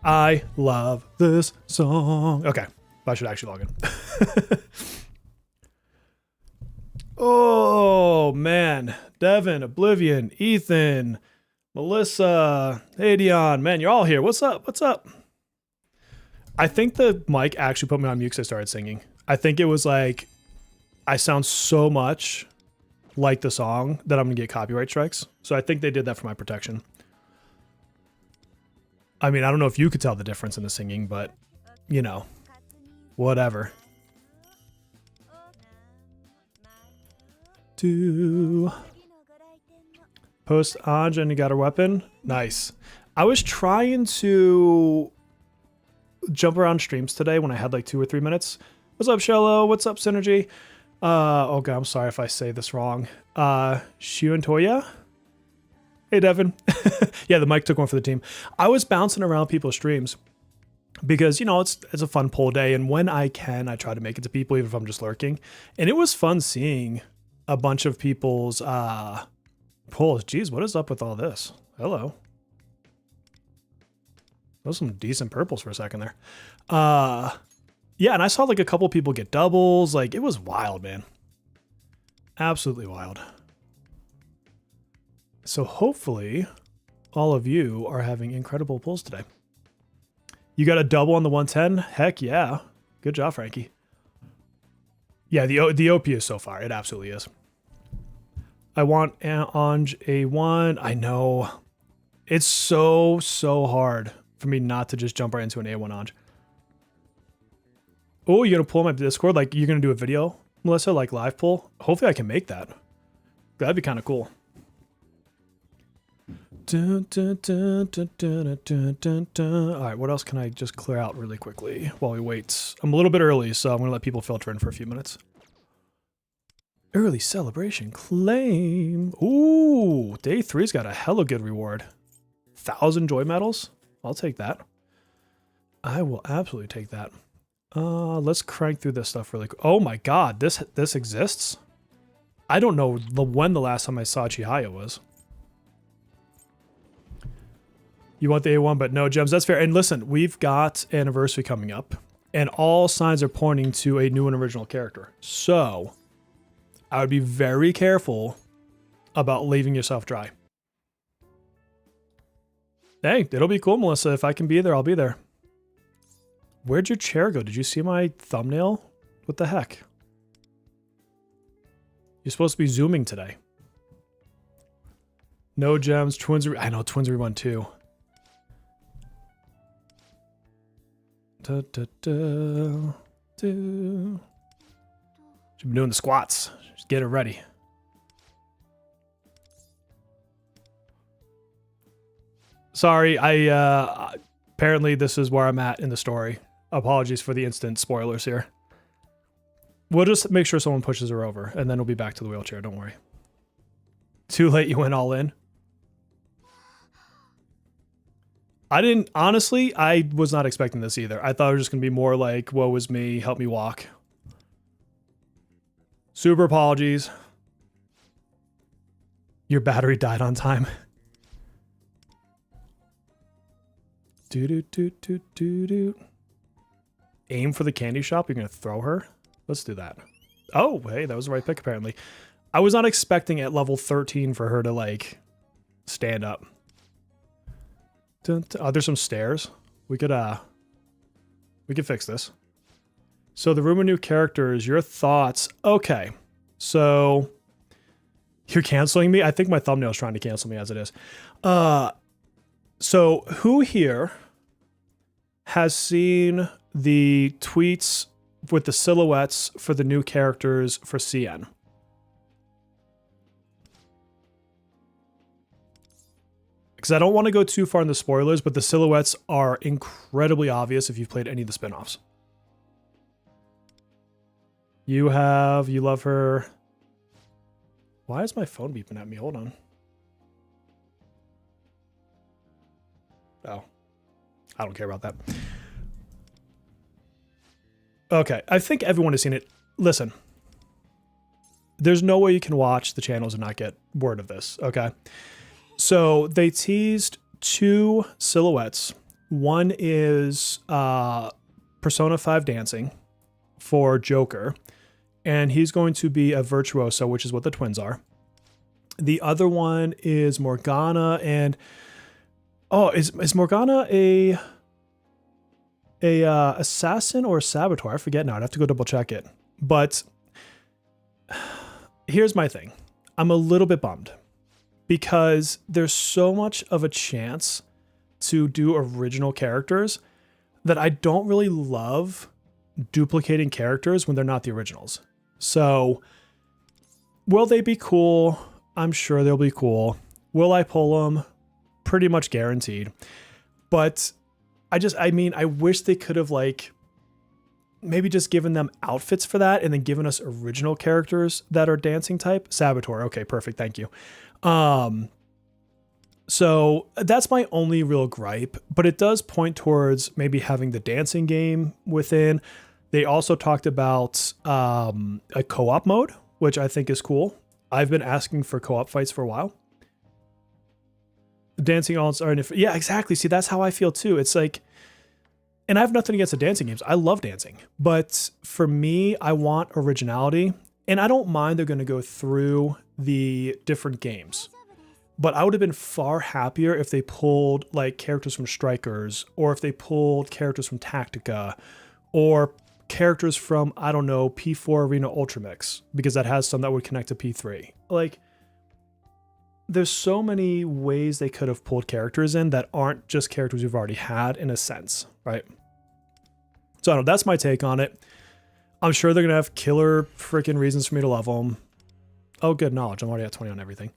I love this song. Okay, I should actually log in. Oh, man. Devin, Oblivion, Ethan, Melissa, Adion. Man, you're all here. What's up? What's up? I think the mic actually put me on mute because I started singing. I think it was like, I sound so much like the song that I'm going to get copyright strikes. So I think they did that for my protection. I mean, I don't know if you could tell the difference in the singing, but, you know, whatever. Post Ange and you got a weapon? Nice. I was trying to jump around streams today when I had like 2 or 3 minutes. What's up, Shello? What's up, Synergy? Oh god, I'm sorry if I say this wrong. Shu and Toya? Hey, Devin. Yeah, the mic took one for the team. I was bouncing around people's streams because, you know, it's a fun poll day, and when I can, I try to make it to people, even if I'm just lurking. And it was fun seeing a bunch of people's polls. Geez, what is up with all this? Hello. Those some decent purples for a second there. Yeah, and I saw like a couple people get doubles. Like, it was wild, man. Absolutely wild. So hopefully all of you are having incredible pulls today. You got a double on the 110? Heck yeah. Good job, Frankie. Yeah, the OP is so far. It absolutely is. I want Ange A1. I know. It's so hard for me not to just jump right into an A1 Ange. Oh, you're going to pull my Discord? Like, you're going to do a video, Melissa, like live pull? Hopefully I can make that. That'd be kind of cool. All right, what else can I just clear out really quickly while we wait? I'm a little bit early, so I'm going to let people filter in for a few minutes. Early celebration claim. Ooh, day 3's got a hella good reward. 1,000 joy medals. I'll take that. I will absolutely take that. Let's crank through this stuff really quick. Oh my god, this exists? I don't know when the last time I saw Chihaya was. You want the A1, but no gems. That's fair. And listen, we've got anniversary coming up, and all signs are pointing to a new and original character. So I would be very careful about leaving yourself dry. Hey, it'll be cool, Melissa. If I can be there, I'll be there. Where'd your chair go? Did you see my thumbnail? What the heck? You're supposed to be zooming today. No gems. Twins. I know Twins Rerun too. Should be doing the squats. Just get it ready. Sorry, apparently this is where I'm at in the story. Apologies for the instant spoilers here. We'll just make sure someone pushes her over, and then we'll be back to the wheelchair, don't worry. Too late, you went all in. Honestly, I was not expecting this either. I thought it was just going to be more like, woe is me, help me walk. Super apologies. Your battery died on time. Aim for the candy shop, you're going to throw her? Let's do that. Oh, hey, that was the right pick apparently. I was not expecting at level 13 for her to like stand up. Oh, there's some stairs. We could fix this. So the room of new characters, your thoughts. Okay. So you're canceling me? I think my thumbnail is trying to cancel me as it is. So who here has seen the tweets with the silhouettes for the new characters for CN? because I don't want to go too far in the spoilers, but the silhouettes are incredibly obvious if you've played any of the spin-offs. You love her. Why is my phone beeping at me? Hold on. Oh, I don't care about that. Okay, I think everyone has seen it. Listen, there's no way you can watch the channels and not get word of this, okay? So they teased 2 silhouettes. One is Persona 5 dancing for Joker, and he's going to be a virtuoso, which is what the twins are. The other one is Morgana, and is Morgana a assassin or a saboteur? I forget now. I'd have to go double check it. But here's my thing. I'm a little bit bummed because there's so much of a chance to do original characters that I don't really love duplicating characters when they're not the originals. So will they be cool? I'm sure they'll be cool. Will I pull them? Pretty much guaranteed. But I wish they could have like maybe just given them outfits for that and then given us original characters that are dancing type. Saboteur. Okay, perfect. Thank you. So that's my only real gripe, but it does point towards maybe having the dancing game within. They also talked about a co-op mode, which I think is cool. I've been asking for co-op fights for a while. Dancing yeah, exactly. See, that's how I feel too. It's like, and I have nothing against the dancing games. I love dancing, but for me, I want originality, and I don't mind they're going to go through the different games, but I would have been far happier if they pulled like characters from Strikers, or if they pulled characters from Tactica, or characters from, I don't know, P4 Arena Ultramix, because that has some that would connect to P3. Like, there's so many ways they could have pulled characters in that aren't just characters we've already had in a sense, right? So I don't know, that's my take on it. I'm sure they're going to have killer freaking reasons for me to love them. Oh, good knowledge. I'm already at 20 on everything.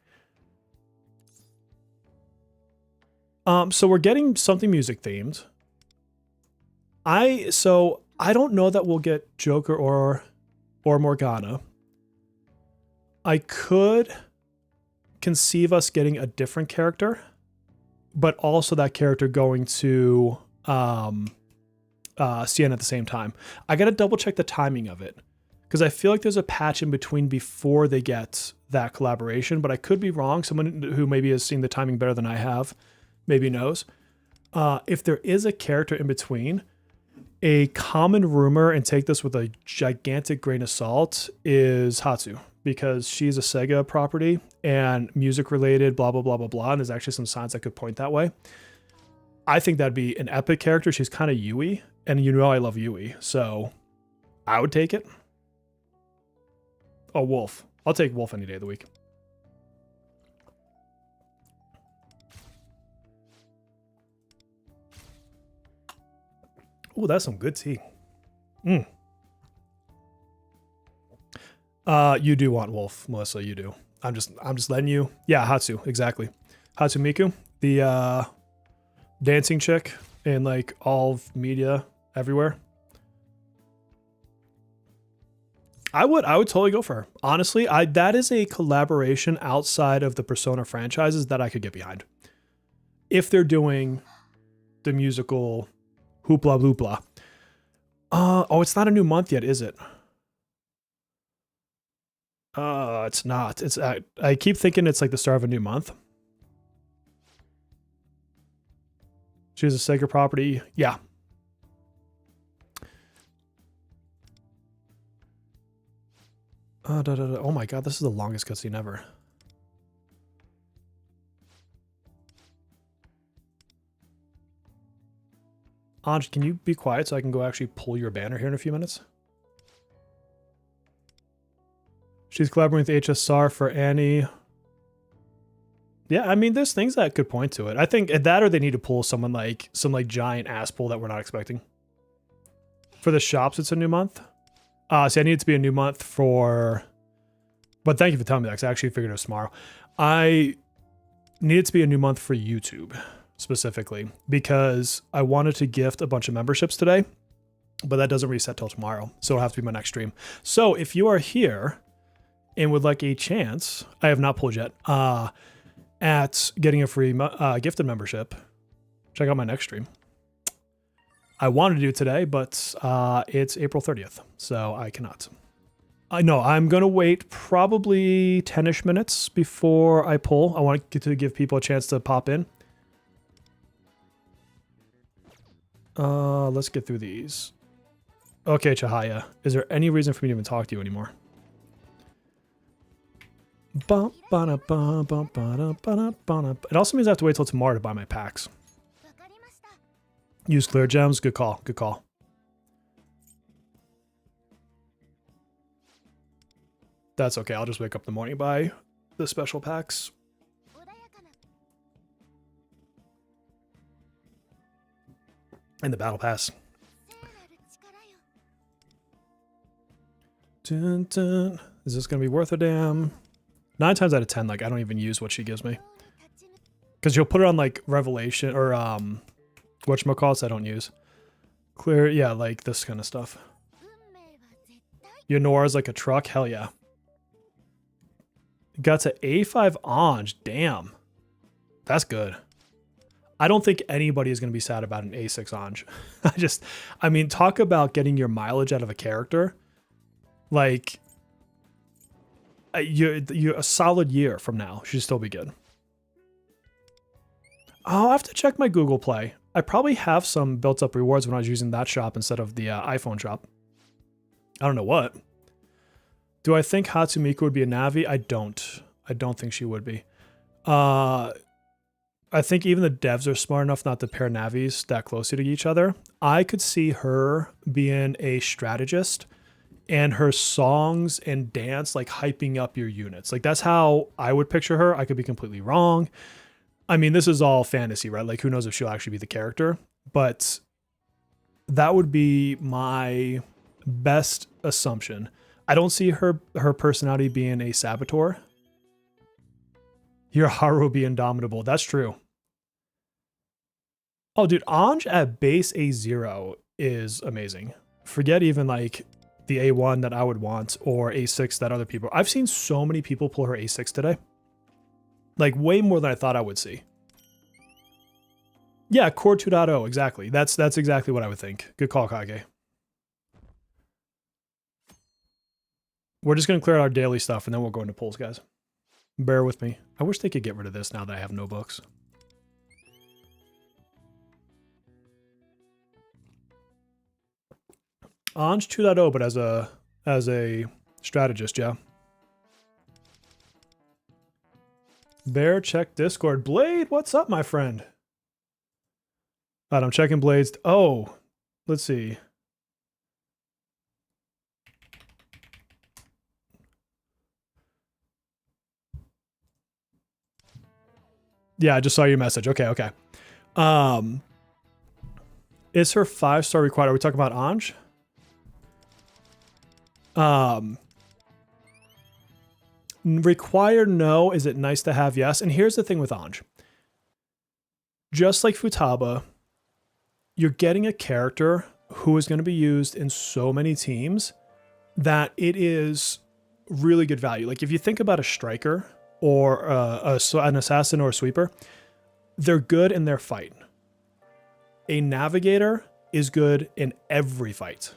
So we're getting something music themed. I don't know that we'll get Joker or Morgana. I could conceive us getting a different character, but also that character going to CN at the same time. I gotta double check the timing of it, because I feel like there's a patch in between before they get that collaboration, but I could be wrong. Someone who maybe has seen the timing better than I have maybe knows. If there is a character in between, a common rumor, and take this with a gigantic grain of salt, is Hatsu, because she's a Sega property and music related, blah, blah, blah, blah, blah. And there's actually some signs that could point that way. I think that'd be an epic character. She's kind of Yui, and you know I love Yui, so I would take it. Oh, Wolf. I'll take Wolf any day of the week. Oh, that's some good tea. You do want Wolf, Melissa. You do. I'm just letting you. Yeah, Hatsu, exactly. Hatsu Miku, the dancing chick in like all of media everywhere. I would totally go for her. Honestly, that is a collaboration outside of the Persona franchises that I could get behind. If they're doing the musical hoopla bloopla. Oh, it's not a new month yet, is it? It's not. It's I keep thinking it's like the start of a new month. She's a Sega property. Yeah. Oh my god, this is the longest cutscene ever. Ange, can you be quiet so I can go actually pull your banner here in a few minutes? She's collaborating with HSR for Annie. Yeah, I mean, there's things that could point to it. I think that, or they need to pull someone like some like giant ass pull that we're not expecting. For the shops, it's a new month. See, I need it to be a new month for. But thank you for telling me that, because I actually figured it was tomorrow. needed to be a new month for YouTube specifically because I wanted to gift a bunch of memberships today, but that doesn't reset till tomorrow. So it'll have to be my next stream. So if you are here and would like a chance, I have not pulled yet, at getting a free gifted membership, check out my next stream. I wanted to do it today, but it's April 30th, so I cannot. I know I'm going to wait probably 10-ish minutes before I pull. I want to give people a chance to pop in. Let's get through these. Okay, Chahaya, is there any reason for me to even talk to you anymore? It also means I have to wait till tomorrow to buy my packs. Use clear gems. Good call. Good call. That's okay. I'll just wake up in the morning, buy the special packs. And the battle pass. Dun, dun. Is this going to be worth a damn? 9 times out of 10, like, I don't even use what she gives me. Because you'll put it on, like, Revelation or, whatchamacallits I don't use. Clear, yeah, like this kind of stuff. Yonora's like a truck? Hell yeah. Got to A5 Ange. Damn. That's good. I don't think anybody is going to be sad about an A6 Ange. I mean, talk about getting your mileage out of a character. Like, you're a solid year from now. She'd still be good. I'll have to check my Google Play. I probably have some built up rewards when I was using that shop instead of the iPhone shop. I don't know what. Do I think Hatsumiko would be a Navi? I don't. I don't think she would be. I think even the devs are smart enough not to pair Navis that closely to each other. I could see her being a strategist and her songs and dance like hyping up your units. Like that's how I would picture her. I could be completely wrong. I mean, this is all fantasy, right? Like who knows if she'll actually be the character, but that would be my best assumption. I don't see her personality being a saboteur. Your Haru be indomitable. That's true. Oh, dude, Ange at base A0 is amazing. Forget even like the A1 that I would want or A6 that other people. I've seen so many people pull her A6 today. Like way more than I thought I would see. Yeah, Core 2.0, exactly. That's exactly what I would think. Good call, Kage. We're just going to clear out our daily stuff and then we'll go into pulls, guys. Bear with me. I wish they could get rid of this now that I have no books. Ange 2.0, but as a strategist, yeah. Bear, check Discord. Blade, what's up, my friend? All right, I'm checking Blades. Oh, let's see. Yeah, I just saw your message. Okay, okay. Is her 5-star required? Are we talking about Ange? Required, no. Is it nice to have? Yes. And here's the thing with Ange. Just like Futaba, you're getting a character who is going to be used in so many teams that it is really good value. Like if you think about a striker or an assassin or a sweeper, they're good in their fight. A navigator is good in every fight.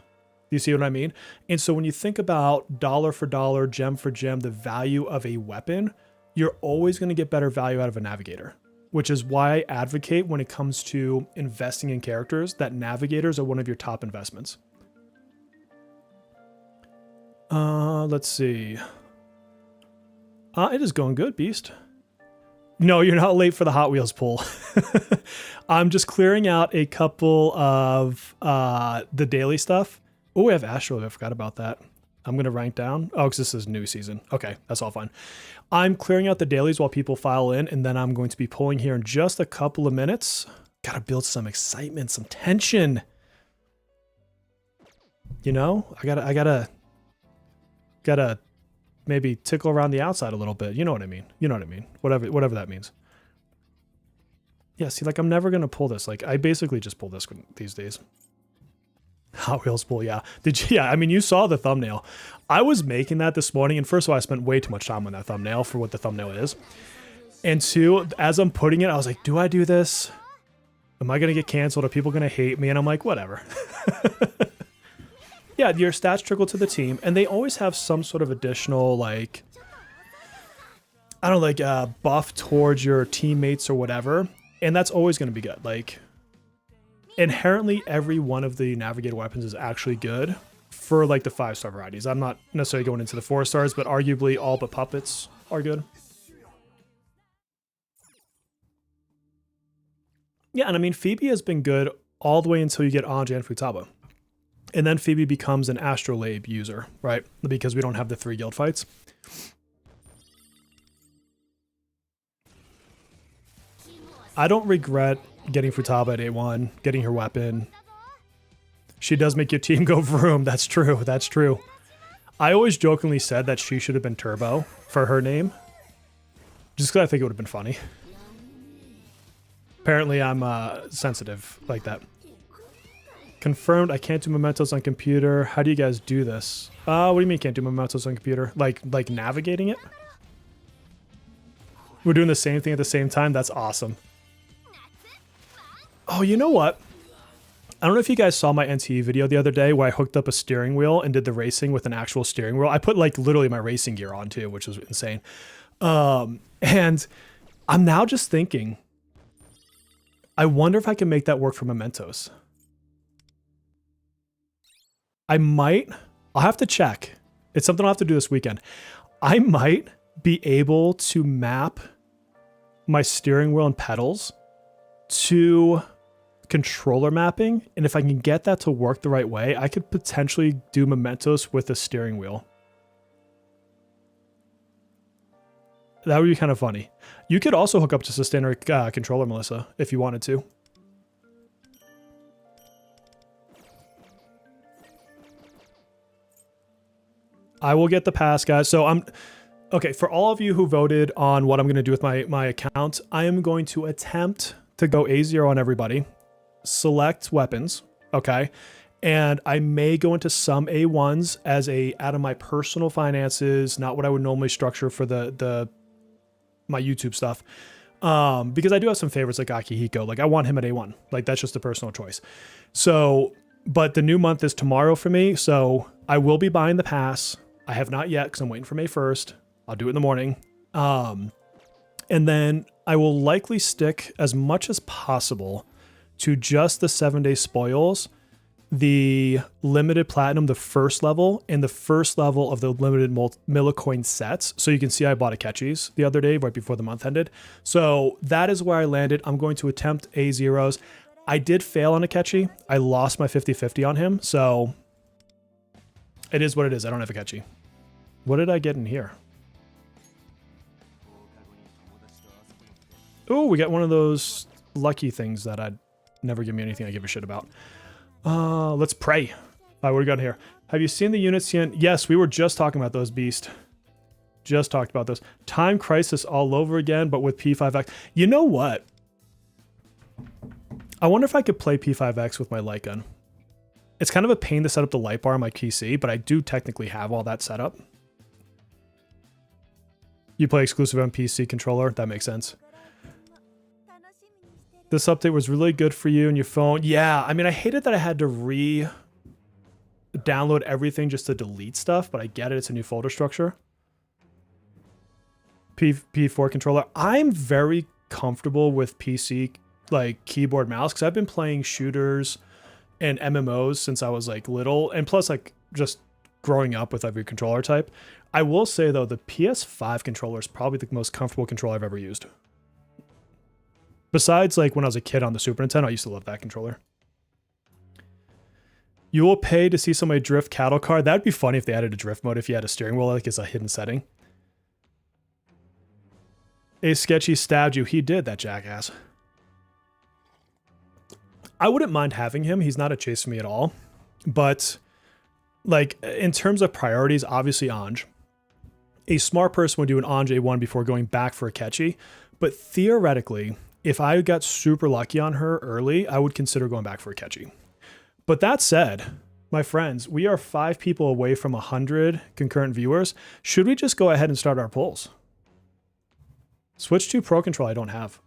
Do you see what I mean? And so when you think about dollar for dollar, gem for gem, the value of a weapon, you're always going to get better value out of a navigator, which is why I advocate when it comes to investing in characters that navigators are one of your top investments. Let's see. It is going good, Beast. No, you're not late for the Hot Wheels pull. I'm just clearing out a couple of the daily stuff. Oh, we have Astro. I forgot about that. I'm going to rank down. Oh, because this is new season. Okay, that's all fine. I'm clearing out the dailies while people file in, and then I'm going to be pulling here in just a couple of minutes. Got to build some excitement, some tension. You know, I gotta maybe tickle around the outside a little bit. You know what I mean? You know what I mean? Whatever that means. Yeah, see, like I'm never gonna pull this. Like I basically just pull this these days. Hot Wheels pull, yeah. Did you? Yeah, I mean, you saw the thumbnail. I was making that this morning, and first of all, I spent way too much time on that thumbnail for what the thumbnail is. And two, as I'm putting it, I was like, do I do this? Am I gonna get canceled? Are people gonna hate me? And I'm like, whatever. Yeah, your stats trickle to the team, and they always have some sort of additional, like, I don't know, like buff towards your teammates or whatever. And that's always going to be good. Like, inherently, every one of the navigator weapons is actually good for, like, the 5-star varieties. I'm not necessarily going into the 4 stars, but arguably all but puppets are good. Yeah, and I mean, Phoebe has been good all the way until you get Ange and Futaba. And then Phoebe becomes an Astrolabe user, right? Because we don't have the 3 guild fights. I don't regret getting Futaba at A1, getting her weapon. She does make your team go vroom. That's true. That's true. I always jokingly said that she should have been Turbo for her name. Just because I think it would have been funny. Apparently I'm sensitive like that. Confirmed, I can't do mementos on computer. How do you guys do this? What do you mean can't do mementos on computer? Like navigating it? We're doing the same thing at the same time? That's awesome. Oh, you know what? I don't know if you guys saw my NTE video the other day where I hooked up a steering wheel and did the racing with an actual steering wheel. I put like literally my racing gear on too, which was insane. And I'm now just thinking, I wonder if I can make that work for mementos. I'll have to check. It's something I'll have to do this weekend. I might be able to map my steering wheel and pedals to controller mapping, and if I can get that to work the right way, I could potentially do mementos with a steering wheel. That would be kind of funny. You could also hook up just a standard controller, Melissa, if you wanted to. I will get the pass, guys. So okay, for all of you who voted on what I'm going to do with my account, I am going to attempt to go A0 on everybody. Select weapons, okay? And I may go into some A1s as out of my personal finances, not what I would normally structure for my YouTube stuff. Because I do have some favorites like Akihiko. Like I want him at A1. Like that's just a personal choice. So, but the new month is tomorrow for me. So I will be buying the pass. I have not yet because I'm waiting for May 1st. I'll do it in the morning. And then I will likely stick as much as possible to just the 7-day spoils, the limited platinum, the first level, and the first level of the limited millicoin sets. So you can see I bought a Ketchies the other day right before the month ended. So that is where I landed. I'm going to attempt A0s. I did fail on a Ketchie. I lost my 50-50 on him. So it is what it is. I don't have a Ketchie. What did I get in here? Oh, we got one of those lucky things that I'd never give me anything I give a shit about. Let's pray. What do we got here? Have you seen the units yet? Yes, we were just talking about those, Beast. Just talked about those. Time Crisis all over again, but with P5X. You know what? I wonder if I could play P5X with my light gun. It's kind of a pain to set up the light bar on my PC, but I do technically have all that set up. You play exclusive on PC controller? That makes sense. This update was really good for you and your phone. Yeah, I mean, I hated that I had to re-download everything just to delete stuff, but I get it. It's a new folder structure. P4 controller. I'm very comfortable with PC, like keyboard mouse, because I've been playing shooters and MMOs since I was like little, and plus like just growing up with every controller type. I will say though, the PS5 controller is probably the most comfortable controller I've ever used. Besides, like, when I was a kid on the Super Nintendo, I used to love that controller. You will pay to see somebody drift cattle car. That'd be funny if they added a drift mode if you had a steering wheel, like it's a hidden setting. A Sketchy stabbed you. He did, that jackass. I wouldn't mind having him. He's not a chase for me at all. But, like, in terms of priorities, obviously Ange. A smart person would do an Ange A1 before going back for a Ketchy. But theoretically, if I got super lucky on her early, I would consider going back for a catchy. But that said, my friends, we are 5 people away from 100 concurrent viewers. Should we just go ahead and start our polls? Switch 2 Pro Controller I don't have.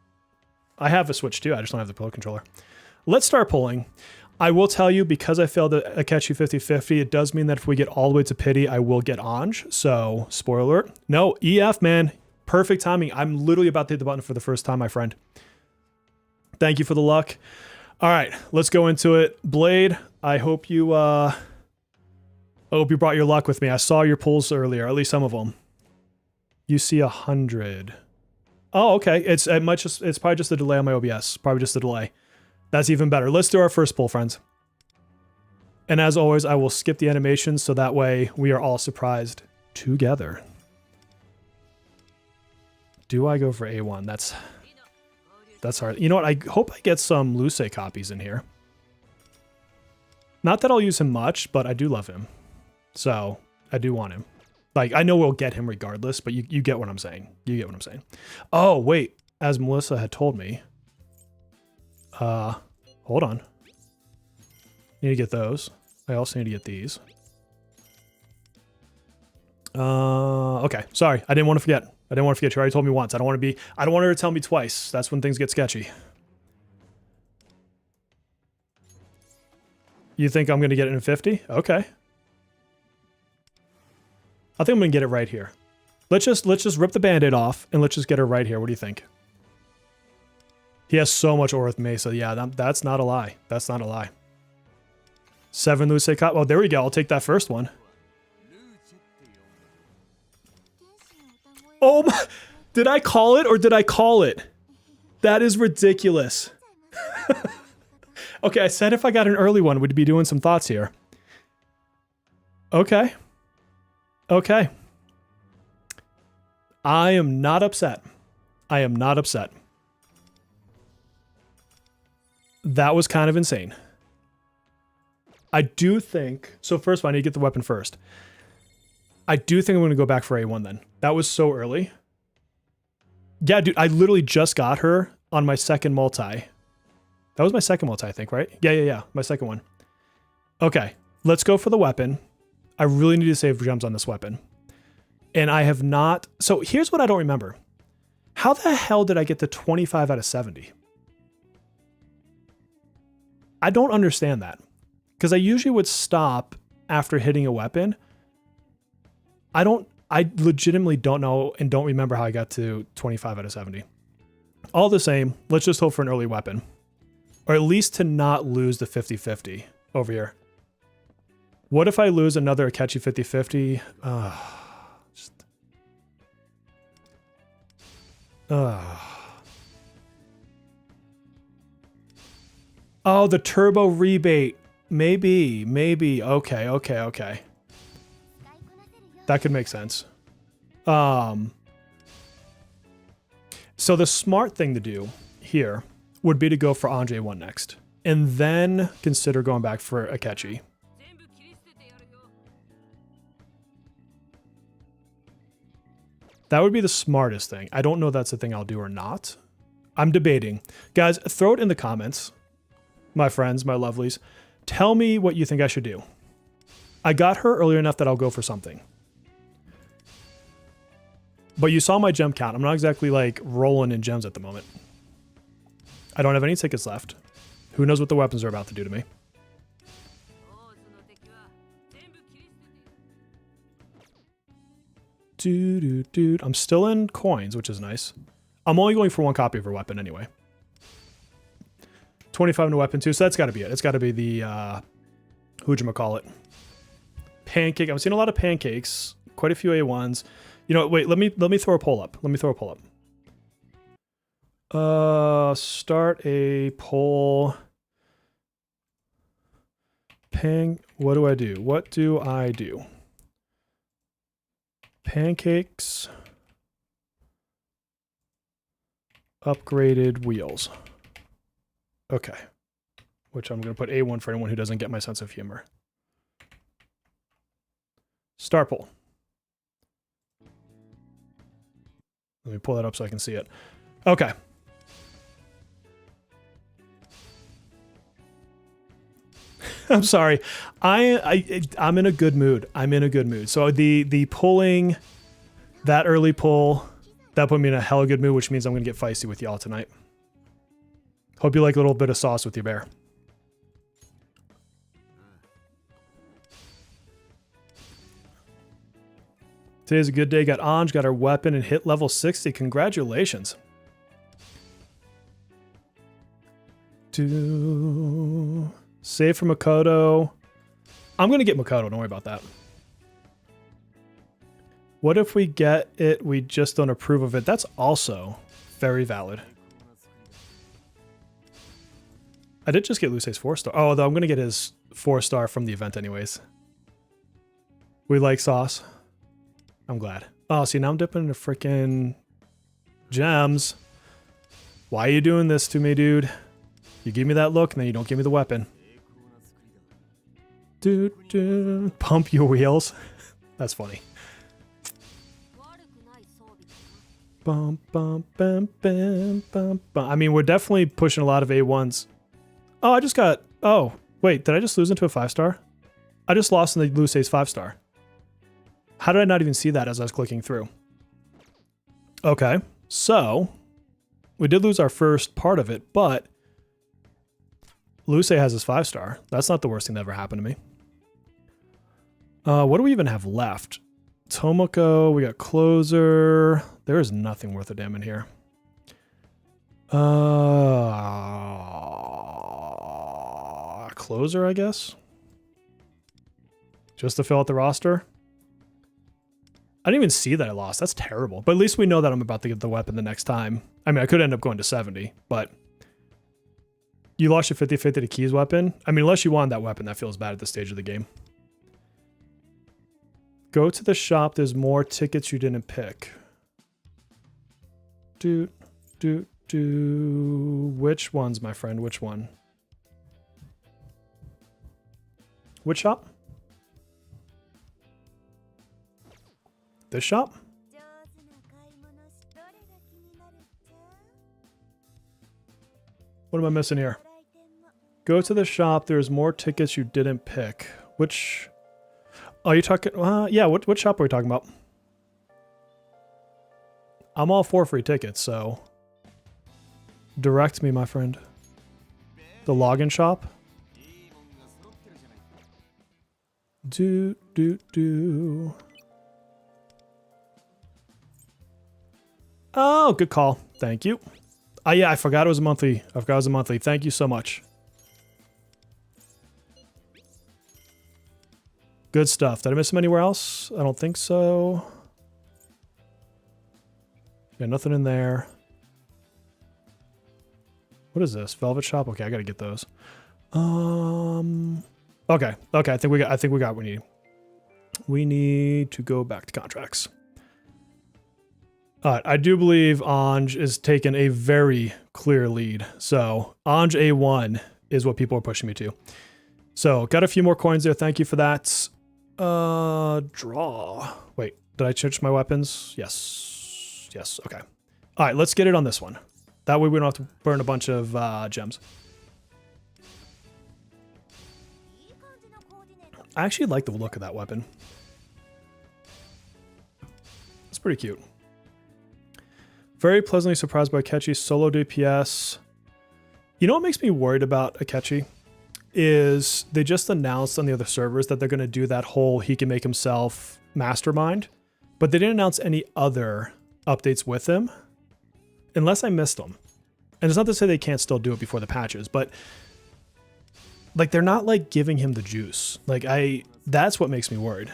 I have a Switch 2, I just don't have the Pro Controller. Let's start polling. I will tell you, because I failed a catchy 50-50, it does mean that if we get all the way to pity, I will get Ange. So, spoiler alert. No, EF, man. Perfect timing. I'm literally about to hit the button for the first time, my friend. Thank you for the luck. All right, let's go into it. Blade, I hope you brought your luck with me. I saw your pulls earlier, at least some of them. You see 100. Oh, okay. It's probably just the delay on my OBS. Probably just the delay. That's even better. Let's do our first pull, friends. And as always, I will skip the animations so that way we are all surprised together. Do I go for A1? That's hard. You know what? I hope I get some Luce copies in here. Not that I'll use him much, but I do love him. So I do want him. Like, I know we'll get him regardless, but you get what I'm saying. You get what I'm saying. Oh, wait. As Melissa had told me. Hold on. Need to get those. I also need to get these. Okay. Sorry. I didn't want to forget. I didn't want to forget. You already told me once. I don't want her to tell me twice. That's when things get sketchy. You think I'm going to get it in 50? Okay. I think I'm going to get it right here. Let's just rip the Band-Aid off and let's just get her right here. What do you think? He has so much Orith Mesa. Yeah, that's not a lie. That's not a lie. 7 Luce Cop. Oh, there we go. I'll take that first one. Oh my. Did I call it or did I call it? That is ridiculous. Okay, I said if I got an early one, we'd be doing some thoughts here. Okay. Okay. I am not upset. I am not upset. That was kind of insane. I do think... So first of all, I need to get the weapon first. I do think I'm going to go back for A1 then. That was so early. Yeah, dude, I literally just got her on my second multi. That was my second multi, I think, right? Yeah. My second one. Okay, let's go for the weapon. I really need to save gems on this weapon. And I have not... So here's what I don't remember. How the hell did I get the 25 out of 70? I don't understand that. Because I usually would stop after hitting a weapon. I legitimately don't know and don't remember how I got to 25 out of 70. All the same, let's just hope for an early weapon. Or at least to not lose the 50-50 over here. What if I lose another Akechi 50-50? Oh, the turbo rebate. Maybe. Okay. That could make sense. So the smart thing to do here would be to go for Ange 1 next. And then consider going back for Akechi. That would be the smartest thing. I don't know if that's the thing I'll do or not. I'm debating. Guys, throw it in the comments. My friends, my lovelies. Tell me what you think I should do. I got her early enough that I'll go for something. But you saw my gem count. I'm not exactly like rolling in gems at the moment. I don't have any tickets left. Who knows what the weapons are about to do to me. Dude. I'm still in coins, which is nice. I'm only going for 1 copy of her weapon anyway. 25 into weapon 2, so that's got to be it. It's got to be the, who'd-you-call-it? Pancake. I'm seeing a lot of pancakes. Quite a few A1s. You know, wait, let me throw a poll up. Start a poll. What do I do? Pancakes. Upgraded wheels. Okay. Which I'm going to put A1 for anyone who doesn't get my sense of humor. Star poll. Let me pull that up so I can see it. Okay. I'm sorry. I'm in a good mood. I'm in a good mood. So the pulling, that early pull, that put me in a hella good mood, which means I'm going to get feisty with y'all tonight. Hope you like a little bit of sauce with your bear. Today's a good day. Got Ange, got our weapon, and hit level 60. Congratulations. Save for Makoto. I'm going to get Makoto. Don't worry about that. What if we get it, we just don't approve of it? That's also very valid. I did just get Lucé's 4-star. Oh, though I'm going to get his 4-star from the event anyways. We like sauce. I'm glad. Oh, see, now I'm dipping into freaking gems. Why are you doing this to me, dude? You give me that look, and then you don't give me the weapon. Dude, pump your wheels. That's funny. Bum, bum, bum, bum, bum, bum. I mean, we're definitely pushing a lot of A1s. Oh, I just got... Oh, wait, did I just lose into a 5-star? I just lost in the Lucé's 5-star. How did I not even see that as I was clicking through? Okay, so we did lose our first part of it, but Lucé has his 5-star. That's not the worst thing that ever happened to me. What do we even have left? Tomoko, we got Closer. There is nothing worth a damn in here. Closer, I guess? Just to fill out the roster? I didn't even see that I lost. That's terrible. But at least we know that I'm about to get the weapon the next time. I mean, I could end up going to 70, but you lost your 50-50 to Key's weapon. I mean, unless you want that weapon, that feels bad at this stage of the game. Go to the shop. There's more tickets you didn't pick. Which ones, my friend? Which one? Which shop? This shop? What am I missing here? Go to the shop. There's more tickets you didn't pick. Which... Oh, you talking... yeah, what shop are we talking about? I'm all for free tickets, so... Direct me, my friend. The login shop? Oh, good call. Thank you. Oh, yeah, I forgot it was a monthly. I forgot it was a monthly. Thank you so much. Good stuff. Did I miss him anywhere else? I don't think so. Yeah, nothing in there. What is this? Velvet shop? Okay, I gotta get those. Okay. I think we got what we need. We need to go back to contracts. All right, I do believe Ange is taking a very clear lead. So Ange A1 is what people are pushing me to. So got a few more coins there. Thank you for that. Draw. Wait, did I change my weapons? Yes. Yes. Okay. All right, let's get it on this one. That way we don't have to burn a bunch of gems. I actually like the look of that weapon. It's pretty cute. Very pleasantly surprised by Akechi's solo DPS. You know what makes me worried about Akechi? Is they just announced on the other servers that they're going to do that whole he can make himself mastermind, but they didn't announce any other updates with him, unless I missed them. And it's not to say they can't still do it before the patches, but like they're not like giving him the juice. Like that's what makes me worried.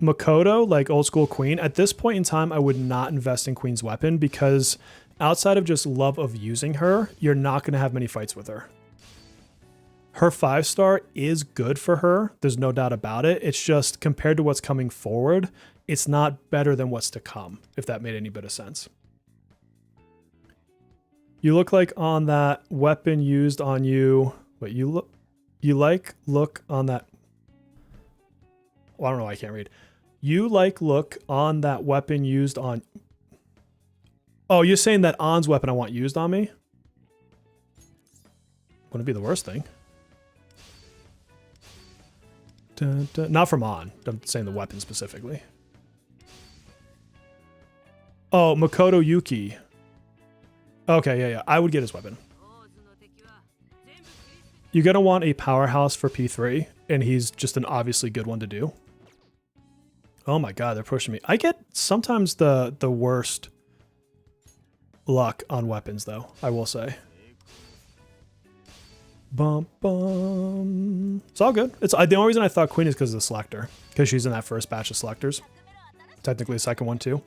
Makoto, like old school Queen, at this point in time, I would not invest in Queen's weapon because outside of just love of using her, you're not going to have many fights with her. Her 5-star is good for her. There's no doubt about it. It's just compared to what's coming forward, it's not better than what's to come, if that made any bit of sense. You look like on that weapon used on you. Wait, you look on that. Well, I don't know why I can't read. You look on that weapon used on. Oh, you're saying that An's weapon I want used on me? Wouldn't be the worst thing. Dun, dun. Not from On. I'm saying the weapon specifically. Oh, Makoto Yuki. Okay, yeah. I would get his weapon. You're going to want a powerhouse for P3, and he's just an obviously good one to do. Oh my god, they're pushing me. I get sometimes the worst luck on weapons, though, I will say. Bum, bum. It's all good. It's the only reason I thought Queen is because of the selector. Because she's in that first batch of selectors. Technically the second one, too.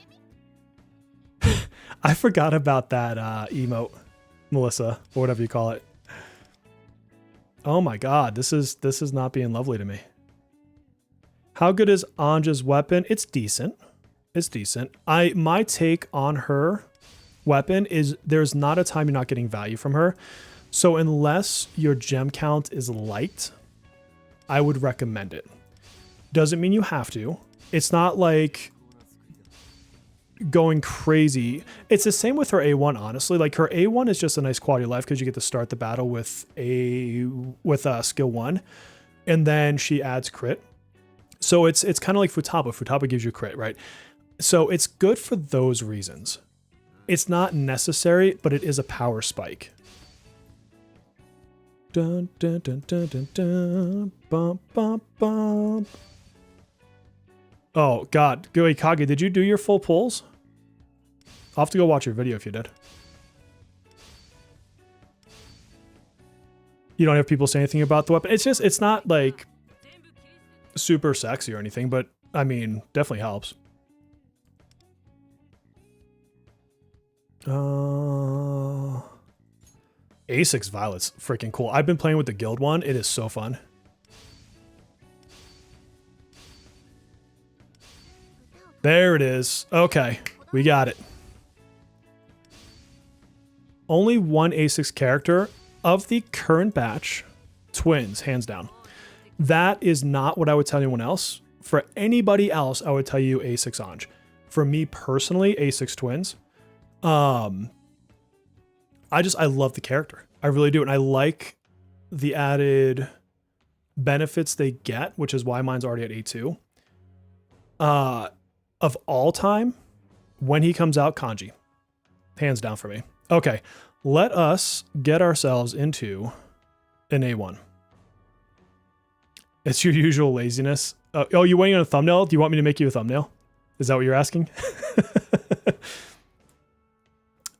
I forgot about that emote, Melissa, or whatever you call it. Oh my god, this is not being lovely to me. How good is Ange's weapon? It's decent. It's decent. My take on her weapon is there's not a time you're not getting value from her. So unless your gem count is light, I would recommend it. Doesn't mean you have to. It's not like going crazy. It's the same with her A1, honestly. Like her A1 is just a nice quality of life because you get to start the battle with skill 1, and then she adds crit. So it's kind of like Futaba. Futaba gives you crit, right? So it's good for those reasons. It's not necessary, but it is a power spike. Dun, dun, dun, dun, dun, dun. Bump, bump, bump. Oh, God. Wait, Kage, did you do your full pulls? I'll have to go watch your video if you did. You don't have people say anything about the weapon? It's not like super sexy or anything, but I mean, definitely helps. A6 Violet's freaking cool. I've been playing with the guild one. It is so fun. There it is. Okay, we got it. Only one A6 character of the current batch. Twins, hands down. That is not what I would tell anyone else. For anybody else, I would tell you A6 Ange. For me personally, A6 Twins. I love the character. I really do. And I like the added benefits they get, which is why mine's already at A2. Of all time, when he comes out, Kanji. Hands down for me. Okay, let us get ourselves into an A1. It's your usual laziness. Oh, you waiting on a thumbnail? Do you want me to make you a thumbnail? Is that what you're asking?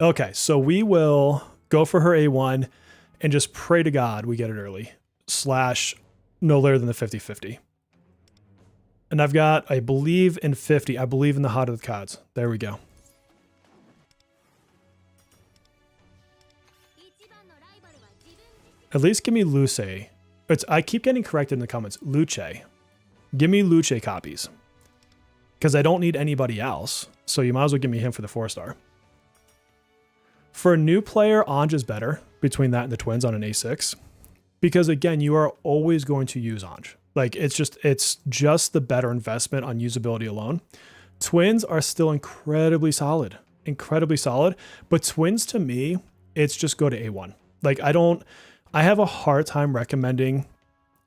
Okay, so we will go for her A1 and just pray to God we get it early. / no later than the 50-50. And I've got, I believe in 50. I believe in the Heart of the Cards. There we go. At least give me Luce. I keep getting corrected in the comments. Luce. Give me Luce copies. Because I don't need anybody else. So you might as well give me him for the 4-star. For a new player, Ange is better between that and the Twins on an A6. Because again, you are always going to use Ange. Like it's just the better investment on usability alone. Twins are still incredibly solid. Incredibly solid. But Twins to me, it's just go to A1. Like I have a hard time recommending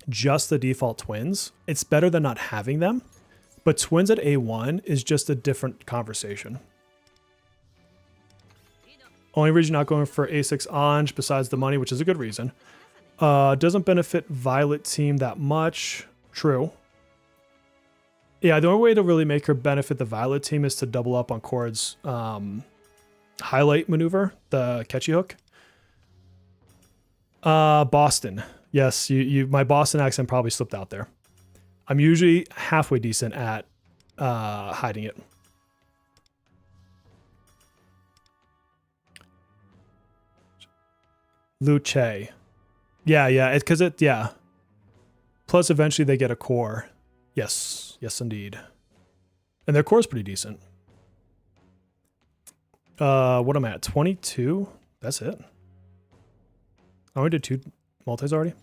just the default Twins. It's better than not having them. But Twins at A1 is just a different conversation. Only reason not going for A6 Ange besides the money, which is a good reason. Doesn't benefit Violet team that much. True. Yeah, the only way to really make her benefit the Violet team is to double up on Cord's highlight maneuver, the catchy hook. Boston. Yes, my Boston accent probably slipped out there. I'm usually halfway decent at hiding it. Luce. Yeah. Yeah. Plus, eventually they get a core. Yes, indeed. And their core is pretty decent. What am I at? 22? That's it. I only did 2 multis already.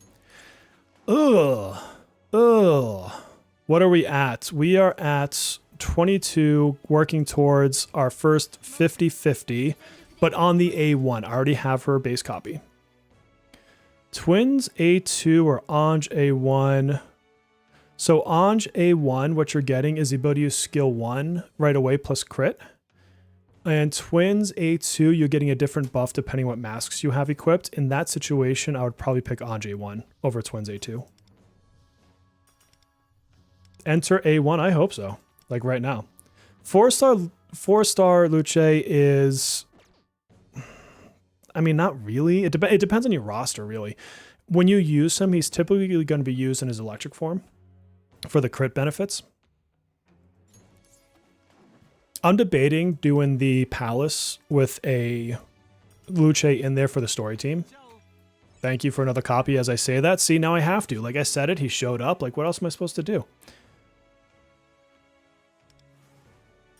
Ugh. What are we at? We are at 22, working towards our first 50-50, but on the A1. I already have her base copy. Twins A2 or Ange A1. So Ange A1, what you're getting is the ability to use skill 1 right away plus crit. And Twins A2, you're getting a different buff depending what masks you have equipped. In that situation, I would probably pick Ange A1 over Twins A2. Enter A1, I hope so. Like right now. 4-star Luce is... I mean, not really. It depends on your roster, really. When you use him, he's typically going to be used in his electric form for the crit benefits. I'm debating doing the Palace with a Luce in there for the story team. Thank you for another copy as I say that. See, now I have to. Like I said it, he showed up. Like, what else am I supposed to do?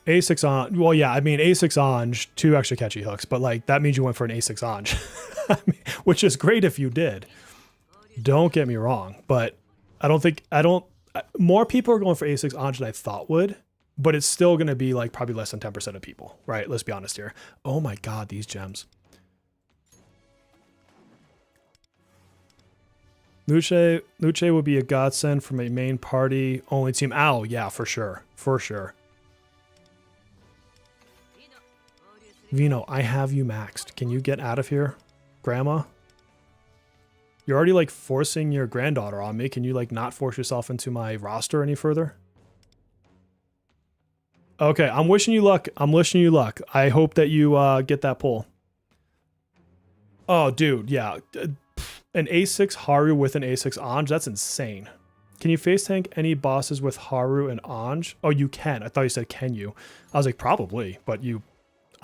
A6 on, well, yeah, I mean, A6 Ange, 2 extra catchy hooks, but like, that means you went for an A6 Ange, I mean, which is great if you did. Don't get me wrong, but more people are going for A6 Ange than I thought would, but it's still going to be like probably less than 10% of people, right? Let's be honest here. Oh my God, these gems. Luce would be a godsend from a main party only team. Ow, yeah, for sure. For sure. Vino, I have you maxed. Can you get out of here, Grandma? You're already like forcing your granddaughter on me. Can you like not force yourself into my roster any further? Okay, I'm wishing you luck. I'm wishing you luck. I hope that you get that pull. Oh, dude, yeah. An A6 Haru with an A6 Ange? That's insane. Can you face tank any bosses with Haru and Ange? Oh, you can. I thought you said can you. I was like, probably, but you...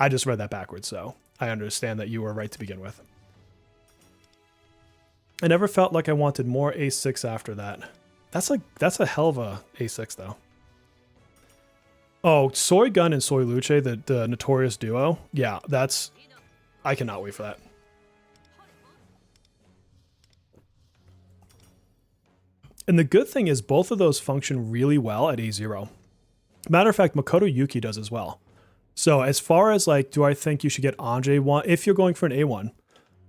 I just read that backwards, so I understand that you were right to begin with. I never felt like I wanted more A6 after that. That's a hell of a A6 though. Oh, Soy Gun and Soy Luce, the notorious duo. Yeah, I cannot wait for that. And the good thing is both of those function really well at A0. Matter of fact, Makoto Yuki does as well. So as far as like, do I think you should get Ange A1? If you're going for an A1,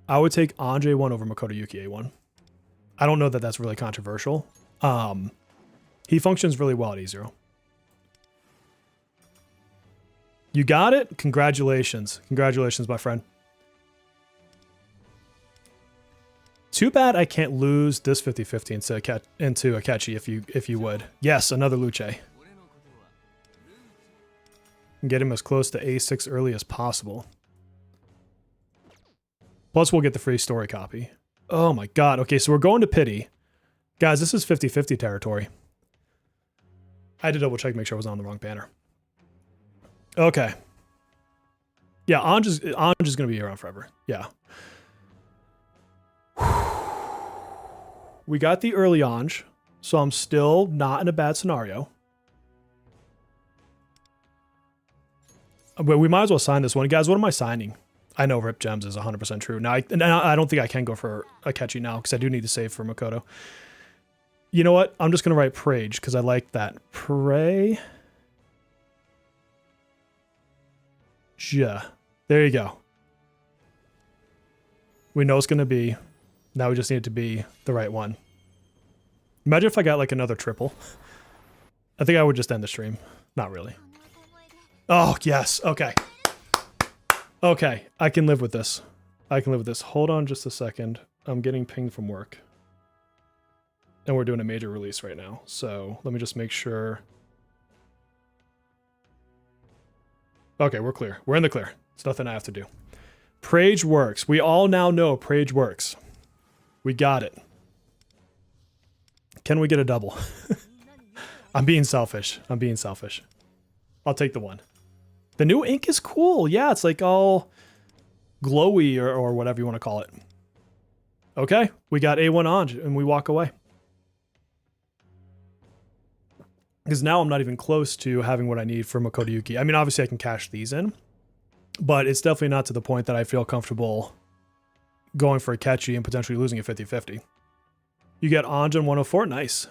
I would take Ange A1 over Makoto Yuki A1. I don't know that that's really controversial. He functions really well at A0. You got it? Congratulations. Congratulations, my friend. Too bad I can't lose this 50-50 into Akechi if you would. Yes, another Luce. And get him as close to A6 early as possible. Plus, we'll get the free story copy. Oh my God. Okay, so we're going to Pity. Guys, this is 50-50 territory. I had to double check, make sure I was on the wrong banner. Okay. Yeah, Ange is going to be around forever. Yeah. We got the early Ange, so I'm still not in a bad scenario. But we might as well sign this one. Guys, what am I signing? I know Rip Gems is 100% true. Now, I don't think I can go for Akechi now because I do need to save for Makoto. You know what? I'm just going to write Prage because I like that. Pray. Ja. There you go. We know it's going to be. Now we just need it to be the right one. Imagine if I got like another triple. I think I would just end the stream. Not really. Oh, yes. Okay. Okay. I can live with this. I can live with this. Hold on just a second. I'm getting pinged from work. And we're doing a major release right now. So let me just make sure. Okay, we're clear. We're in the clear. It's nothing I have to do. Prage works. We all now know Prage works. We got it. Can we get a double? I'm being selfish. I'm being selfish. I'll take the one. The new ink is cool. Yeah, it's like all glowy or whatever you want to call it. Okay, we got A1 Ange and we walk away. Because now I'm not even close to having what I need for Makoto Yuki. I mean, obviously I can cash these in, but it's definitely not to the point that I feel comfortable going for Akechi and potentially losing a 50-50. You get Ange on 104. Nice.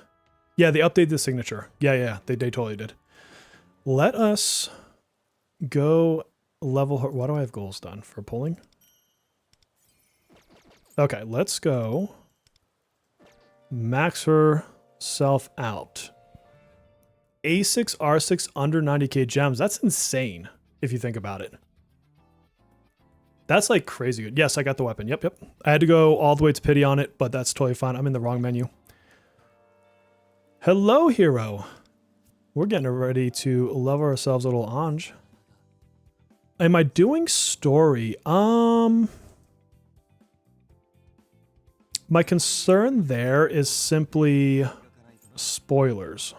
Yeah, they updated the signature. Yeah, they totally did. Let us go level her. Why do I have goals done for pulling? Okay, let's go. Max herself out. A6, R6 under 90k gems. That's insane if you think about it. That's like crazy good. Yes, I got the weapon. Yep. I had to go all the way to pity on it, but that's totally fine. I'm in the wrong menu. Hello, hero. We're getting ready to level ourselves a little Ange. Am I doing story? My concern there is simply spoilers.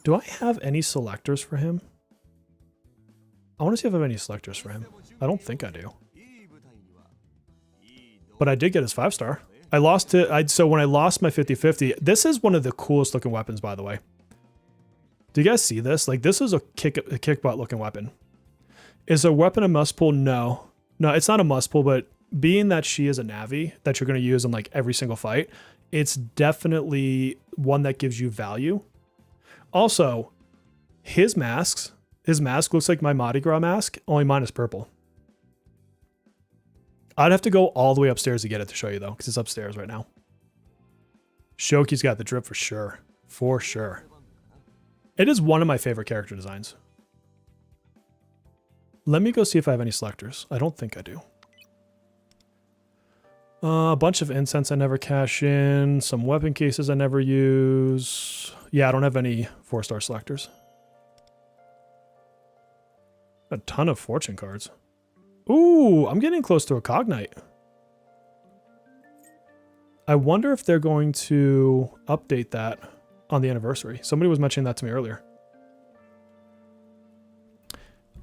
Do I have any selectors for him? I want to see if I have any selectors for him. I don't think I do. But I did get his 5-star. I lost it. So when I lost my 50/50, this is one of the coolest looking weapons, by the way. Do you guys see this? Like, this is a kick butt looking weapon. Is a weapon a must pull? No. No, it's not a must pull, but being that she is a Navi that you're going to use in like every single fight, it's definitely one that gives you value. Also, his mask looks like my Mardi Gras mask, only mine is purple. I'd have to go all the way upstairs to get it to show you though, because it's upstairs right now. Shoki's got the drip for sure. For sure. It is one of my favorite character designs. Let me go see if I have any selectors. I don't think I do. A bunch of incense I never cash in. Some weapon cases I never use. Yeah, I don't have any 4-star selectors. A ton of fortune cards. Ooh, I'm getting close to a Cognite. I wonder if they're going to update that on the anniversary. Somebody was mentioning that to me earlier.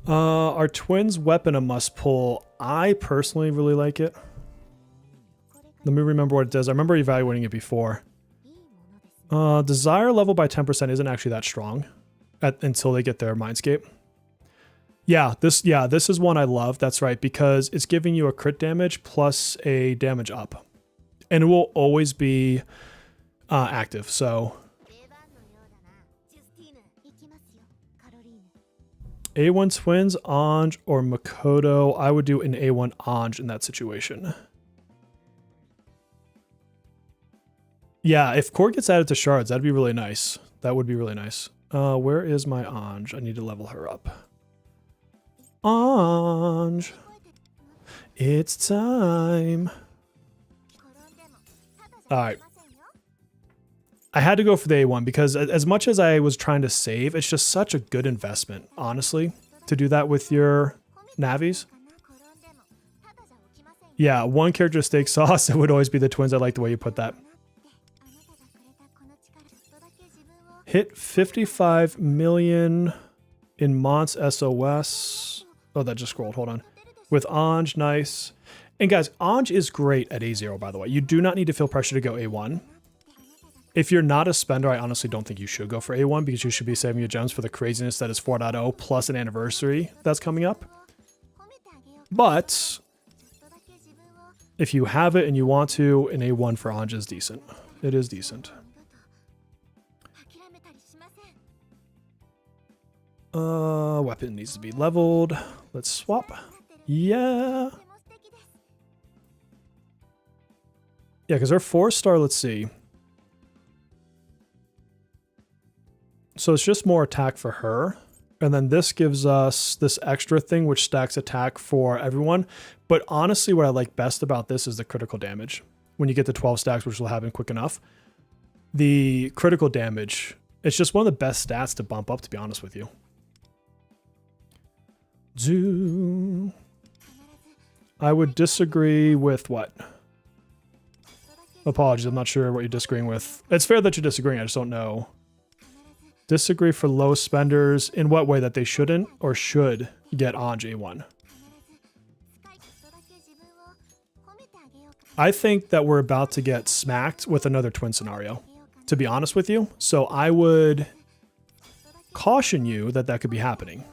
Our twins weapon a must pull. I personally really like it. Let me remember what it does. I remember evaluating it before. Desire level by 10% isn't actually that strong until they get their Mindscape. Yeah, this is one I love. That's right, because it's giving you a crit damage plus a damage up. And it will always be active, so... A1 Twins, Ange, or Makoto. I would do an A1 Ange in that situation. Yeah, if Core gets added to shards, that'd be really nice. That would be really nice. Where is my Ange? I need to level her up. Ange. It's time. Alright. I had to go for the A1 because as much as I was trying to save, it's just such a good investment, honestly, to do that with your Navis. Yeah, one character steak sauce, it would always be the twins. I like the way you put that. Hit 55 million in Mont's SOS. Oh, that just scrolled. Hold on. With Ange, nice. And guys, Ange is great at A0, by the way. You do not need to feel pressure to go A1. If you're not a spender, I honestly don't think you should go for A1 because you should be saving your gems for the craziness that is 4.0 plus an anniversary that's coming up. But if you have it and you want to, an A1 for Ange is decent. It is decent. Weapon needs to be leveled. Let's swap. Yeah. Yeah, because our 4-star, let's see. So it's just more attack for her. And then this gives us this extra thing, which stacks attack for everyone. But honestly, what I like best about this is the critical damage. When you get the 12 stacks, which will happen quick enough. The critical damage, it's just one of the best stats to bump up, to be honest with you. I would disagree with what? Apologies, I'm not sure what you're disagreeing with. It's fair that you're disagreeing, I just don't know. Disagree for low spenders. In what way? That they shouldn't or should get Ange A1? I think that we're about to get smacked with another twin scenario, to be honest with you. So I would caution you that that could be happening.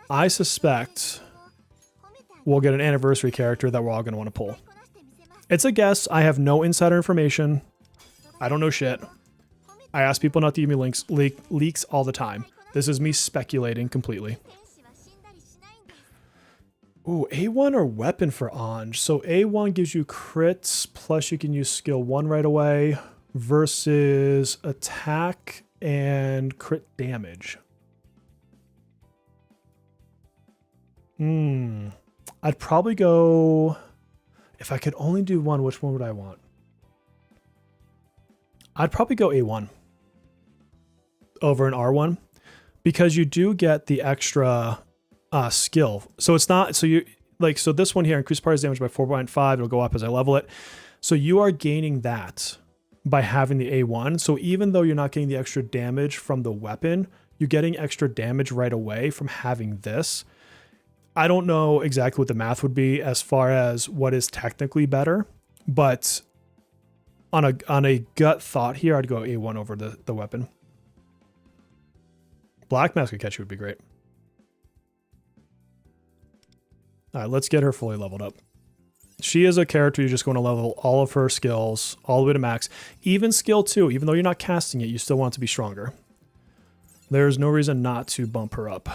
I suspect we'll get an anniversary character that we're all going to want to pull. It's a guess. I have no insider information. I don't know shit. I ask people not to give me leaks all the time. This is me speculating completely. Ooh, A1 or weapon for Ange. So A1 gives you crits, plus you can use skill 1 right away, versus attack and crit damage. I'd probably go... If I could only do one, which one would I want? I'd probably go A1 over an R1, because you do get the extra skill. So it's not, so you like, so this one here, increase party's damage by 4.5. It'll go up as I level it. So you are gaining that by having the A1. So even though you're not getting the extra damage from the weapon, you're getting extra damage right away from having this. I don't know exactly what the math would be as far as what is technically better, but on a gut thought here, I'd go A1 over the weapon. Black Mask Akechi would be great. All right, let's get her fully leveled up. She is a character you're just going to level all of her skills all the way to max. Even skill 2, even though you're not casting it, you still want it to be stronger. There's no reason not to bump her up.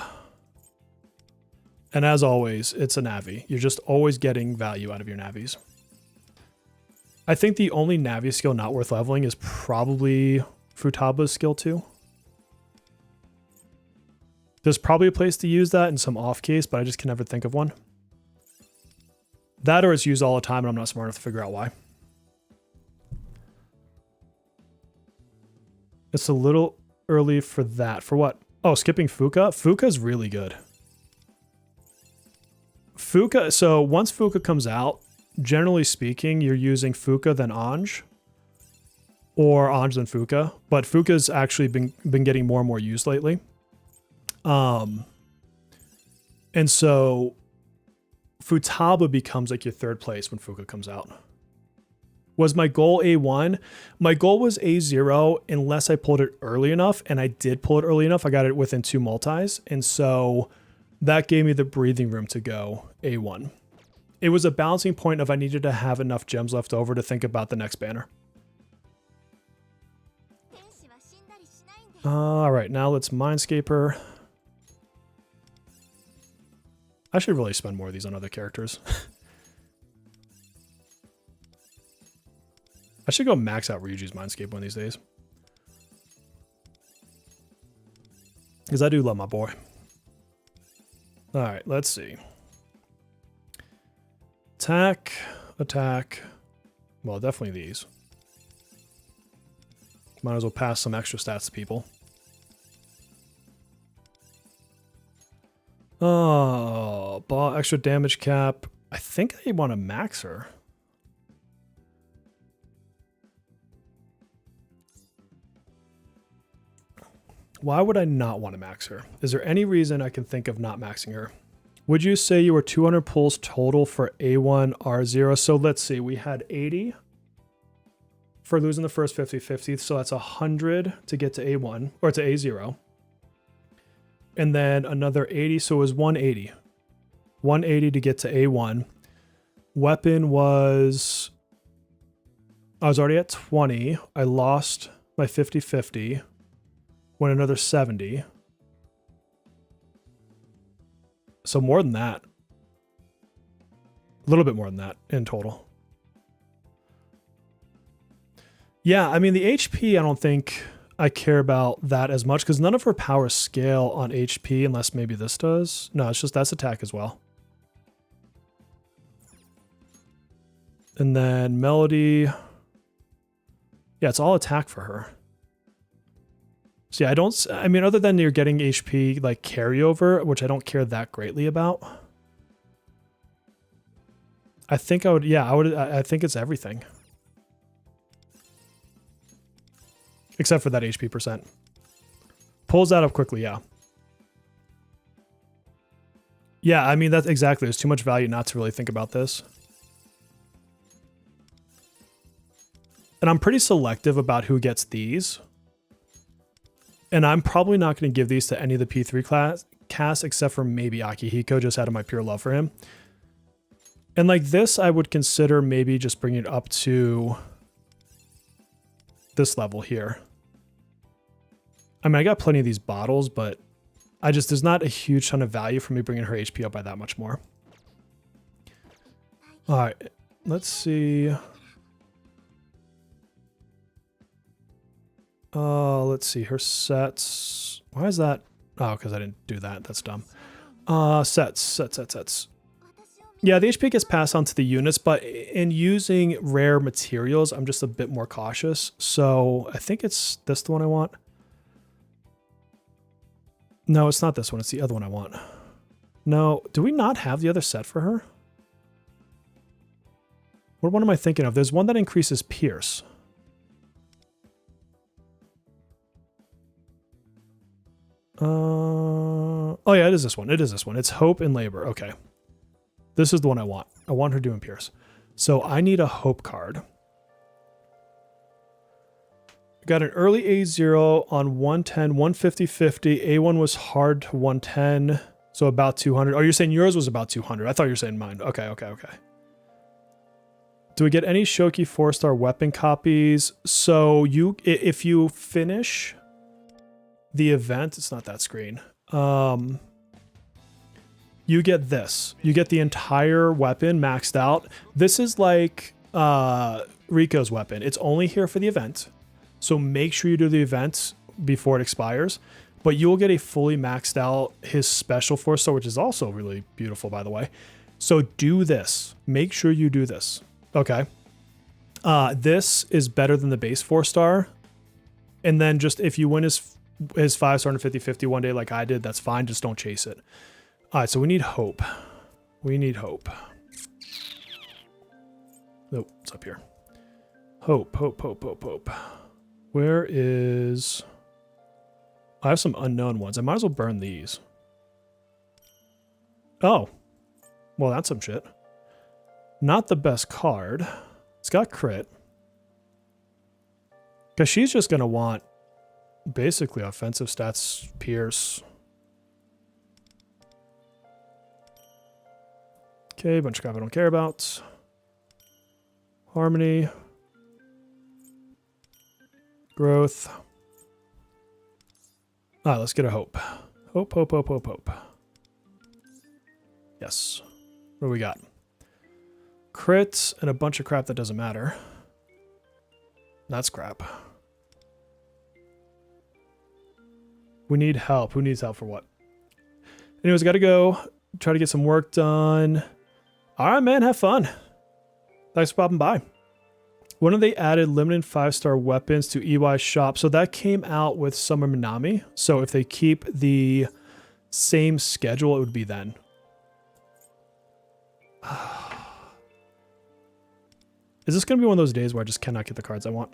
And as always, it's a Navi. You're just always getting value out of your Navis. I think the only Navi skill not worth leveling is probably Futaba's skill 2. There's probably a place to use that in some off case, but I just can never think of one. That or it's used all the time and I'm not smart enough to figure out why. It's a little early for that. For what? Oh, skipping Fuka? Fuka's really good. Fuka, so once Fuka comes out, generally speaking, you're using Fuka then Ange. Or Ange then Fuka. But Fuka's actually been getting more and more used lately. And so Futaba becomes like your third place when Fuka comes out. Was my goal A1? My goal was A0 unless I pulled it early enough, and I did pull it early enough. I got it within 2 multis, and so that gave me the breathing room to go A1. It was a balancing point of I needed to have enough gems left over to think about the next banner. All right, now let's Mindscape her. I should really spend more of these on other characters. I should go max out Ryuji's Mindscape one of these days. Because I do love my boy. Alright, let's see. Attack, attack. Well, definitely these. Might as well pass some extra stats to people. Oh, ball extra damage cap. I think I want to max her. Why would I not want to max her? Is there any reason I can think of not maxing her? Would you say you were 200 pulls total for A1 R0? So let's see, we had 80 for losing the first 50-50. So that's 100 to get to A1 or to A0. And then another 80, so it was 180. 180 to get to A1. Weapon was... I was already at 20. I lost my 50-50. Went another 70. So more than that. A little bit more than that in total. Yeah, I mean, the HP, I don't think I care about that as much because none of her powers scale on HP unless maybe this does. No, it's just that's attack as well. And then Melody. Yeah, it's all attack for her. So yeah, I mean, other than you're getting HP like carryover, which I don't care that greatly about. I think I would, yeah, I think it's everything. Except for that HP percent. Pulls that up quickly, yeah. Yeah, I mean, that's exactly. There's too much value not to really think about this. And I'm pretty selective about who gets these. And I'm probably not going to give these to any of the P3 cast except for maybe Akihiko, just out of my pure love for him. And like this, I would consider maybe just bringing it up to this level here. I mean, I got plenty of these bottles, but there's not a huge ton of value for me bringing her HP up by that much more. All right, let's see. Let's see her sets. Why is that? Oh, because I didn't do that. That's dumb. Sets. Yeah, the HP gets passed on to the units, but in using rare materials, I'm just a bit more cautious. So I think it's this the one I want. No, it's not this one. It's the other one I want. No, do we not have the other set for her? What one am I thinking of? There's one that increases Pierce. Oh yeah, it is this one. It is this one. It's Hope and Labor. Okay. This is the one I want. I want her doing Pierce. So I need a Hope card. Got an early A0 on 110, 150, 50. A1 was hard to 110. So about 200. Oh, you're saying yours was about 200. I thought you were saying mine. Okay. Do we get any Shoki 4-star weapon copies? So if you finish the event, it's not that screen. You get this. You get the entire weapon maxed out. This is like Rico's weapon. It's only here for the event. So make sure you do the event before it expires. But you'll get a fully maxed out his special 4-star, which is also really beautiful, by the way. So do this. Make sure you do this. Okay. This is better than the base 4-star. And then just if you win his 5-star and 50-50 one day like I did, that's fine. Just don't chase it. All right, so we need Hope. We need Hope. Nope, it's up here. Hope. Where is... I have some unknown ones. I might as well burn these. Oh. Well, that's some shit. Not the best card. It's got crit. Because she's just going to want basically offensive stats, Pierce. Okay, bunch of crap I don't care about. Harmony. Growth. All right, let's get a Hope. Hope. Yes. What do we got? Crits and a bunch of crap that doesn't matter. That's crap. We need help. Who needs help for what? Anyways, gotta go. Try to get some work done. All right, man. Have fun. Thanks for popping by. When have they added limited 5-star weapons to EY's shop? So that came out with Summer Minami. So if they keep the same schedule, it would be then. Is this going to be one of those days where I just cannot get the cards I want?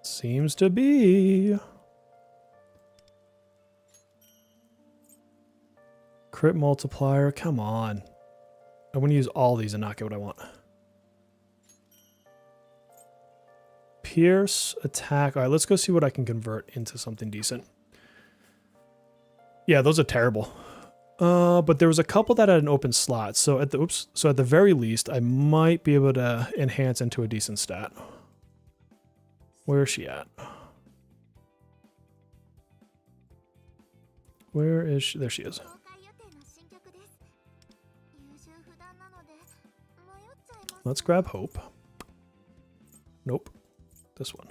Seems to be. Crit multiplier, come on. I want to use all these and not get what I want. Pierce, attack. All right, let's go see what I can convert into something decent. Yeah, those are terrible. But there was a couple that had an open slot. So at the very least, I might be able to enhance into a decent stat. Where is she at? Where is she? There she is. Let's grab Hope. Nope. This one.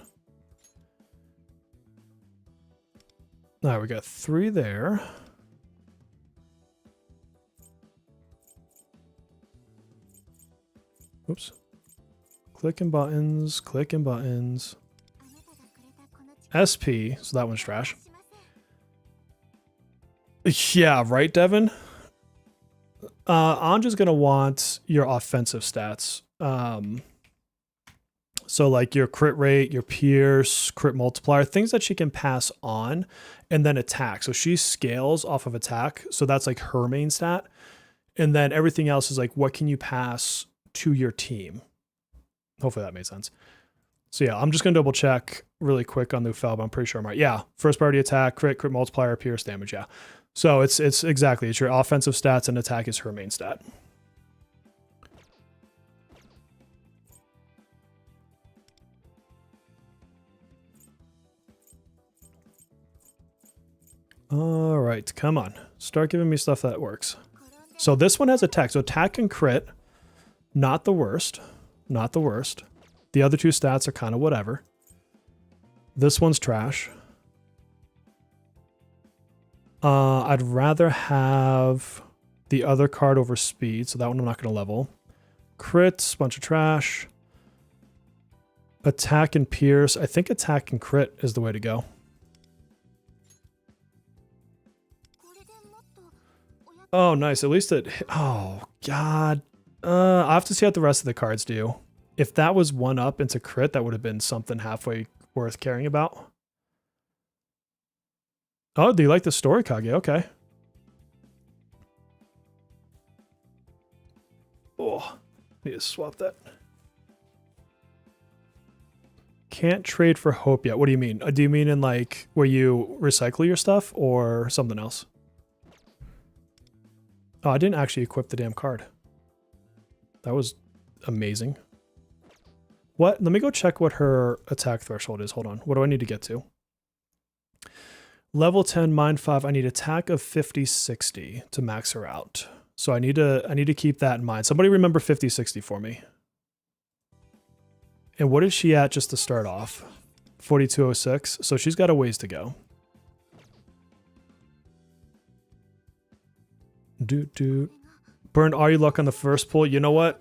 All right, we got 3 there. Oops. Clicking buttons. SP, so that one's trash. Yeah, right, Devin? Ange is going to want your offensive stats. So like your crit rate, your pierce, crit multiplier, things that she can pass on, and then attack. So she scales off of attack. So that's like her main stat. And then everything else is like, what can you pass to your team? Hopefully that made sense. So yeah, I'm just going to double check really quick on the Ufel, but I'm pretty sure I'm right. Yeah, first priority attack, crit multiplier, pierce damage, yeah. So it's exactly, it's your offensive stats and attack is her main stat. All right, come on. Start giving me stuff that works. So this one has attack. So attack and crit, not the worst. Not the worst. The other two stats are kind of whatever. This one's trash. I'd rather have the other card over speed, so that one I'm not going to level. Crits, bunch of trash. Attack and pierce. I think attack and crit is the way to go. Oh, nice. At least it... Oh, God. I'll have to see what the rest of the cards do. If that was one up into crit, that would have been something halfway worth caring about. Oh, do you like the story, Kage? Okay. Oh, need to swap that. Can't trade for hope yet. What do you mean? Do you mean in like where you recycle your stuff or something else? Oh, I didn't actually equip the damn card. That was amazing. What? Let me go check what her attack threshold is. Hold on. What do I need to get to? Level 10, mind 5. I need attack of 50, 60 to max her out. So I need to keep that in mind. Somebody remember 50, 60 for me. And what is she at just to start off? 4206. So she's got a ways to go. Burned all your luck on the first pull. You know what?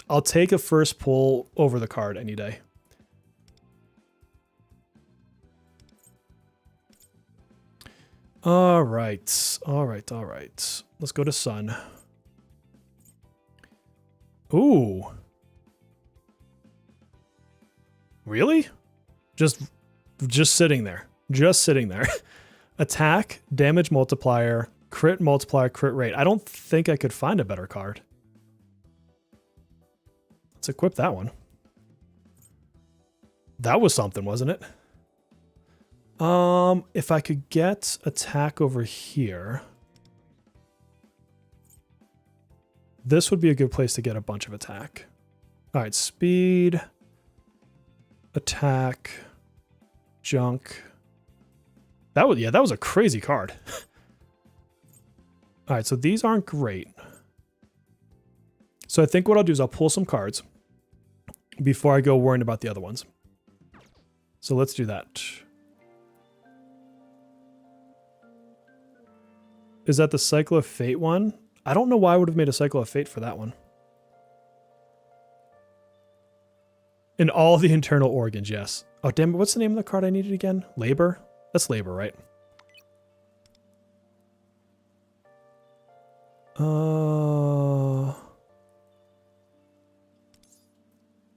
I'll take a first pull over the card any day. All right. All right. All right. Let's go to Sun. Ooh. Really? Just sitting there. Just sitting there. Attack, damage multiplier, crit multiplier, crit rate. I don't think I could find a better card. Let's equip that one. That was something, wasn't it? If I could get attack over here, this would be a good place to get a bunch of attack. All right, speed, attack, junk. That was a crazy card. All right, so these aren't great. So I think what I'll do is I'll pull some cards before I go worrying about the other ones. So let's do that. Is that the Cycle of Fate one? I don't know why I would have made a Cycle of Fate for that one. In all the internal organs, yes. Oh, damn it. What's the name of the card I needed again? Labor? That's labor, right?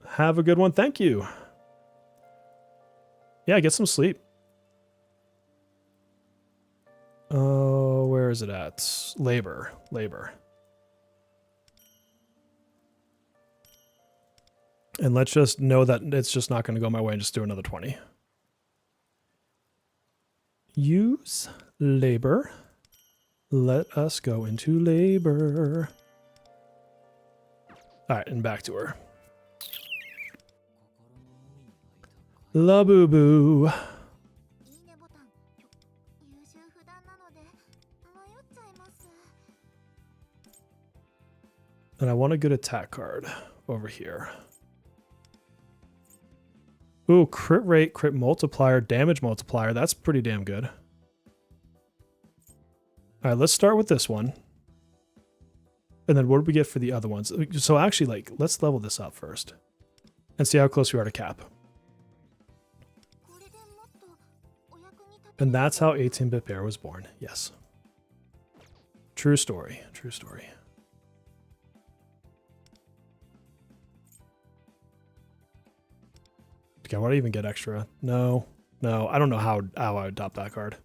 Have a good one. Thank you. Yeah, get some sleep. Oh, where is it at? Labor. Labor. And let's just know that it's just not going to go my way and just do another 20. Use labor. Let us go into labor. All right, and back to her. La boo boo. And I want a good attack card over here. Ooh, crit rate, crit multiplier, damage multiplier. That's pretty damn good. All right, let's start with this one. And then what do we get for the other ones? So actually, like, let's level this up first and see how close we are to cap. And that's how 18-Bit Bear was born. Yes. True story. True story. Okay, why do I even get extra? No. No, I don't know how I would adopt that card.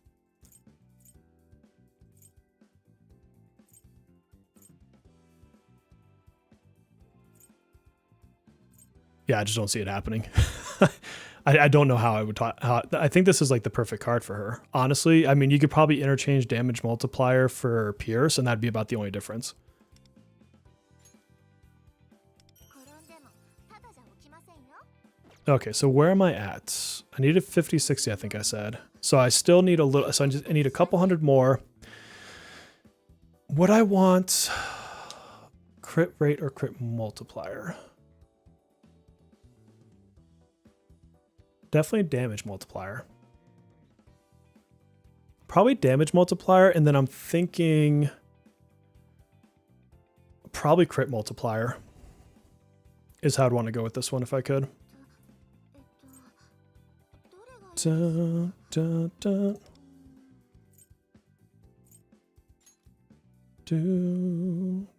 Yeah, I just don't see it happening. I don't know how I would I think this is like the perfect card for her. Honestly, I mean, you could probably interchange damage multiplier for Pierce, and that'd be about the only difference. Okay, so where am I at? I needed 50, 60, I think I said. So I still need a little, so I need a couple hundred more. What I want, crit rate or crit multiplier? Definitely damage multiplier. Probably damage multiplier, and then I'm thinking probably crit multiplier is how I'd want to go with this one if I could. Dun, dun, dun.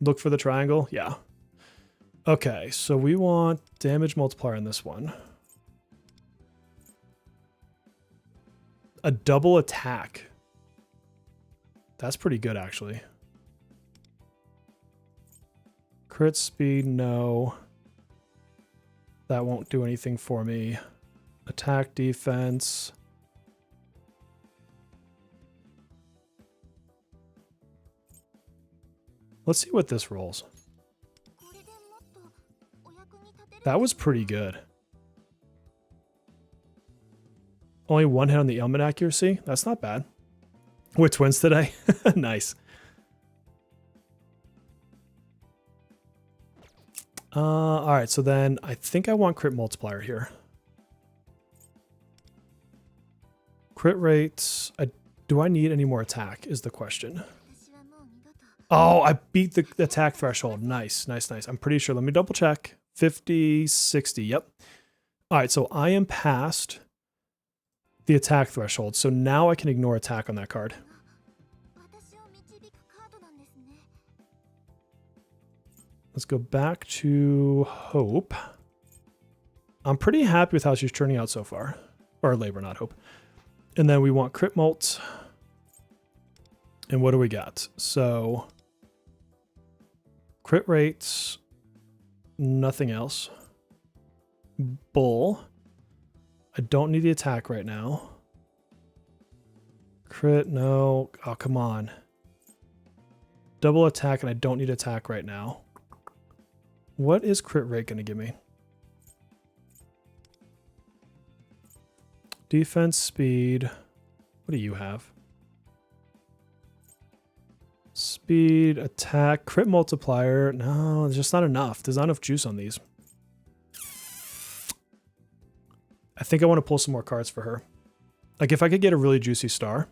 Look for the triangle. Yeah. Okay, so we want damage multiplier in this one. A double attack. That's pretty good, actually. Crit speed, no. That won't do anything for me. Attack defense. Let's see what this rolls. That was pretty good. Only one hit on the ailment accuracy. That's not bad. We're twins today. Nice. All right, so then I think I want crit multiplier here. Crit rates. Do I need any more attack is the question. Oh, I beat the attack threshold. Nice, nice, nice. I'm pretty sure. Let me double check. 50, 60. Yep. All right, so I am past the attack threshold. So now I can ignore attack on that card. Let's go back to Hope. I'm pretty happy with how she's turning out so far. Or Labor, not Hope. And then we want crit mult. And what do we got? So crit rates, nothing else. Bull. I don't need the attack right now. Crit, no. Oh, come on. Double attack, and I don't need attack right now. What is crit rate going to give me? Defense, speed. What do you have? Speed, attack, crit multiplier. No, there's just not enough. There's not enough juice on these. I think I want to pull some more cards for her. Like if I could get a really juicy star.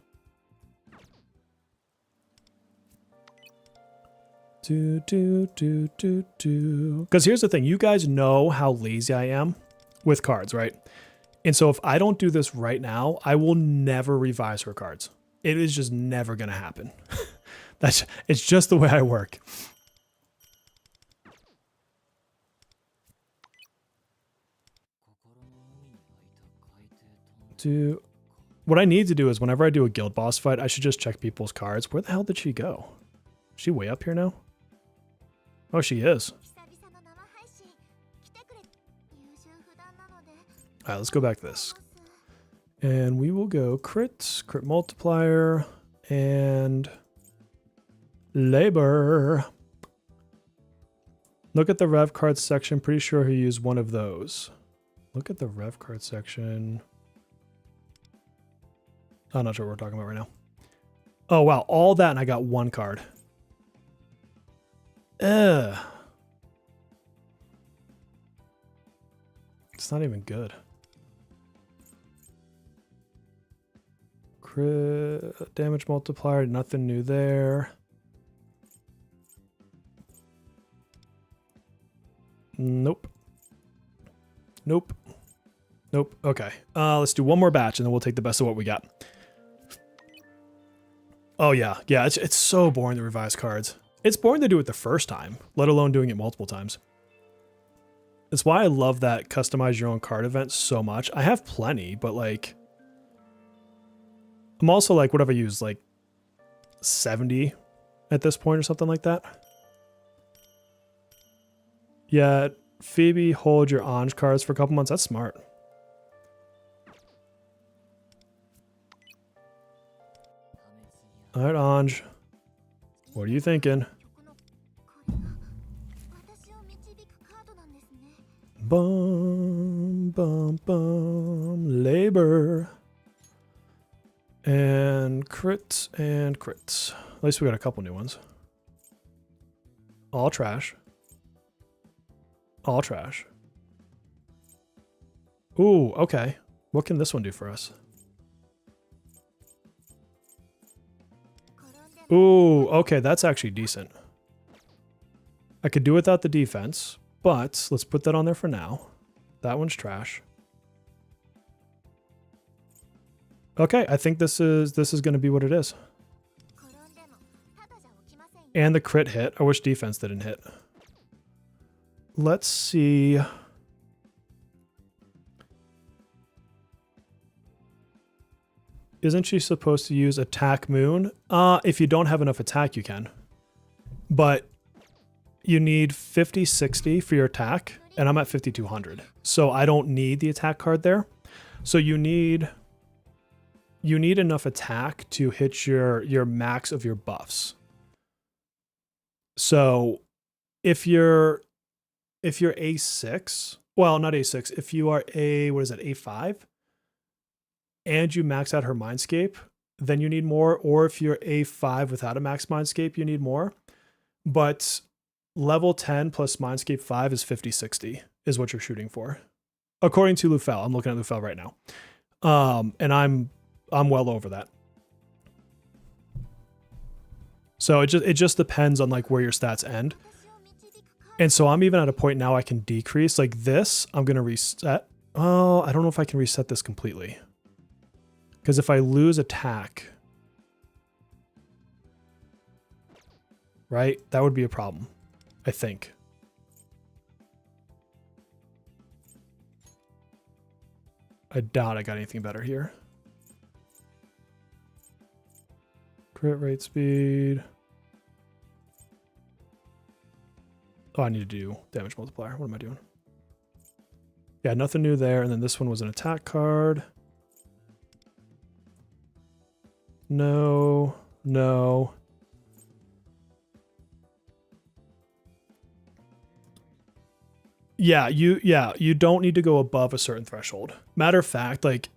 Because here's the thing. You guys know how lazy I am with cards, right? And so if I don't do this right now, I will never revise her cards. It is just never going to happen. It's just the way I work. What I need to do is whenever I do a guild boss fight, I should just check people's cards. Where the hell did she go? Is she way up here now? Oh, she is. All right, let's go back to this. And we will go crit multiplier, and labor. Look at the rev card section. Pretty sure he used one of those. Look at the rev card section. I'm not sure what we're talking about right now. Oh, wow. All that, and I got one card. Ugh. It's not even good. Crit damage multiplier, nothing new there. Nope. Nope. Nope. Okay. Let's do one more batch and then we'll take the best of what we got. Oh yeah. Yeah, it's so boring to revise cards. It's boring to do it the first time, let alone doing it multiple times. That's why I love that customize your own card event so much. I have plenty, but like I'm also like, what have I used? Like 70 at this point or something like that. Yeah, Phoebe, hold your Ange cards for a couple months. That's smart. All right, Ange. What are you thinking? Bum, bum, bum. Labor. And crit and crits. At least we got a couple new ones. All trash. All trash. Ooh, okay. What can this one do for us? Ooh, okay, that's actually decent. I could do without the defense, but let's put that on there for now. That one's trash. Okay, I think this is going to be what it is. And the crit hit. I wish defense didn't hit. Let's see. Isn't she supposed to use attack moon? If you don't have enough attack, you can. But you need 50, 60 for your attack, and I'm at 5,200. So I don't need the attack card there. So you need enough attack to hit your max of your buffs. So if you're A6, well, not A6, if you are A5, and you max out her Mindscape, then you need more. Or if you're A5 without a max Mindscape, you need more. But level 10 plus Mindscape 5 is 50, 60 is what you're shooting for. According to Lufel. I'm looking at Lufel right now. And I'm well over that. So it just depends on like where your stats end. And so I'm even at a point now I can decrease like this. I'm going to reset. Oh, I don't know if I can reset this completely. Because if I lose attack, right, that would be a problem, I think. I doubt I got anything better here. Crit rate speed. Oh, I need to do damage multiplier. What am I doing? Yeah, nothing new there. And then this one was an attack card. No, no. Yeah, you don't need to go above a certain threshold. Matter of fact, like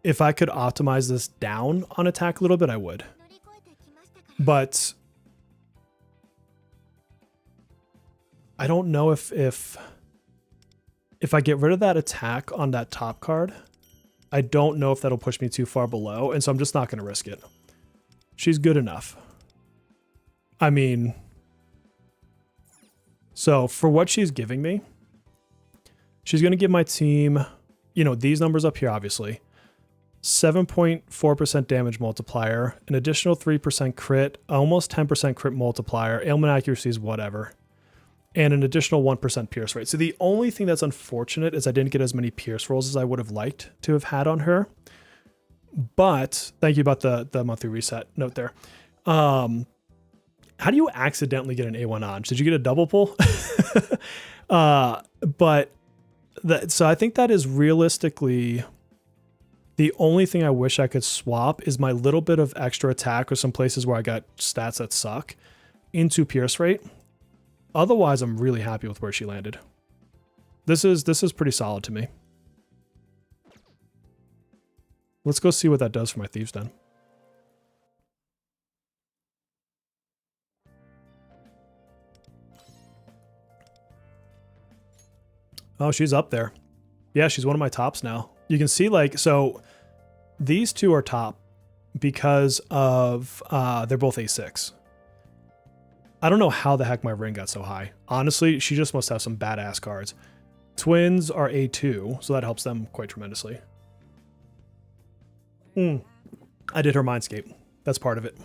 if I could optimize this down on attack a little bit, I would. But I don't know if I get rid of that attack on that top card, I don't know if that'll push me too far below, and so I'm just not going to risk it. She's good enough. I mean, so for what she's giving me, she's going to give my team, you know, these numbers up here, obviously. 7.4% damage multiplier, an additional 3% crit, almost 10% crit multiplier, ailment accuracies, whatever. And an additional 1% pierce rate. So the only thing that's unfortunate is I didn't get as many pierce rolls as I would have liked to have had on her. But thank you about the monthly reset note there. How do you accidentally get an A1 Ange? Did you get a double pull? So I think that is realistically the only thing I wish I could swap is my little bit of extra attack or some places where I got stats that suck into pierce rate. Otherwise, I'm really happy with where she landed. This is pretty solid to me. Let's go see what that does for my Thieves Den. Oh, she's up there. Yeah, she's one of my tops now. You can see like, so these two are top because of, they're both A6. I don't know how the heck my ring got so high. Honestly, she just must have some badass cards. Twins are A2, so that helps them quite tremendously. I did her Mindscape. That's part of it.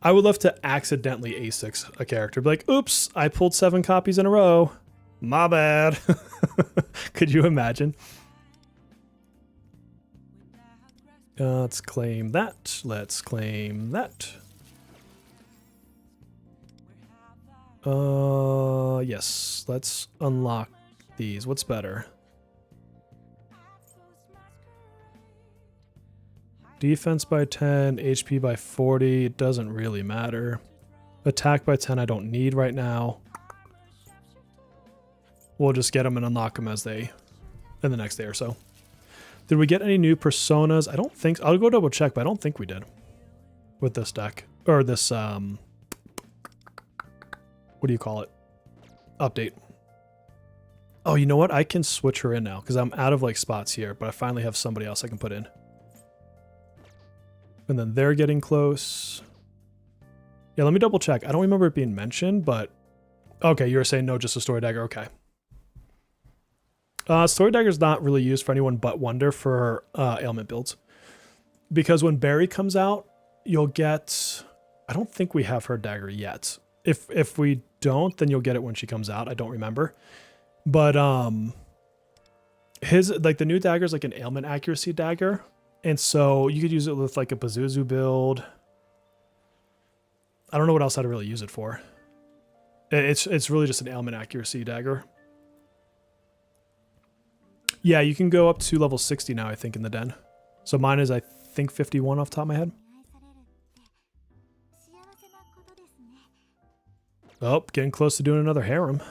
I would love to accidentally A6 a character. Be like, oops, I pulled 7 copies in a row. My bad. Could you imagine? Let's claim that. Let's claim that. Yes, let's unlock these. What's better? Defense by 10, HP by 40, it doesn't really matter. Attack by 10 I don't need right now. We'll just get them and unlock them as they, in the next day or so. Did we get any new personas? I don't think so. I'll go double check, but I don't think we did with this deck or this what do you call it? Update. Oh, you know what? I can switch her in now because I'm out of like spots here, but I finally have somebody else I can put in. And then they're getting close. Yeah, let me double check. I don't remember it being mentioned, but okay, you were saying no, just a story dagger. Okay. Story dagger is not really used for anyone but Wonder for ailment builds. Because when Barry comes out, you'll get... I don't think we have her dagger yet. If we don't, then you'll get it when she comes out. I don't remember. But his like the new dagger is like an ailment accuracy dagger. And so you could use it with like a Pazuzu build. I don't know what else I'd really use it for. It's really just an ailment accuracy dagger. Yeah, you can go up to level 60 now, I think, in the den. So mine is, I think, 51 off the top of my head. Oh, getting close to doing another harem.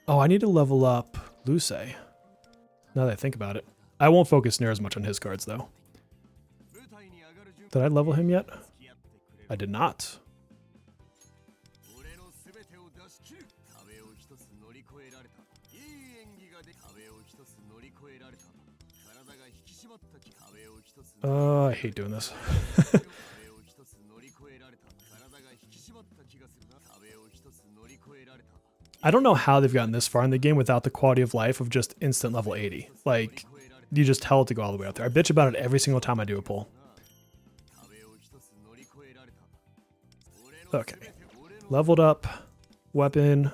Oh, I need to level up Luce. Now that I think about it. I won't focus near as much on his cards, though. Did I level him yet? I did not. I hate doing this. I don't know how they've gotten this far in the game without the quality of life of just instant level 80. Like, you just tell it to go all the way up there. I bitch about it every single time I do a pull. Okay. Leveled up. Weapon.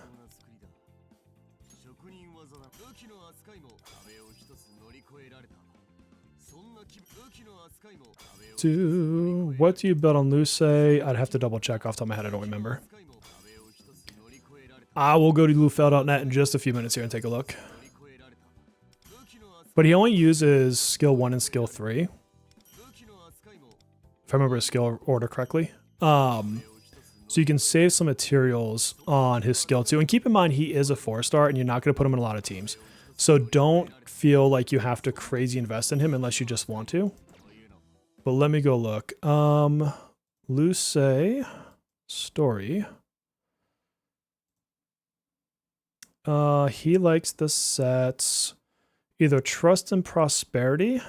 What do you build on Luce? I'd have to double check off the top of my head. I don't remember. I will go to lufel.net in just a few minutes here and take a look. But he only uses skill 1 and skill 3. If I remember his skill order correctly. So you can save some materials on his skill 2. And keep in mind, he is a 4-star and you're not going to put him in a lot of teams. So don't feel like you have to crazy invest in him unless you just want to. But let me go look. Luce story. He likes the sets either Trust and Prosperity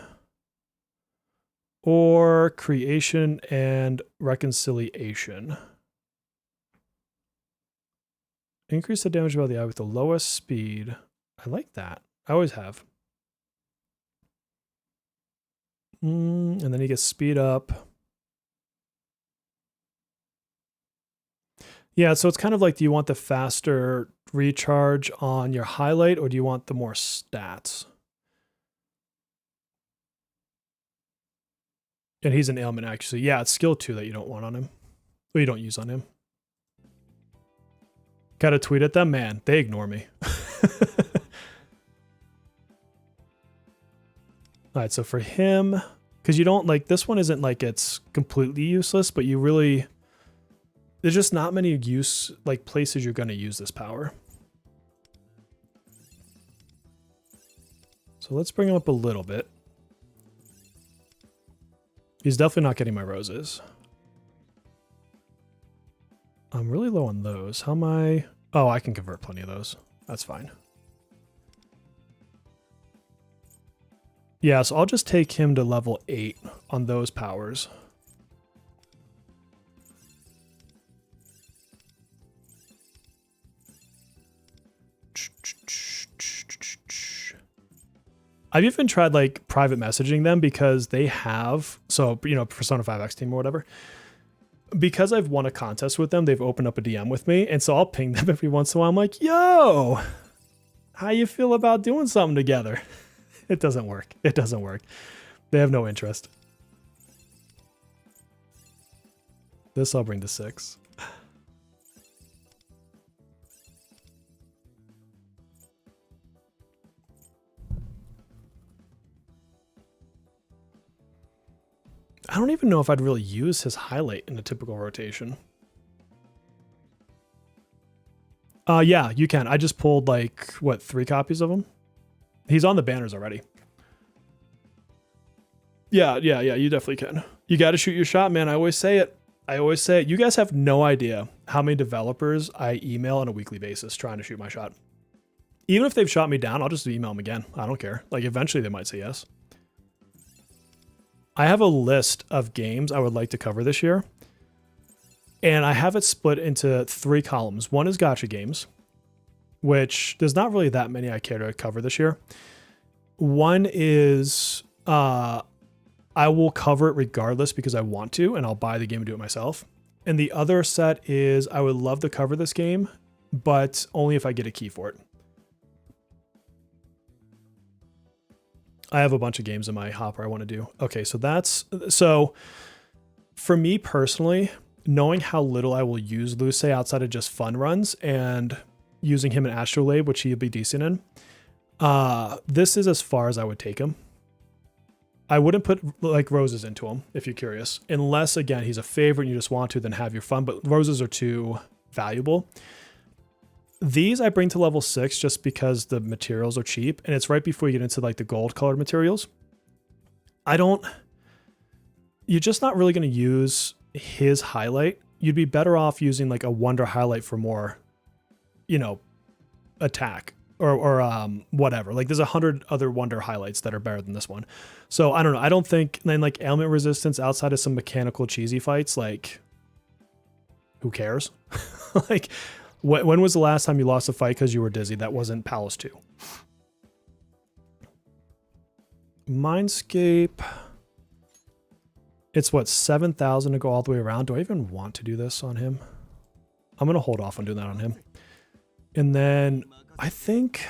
or Creation and Reconciliation. Increase the damage by the eye with the lowest speed. I like that. I always have. And then he gets speed up. Yeah, so it's kind of like, do you want the faster recharge on your highlight or do you want the more stats? And he's an ailment, actually. Yeah, it's skill 2 that you don't want on him. Or you don't use on him. Gotta tweet at them? Man, they ignore me. Alright, so for him, because you don't, like, this one isn't like it's completely useless, but you really, there's just not many places you're going to use this power. So let's bring him up a little bit. He's definitely not getting my roses. I'm really low on those. How am I? Oh, I can convert plenty of those. That's fine. Yeah, so I'll just take him to level 8 on those powers. I've even tried like private messaging them because they have, so, you know, Persona 5X team or whatever. Because I've won a contest with them, they've opened up a DM with me. And so I'll ping them every once in a while. I'm like, yo, how you feel about doing something together? It doesn't work. It doesn't work. They have no interest. This I'll bring to 6. I don't even know if I'd really use his highlight in a typical rotation. Yeah, you can. I just pulled like, what, 3 copies of him? He's on the banners already. Yeah, you definitely can. You got to shoot your shot, man. I always say it. You guys have no idea how many developers I email on a weekly basis trying to shoot my shot. Even if they've shot me down, I'll just email them again. I don't care. Like, eventually they might say yes. I have a list of games I would like to cover this year. And I have it split into 3 columns. One is Gacha games, which there's not really that many I care to cover this year. One is I will cover it regardless because I want to, and I'll buy the game and do it myself. And the other set is I would love to cover this game, but only if I get a key for it. I have a bunch of games in my hopper I want to do. Okay, so for me personally, knowing how little I will use Luce outside of just fun runs and using him in Astrolabe, which he'll be decent in, this is as far as I would take him. I wouldn't put like roses into him if you're curious, unless again he's a favorite and you just want to, then have your fun. But roses are too valuable. These I bring to level 6 just because the materials are cheap, and it's right before you get into like the gold colored materials. You're just not really going to use his highlight. You'd be better off using like a wonder highlight for more, attack or whatever. Like there's 100 other wonder highlights that are better than this one. So I don't know. I don't think then like ailment resistance outside of some mechanical cheesy fights, like who cares? Like when was the last time you lost a fight because you were dizzy? That wasn't Palace 2. Mindscape. It's what, 7,000 to go all the way around. Do I even want to do this on him? I'm going to hold off on doing that on him. And then I think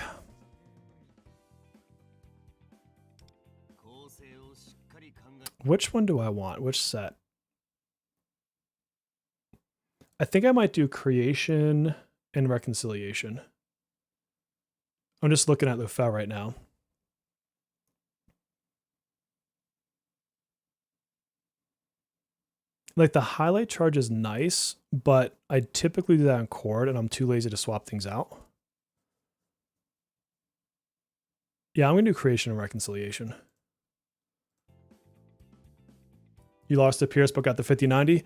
which one do I want? Which set? I think I might do creation and reconciliation. I'm just looking at the file right now. Like the highlight charge is nice, but I typically do that on Chord and I'm too lazy to swap things out. Yeah, I'm going to do creation and reconciliation. You lost to Pierce but got the 50-90.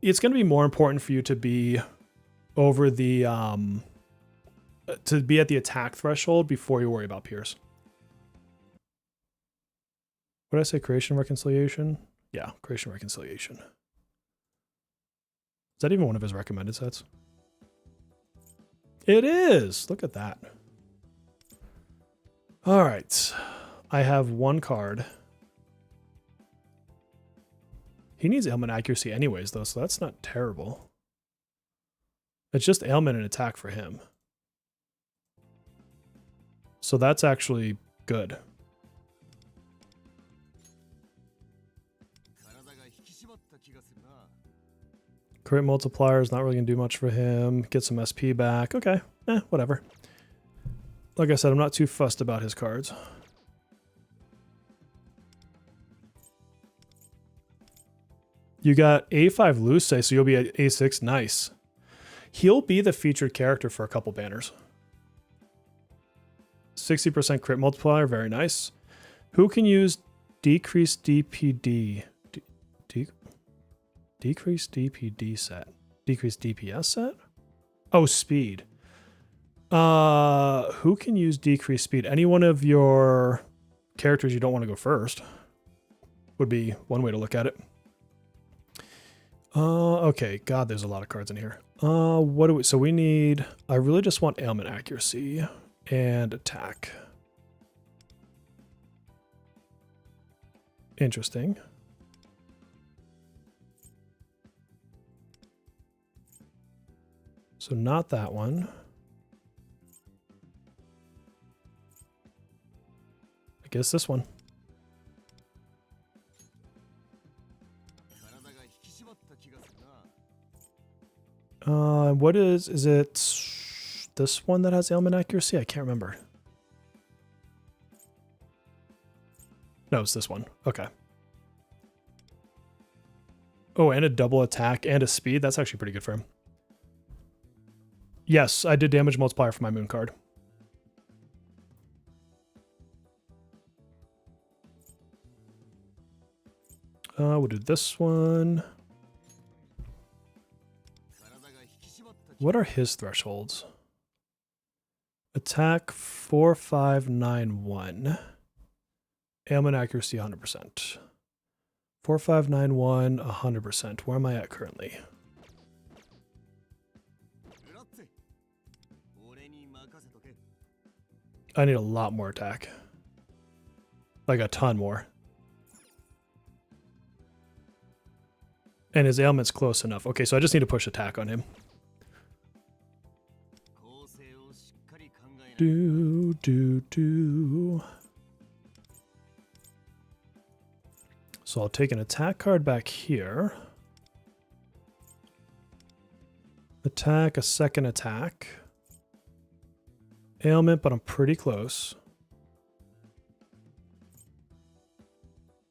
It's going to be more important for you to be over the to be at the attack threshold before you worry about Pierce. What did I say? Creation reconciliation? Yeah, creation reconciliation. Is that even one of his recommended sets? It is. Look at that. All right. I have one card. He needs ailment accuracy anyways, though, so that's not terrible. It's just ailment and attack for him. So that's actually good. Crit multiplier is not really going to do much for him. Get some SP back. Okay. Whatever. Like I said, I'm not too fussed about his cards. You got A5 Luce, so you'll be at A6. Nice. He'll be the featured character for a couple banners. 60% crit multiplier. Very nice. Who can use decreased DPD? Decreased DPD set. Decreased DPS set? Oh, speed. Who can use decreased speed? Any one of your characters you don't want to go first would be one way to look at it. Okay. God, there's a lot of cards in here. What do we, so we need, I really just want ailment accuracy and attack. Interesting. So not that one. I guess this one. What is it this one that has ailment accuracy? I can't remember. No, it's this one. Okay. Oh, and a double attack and a speed. That's actually pretty good for him. Yes, I did damage multiplier for my moon card. We'll do this one. What are his thresholds? Attack 4591. Ailment accuracy 100%. 4591, 100%. Where am I at currently? I need a lot more attack. Like a ton more. And his ailment's close enough. Okay, so I just need to push attack on him. So I'll take an attack card back here. Attack, a second attack. Ailment, but I'm pretty close.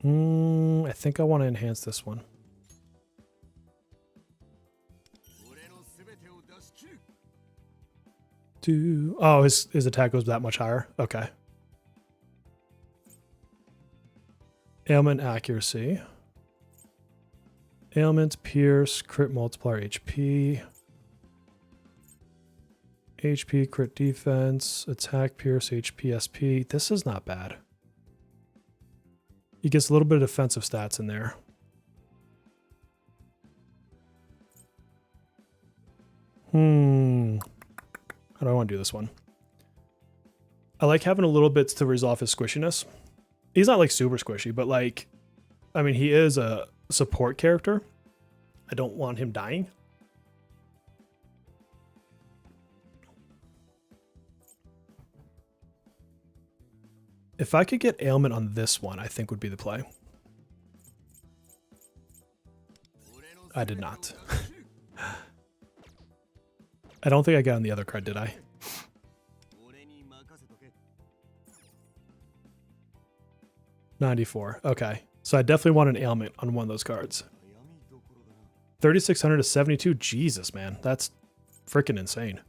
I think I want to enhance this one. Oh, his attack goes that much higher. Okay. Ailment accuracy. Ailment, pierce, crit multiplier, HP. HP, crit defense, attack, pierce, HP, SP. This is not bad. He gets a little bit of defensive stats in there. How do I want to do this one? I like having a little bit to resolve his squishiness. He's not like super squishy, but like, I mean, he is a support character. I don't want him dying. If I could get ailment on this one, I think would be the play. I did not. I don't think I got on the other card, did I? $94. Okay. So I definitely want an ailment on one of those cards. 3,600 to 72. Jesus, man. That's freaking insane.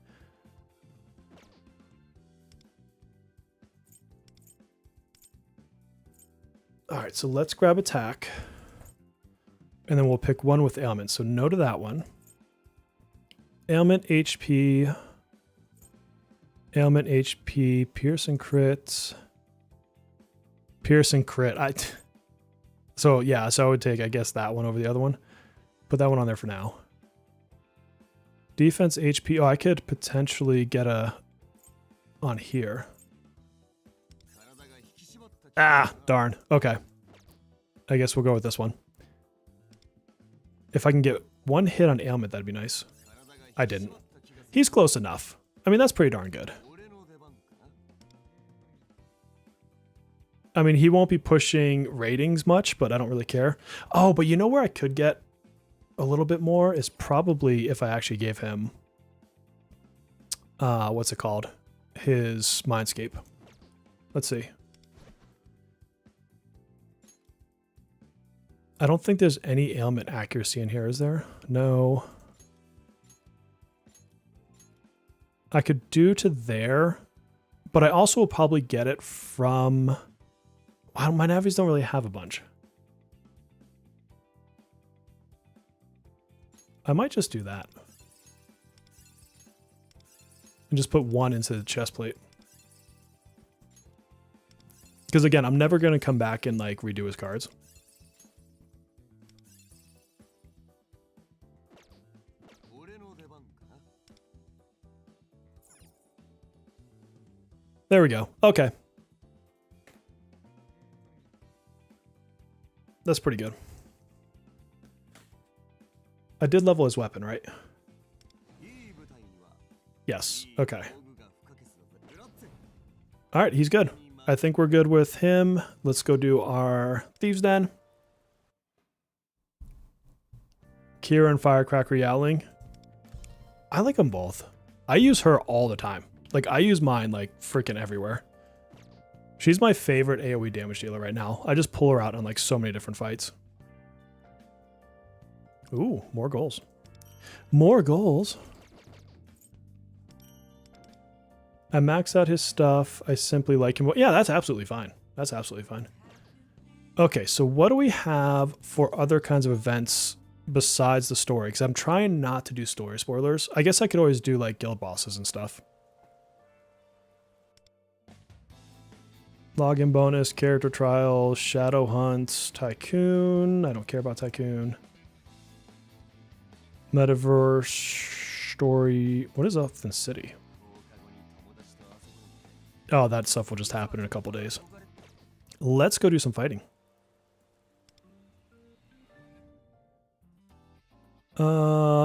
All right, so let's grab attack. And then we'll pick one with ailment. So no to that one. Ailment, HP. Ailment, HP. Pierce and crit. Pierce and crit. So yeah, so I would take, I guess, that one over the other one. Put that one on there for now. Defense, HP. Oh, I could potentially get a on here. Ah, darn. Okay. I guess we'll go with this one. If I can get one hit on ailment, that'd be nice. I didn't. He's close enough. I mean, that's pretty darn good. I mean, he won't be pushing ratings much, but I don't really care. Oh, but you know where I could get a little bit more is probably if I actually gave him, what's it called? His Mindscape. Let's see. I don't think there's any ailment accuracy in here, is there? No. I could do to there, but I also will probably get it from... Wow, my navies don't really have a bunch. I might just do that. And just put one into the chest plate. Because again, I'm never going to come back and like redo his cards. There we go. Okay. That's pretty good. I did level his weapon, right? Yes. Okay. All right, he's good. I think we're good with him. Let's go do our Thieves Den. Kira and Firecracker Yowling. I like them both. I use her all the time. Like, I use mine, like, freaking everywhere. She's my favorite AoE damage dealer right now. I just pull her out on, like, so many different fights. Ooh, more goals. More goals. I max out his stuff. I simply like him. Yeah, that's absolutely fine. That's absolutely fine. Okay, so what do we have for other kinds of events besides the story? Because I'm trying not to do story spoilers. I guess I could always do like guild bosses and stuff. Login bonus, character trial, shadow hunts, tycoon. I don't care about tycoon. Metaverse story. What is up in city? Oh, that stuff will just happen in a couple days. Let's go do some fighting.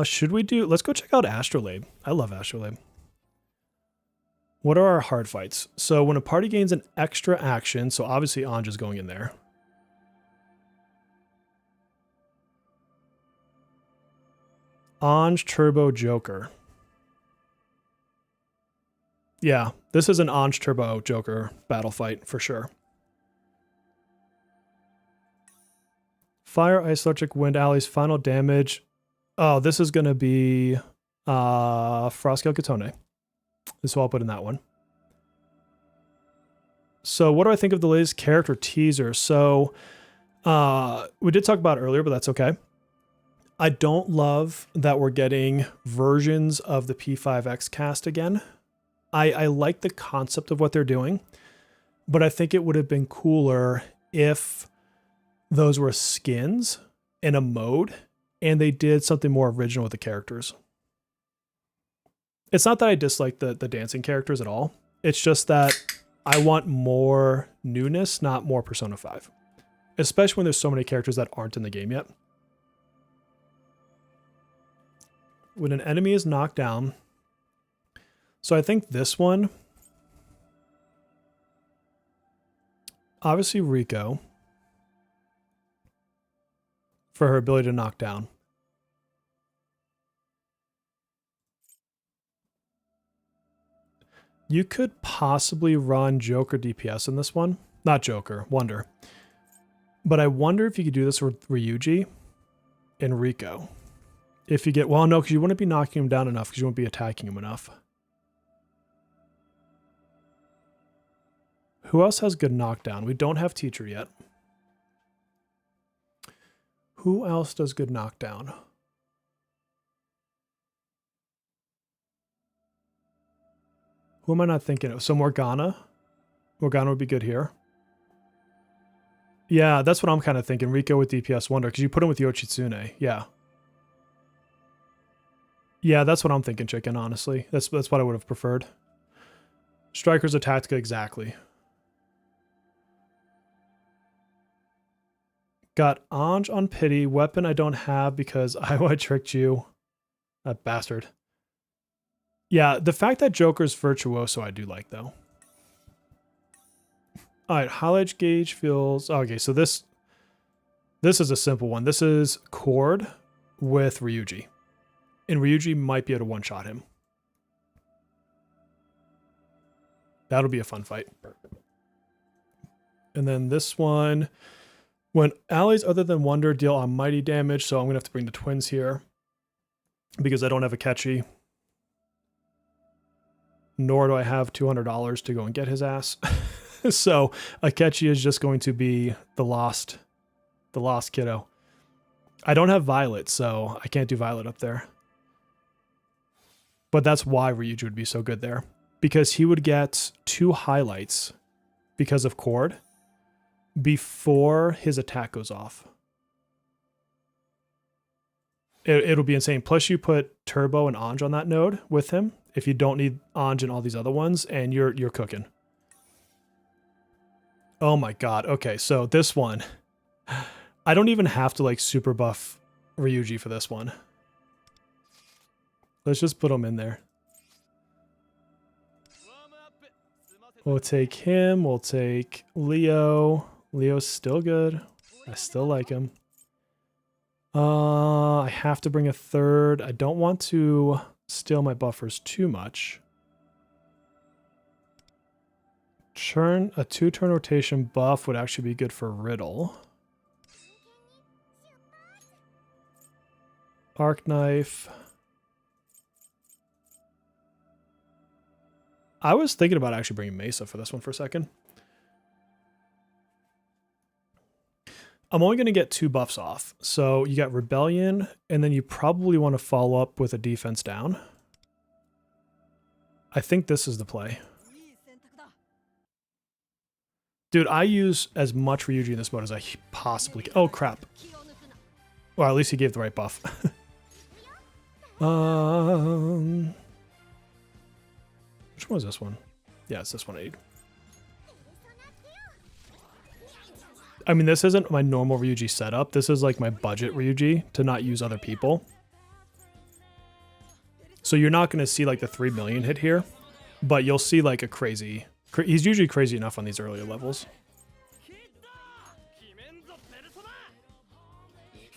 Should we do... Let's go check out Astrolabe. I love Astrolabe. What are our hard fights? So when a party gains an extra action, so obviously Ange is going in there. Ange Turbo Joker. Yeah, this is an Ange Turbo Joker battle fight for sure. Fire, Ice, Electric, Wind, Allies, final damage. Oh, this is going to be Frostgale Katone. This is what I'll put in that one. So what do I think of the latest character teaser? So we did talk about it earlier, but that's okay. I don't love that we're getting versions of the P5X cast again. I like the concept of what they're doing, but I think it would have been cooler if those were skins in a mode and they did something more original with the characters. It's not that I dislike the dancing characters at all. It's just that I want more newness, not more Persona 5. Especially when there's so many characters that aren't in the game yet. When an enemy is knocked down. So I think this one. Obviously Rico. For her ability to knock down. You could possibly run Joker DPS in this one. Not Joker, Wonder. But I wonder if you could do this with Ryuji and Rico. If you get... Well, no, because you wouldn't be knocking him down enough because you wouldn't be attacking him enough. Who else has good knockdown? We don't have Teacher yet. Who else does good knockdown? Who am I not thinking of? So Morgana? Morgana would be good here. Yeah, that's what I'm kind of thinking. Rico with DPS Wonder, because you put him with Yoshitsune. Yeah. Yeah, that's what I'm thinking, Chicken, honestly. That's what I would have preferred. Striker's a Tactica, exactly. Got Ange on Pity. Weapon I don't have because I tricked you. That bastard. Yeah, the fact that Joker's Virtuoso I do like, though. Alright, highlight gauge feels... Okay, so this is a simple one. This is Cord with Ryuji. And Ryuji might be able to one-shot him. That'll be a fun fight. And then this one... When allies other than Wonder deal almighty damage, so I'm going to have to bring the twins here. Because I don't have a catchy. Nor do I have $200 to go and get his ass. So Akechi is just going to be the lost kiddo. I don't have Violet, so I can't do Violet up there. But that's why Ryuji would be so good there. Because he would get 2 highlights because of Cord before his attack goes off. It'll be insane. Plus you put Turbo and Ange on that node with him. If you don't need Ange and all these other ones, and you're cooking. Oh my god. Okay, so this one. I don't even have to like super buff Ryuji for this one. Let's just put him in there. We'll take him. We'll take Leo. Leo's still good. I still like him. I have to bring a third. I don't want to steal my buffers too much. A 2-turn rotation buff would actually be good for Riddle. Arc Knife. I was thinking about actually bringing Mesa for this one for a second. I'm only going to get 2 buffs off. So you got Rebellion, and then you probably want to follow up with a defense down. I think this is the play. Dude, I use as much Ryuji in this mode as I possibly can. Oh, crap. Well, at least he gave the right buff. Which one is this one? Yeah, it's this one I need. I mean, this isn't my normal Ryuji setup. This is like my budget Ryuji to not use other people. So you're not going to see like the 3 million hit here, but you'll see like a crazy... He's usually crazy enough on these earlier levels.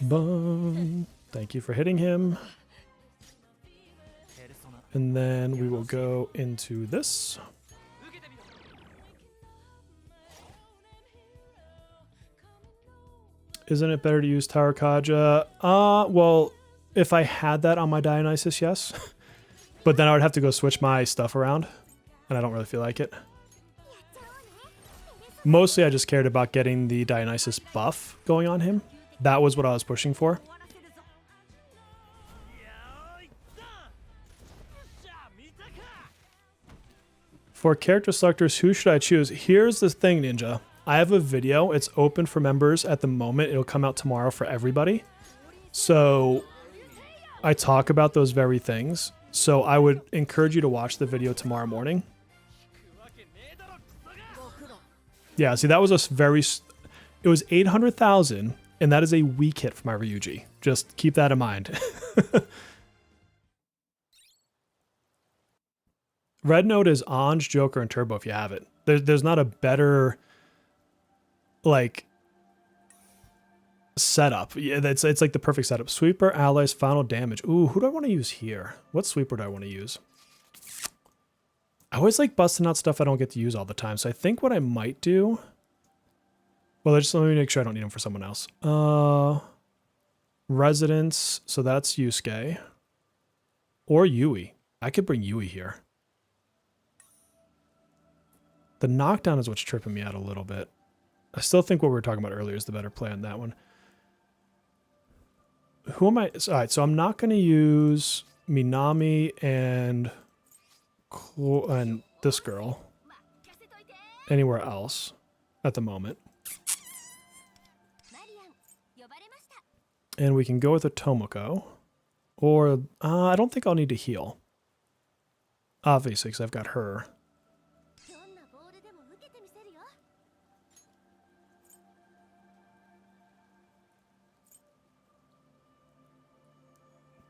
Boom. Thank you for hitting him. And then we will go into this. Isn't it better to use Tower Kaja? Well, if I had that on my Dionysus, yes. But then I would have to go switch my stuff around, and I don't really feel like it. Mostly I just cared about getting the Dionysus buff going on him. That was what I was pushing for. For character selectors, who should I choose? Here's the thing, Ninja. I have a video. It's open for members at the moment. It'll come out tomorrow for everybody. So I talk about those very things. So I would encourage you to watch the video tomorrow morning. Yeah, see, that was a very... It was 800,000, and that is a weak hit for my Ryuji. Just keep that in mind. Red Note is Ange, Joker, and Turbo if you have it. There's not a better, like, setup. Yeah, it's like the perfect setup. Sweeper, allies, final damage. Ooh, who do I want to use here? What sweeper do I want to use? I always like busting out stuff I don't get to use all the time. So I think what I might do... Well, just let me make sure I don't need them for someone else. Residence. So that's Yusuke. Or Yui. I could bring Yui here. The knockdown is what's tripping me out a little bit. I still think what we were talking about earlier is the better play on that one. Who am I? All right, so I'm not going to use Minami and this girl anywhere else at the moment. And we can go with a Tomoko. Or, I don't think I'll need to heal. Obviously, because I've got her.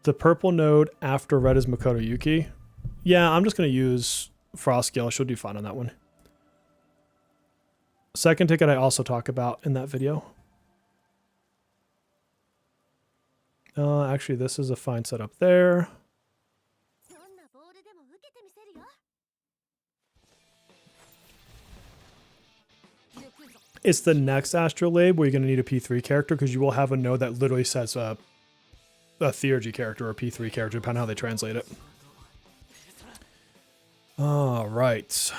The purple node after red is Makoto Yuki. Yeah, I'm just going to use Frostgale. She'll do fine on that one. Second ticket I also talk about in that video. Actually, this is a fine setup there. It's the next Astrolabe where you're going to need a P3 character because you will have a node that literally says a Theurgy character or a P3 character, depending on how they translate it. All right.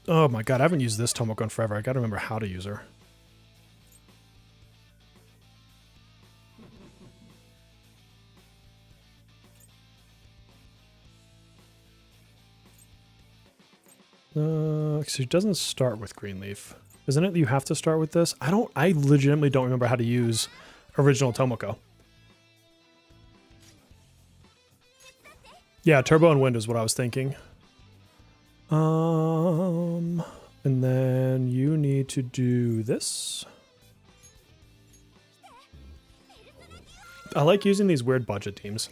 Oh my god, I haven't used this Tomoko in forever. I gotta remember how to use her. She doesn't start with Greenleaf. Isn't it you have to start with this? I legitimately don't remember how to use original Tomoko. Yeah, Turbo and Wind is what I was thinking. And then you need to do this. I like using these weird budget teams.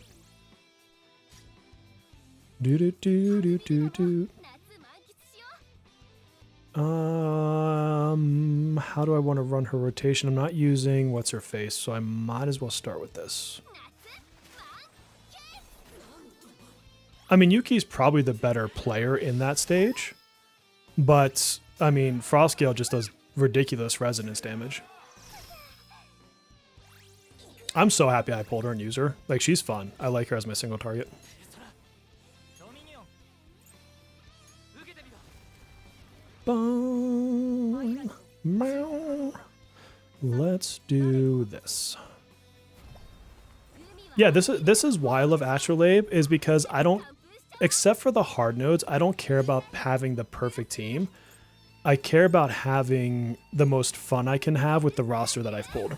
Do do do do do do. How do I want to run her rotation? I'm not using what's her face, so I might as well start with this. I mean, Yuki's probably the better player in that stage, but I mean, Frostgale just does ridiculous resonance damage. I'm so happy I pulled her and used her. Like, she's fun. I like her as my single target. Boom. Meow. Let's do this. Yeah, this is why I love Astrolabe, is because I don't, except for the hard nodes, I don't care about having the perfect team. I care about having the most fun I can have with the roster that I've pulled.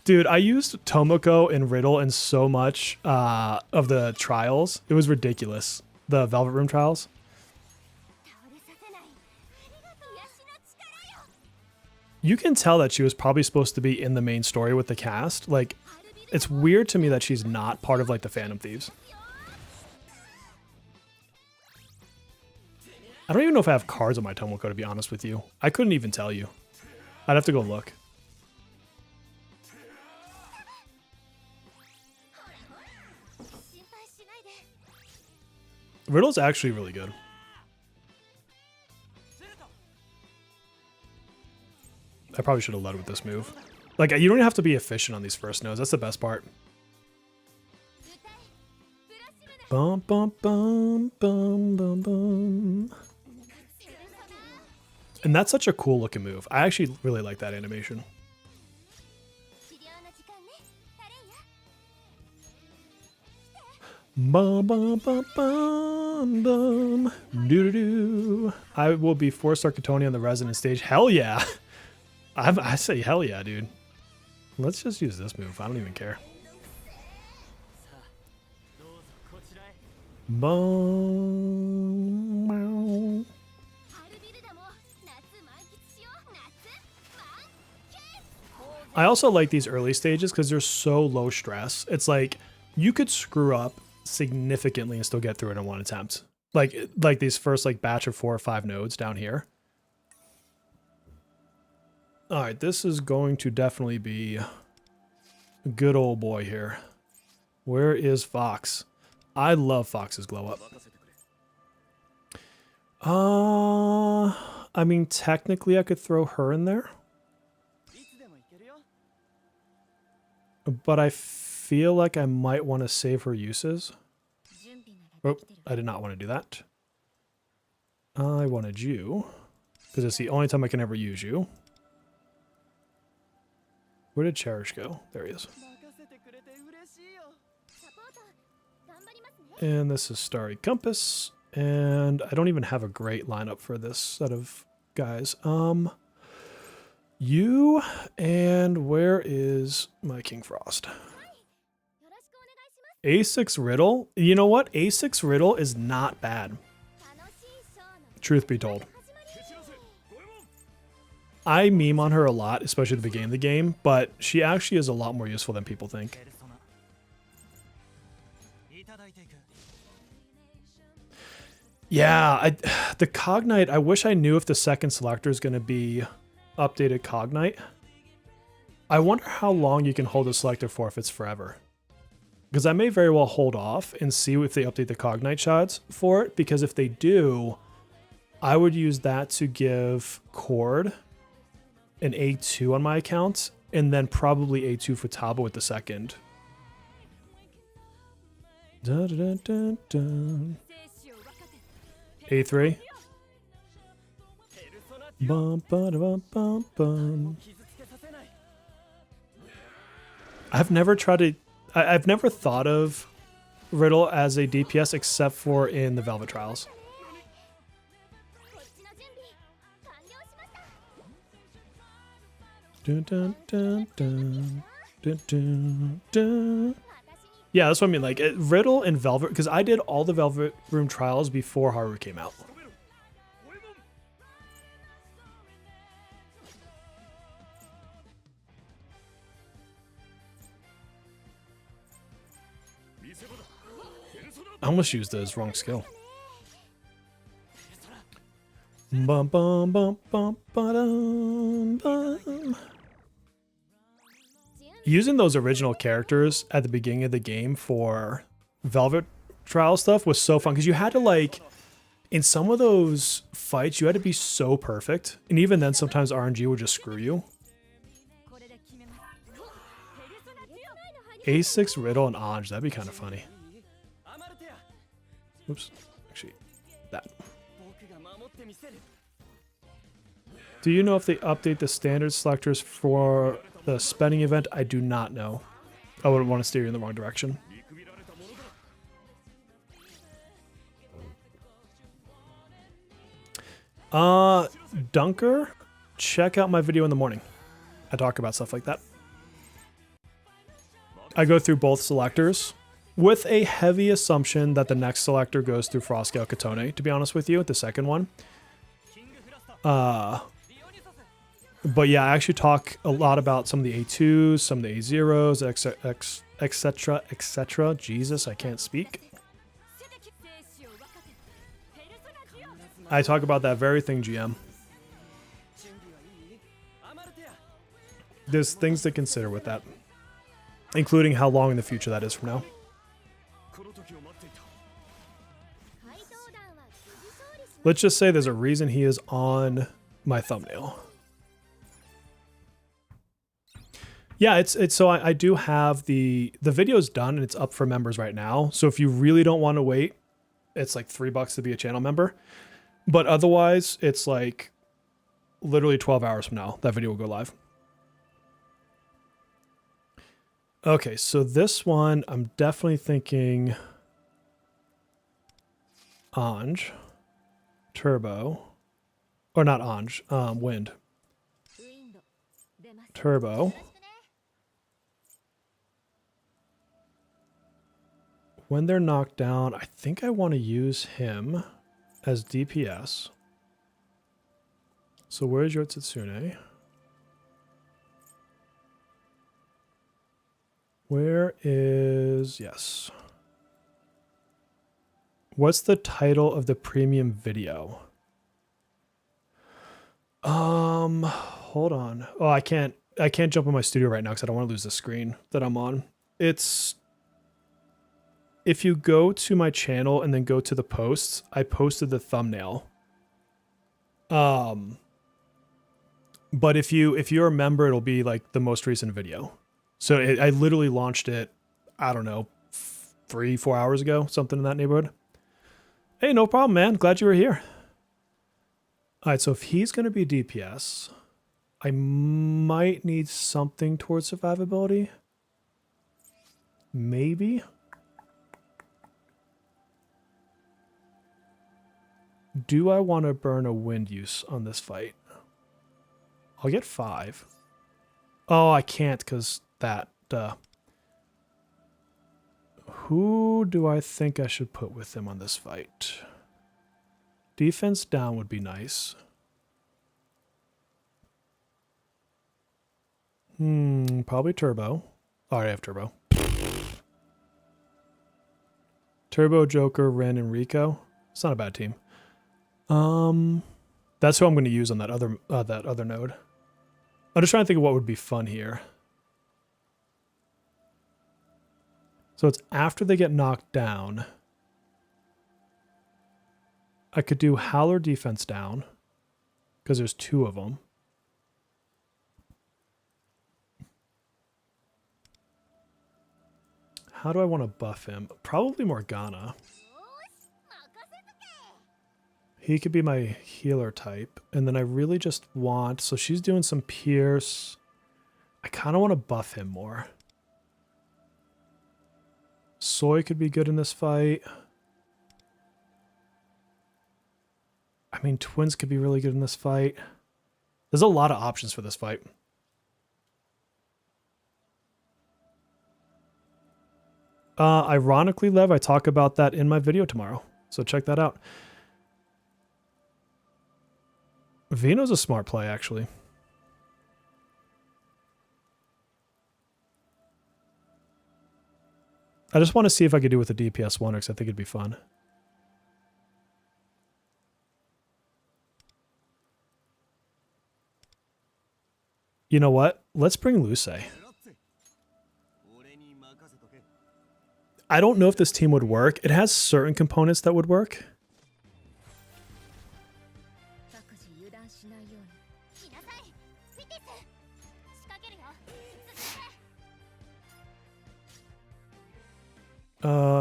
Dude, I used Tomoko and Riddle in so much of the trials. It was ridiculous. The Velvet Room trials. You can tell that she was probably supposed to be in the main story with the cast. Like, it's weird to me that she's not part of, like, the Phantom Thieves. I don't even know if I have cards on my Tomoko, to be honest with you. I couldn't even tell you. I'd have to go look. Riddle's actually really good. I probably should have led with this move. Like, you don't have to be efficient on these first nodes. That's the best part. Bum, bum, bum, bum, bum, bum. And that's such a cool looking move. I actually really like that animation. Bum, bum, bum, bum, bum. Doo-doo-doo. I will be 4-star Katoni on the Resident stage. Hell yeah. I say hell yeah, dude. Let's just use this move. I don't even care. Boom. I also like these early stages because they're so low stress. It's like you could screw up significantly and still get through it in one attempt. Like these first like batch of 4 or 5 nodes down here. All right, this is going to definitely be a good old boy here. Where is Fox? I love Fox's glow up. I mean, technically I could throw her in there. But I feel like I might want to save her uses. Oh, I did not want to do that. I wanted you, because it's the only time I can ever use you. Where did Cherish go? There he is. And this is Starry Compass. And I don't even have a great lineup for this set of guys. You, and where is my King Frost? A6 Riddle? You know what? A6 Riddle is not bad. Truth be told. I meme on her a lot, especially at the beginning of the game, but she actually is a lot more useful than people think. Yeah, the Cognite, I wish I knew if the second selector is going to be updated Cognite. I wonder how long you can hold a selector for if it's forever. Because I may very well hold off and see if they update the Cognite shots for it, because if they do, I would use that to give Cord an A2 on my account, and then probably A2 for Taba with the second. Dun, dun, dun, dun. A3. Bum, bum, bum, bum. I've never tried to... I've never thought of Riddle as a DPS except for in the Velvet Trials. Dun, dun, dun, dun, dun, dun, dun. Yeah, that's what I mean. Like Riddle and Velvet, because I did all the Velvet Room trials before Haru came out. I almost used the wrong skill. Bum, bum, bum, bum, ba-dum, bum. Using those original characters at the beginning of the game for Velvet Trial stuff was so fun, because you had to, like, in some of those fights, you had to be so perfect. And even then, sometimes RNG would just screw you. A6 Riddle and Ange, that'd be kind of funny. Oops. Actually, that. Do you know if they update the standard selectors for the spending event? I do not know. I wouldn't want to steer you in the wrong direction. Dunker, check out my video in the morning. I talk about stuff like that. I go through both selectors with a heavy assumption that the next selector goes through Frostgale Katone, to be honest with you, the second one. But yeah, I actually talk a lot about some of the A2s, some of the A0s, etc., etc. Jesus, I can't speak. I talk about that very thing, GM. There's things to consider with that, including how long in the future that is from now. Let's just say there's a reason he is on my thumbnail. Yeah, it's so I do have the video's done and it's up for members right now. So if you really don't want to wait, it's like $3 to be a channel member. But otherwise, it's like literally 12 hours from now that video will go live. Okay, so this one I'm definitely thinking Ange, Turbo, or not Ange, Wind, Turbo. When they're knocked down, I think I want to use him as DPS. So where's your Tsune? Where is... Yes. What's the title of the premium video? Hold on. Oh, I can't jump in my studio right now because I don't want to lose the screen that I'm on. It's... If you go to my channel and then go to the posts, I posted the thumbnail. But if you're a member, it'll be like the most recent video. So I literally launched it, I don't know, 3-4 hours ago, something in that neighborhood. Hey, no problem, man. Glad you were here. All right, so if he's going to be DPS, I might need something towards survivability. Maybe. Do I want to burn a wind use on this fight? I'll get 5. Oh, I can't because that. Who do I think I should put with him on this fight? Defense down would be nice. Probably Turbo. Oh, I have Turbo. Turbo, Joker, Ren, and Rico. It's not a bad team. That's who I'm going to use on that other node. I'm just trying to think of what would be fun here. So it's after they get knocked down. I could do Howler defense down because there's 2 of them. How do I want to buff him? Probably Morgana. He could be my healer type. And then I really just want... So she's doing some pierce. I kind of want to buff him more. Soy could be good in this fight. I mean, Twins could be really good in this fight. There's a lot of options for this fight. Ironically, Lev, I talk about that in my video tomorrow. So check that out. Vino's a smart play, actually. I just want to see if I could do with a DPS 1 because I think it'd be fun. You know what? Let's bring Luce. I don't know if this team would work. It has certain components that would work.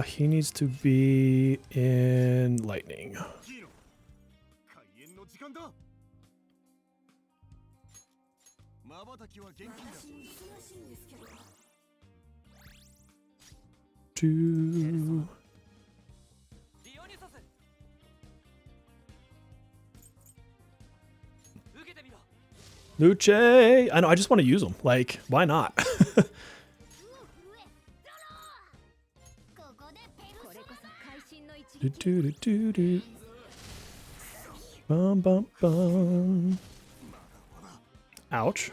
He needs to be in lightning. Two. Luce! I know, I just want to use them. Like, why not? Do, do, do, do, do. Bum, bum, bum. Ouch.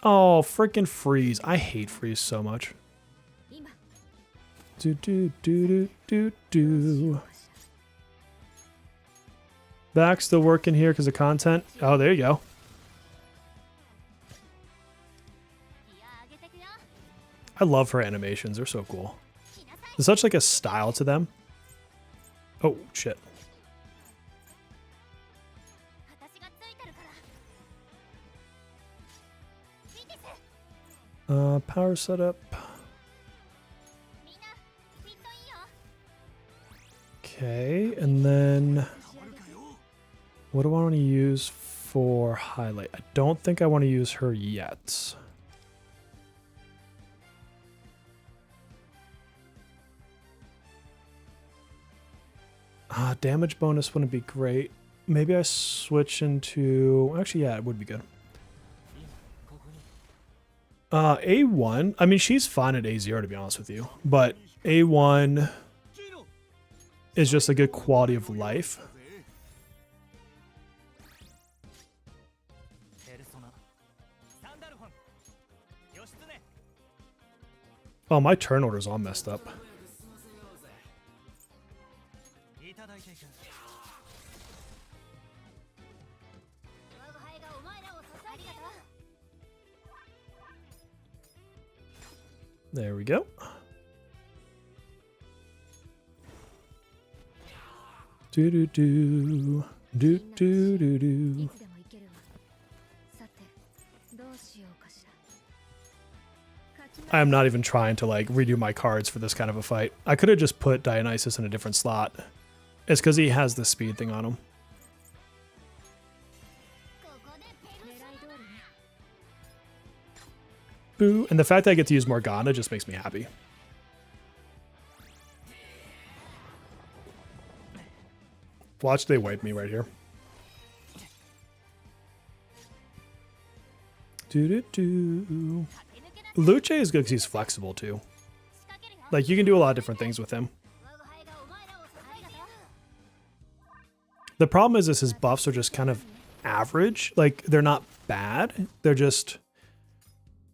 Oh, freaking freeze. I hate freeze so much. Do, do, do, do, do, do. Back still working here because of content. Oh, there you go. I love her animations. They're so cool. There's such like a style to them. Oh, shit. Power setup. Okay, and then what do I want to use for highlight? I don't think I want to use her yet. Damage bonus wouldn't be great. Maybe I switch into... Actually, yeah, it would be good. A1. I mean, she's fine at A0, to be honest with you. But A1 is just a good quality of life. Oh, my turn order's all messed up. There we go. Do do do do do do do. I am not even trying to like redo my cards for this kind of a fight. I could have just put Dionysus in a different slot. It's because he has the speed thing on him. Boo. And the fact that I get to use Morgana just makes me happy. Watch they wipe me right here. Do-do-do. Luce is good because he's flexible too. Like, you can do a lot of different things with him. The problem is his buffs are just kind of average. Like, they're not bad. They're just...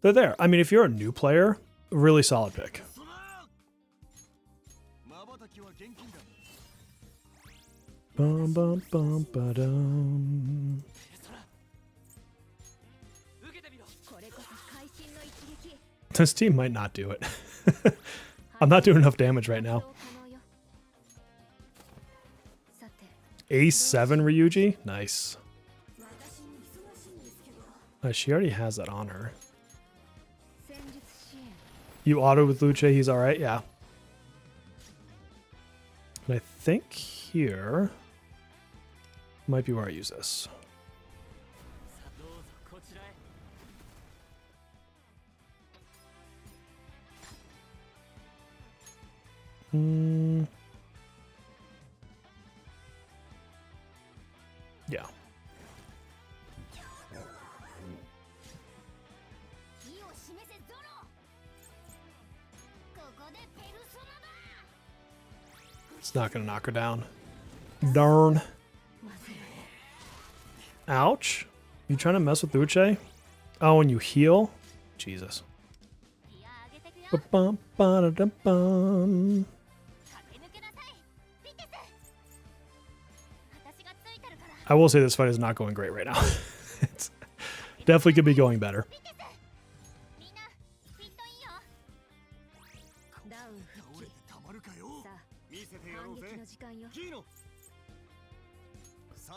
They're there. I mean, if you're a new player, really solid pick. Bum, bum, bum, ba-dum. This team might not do it. I'm not doing enough damage right now. A7 Ryuji? Nice. She already has that on her. You auto with Luce, he's alright? Yeah. And I think here might be where I use this. Yeah. It's not gonna knock her down. Darn. Ouch. You trying to mess with Luce? Oh, and you heal? Jesus. Ba-bum-ba-da-dum-bum. I will say this fight is not going great right now. It's definitely could be going better.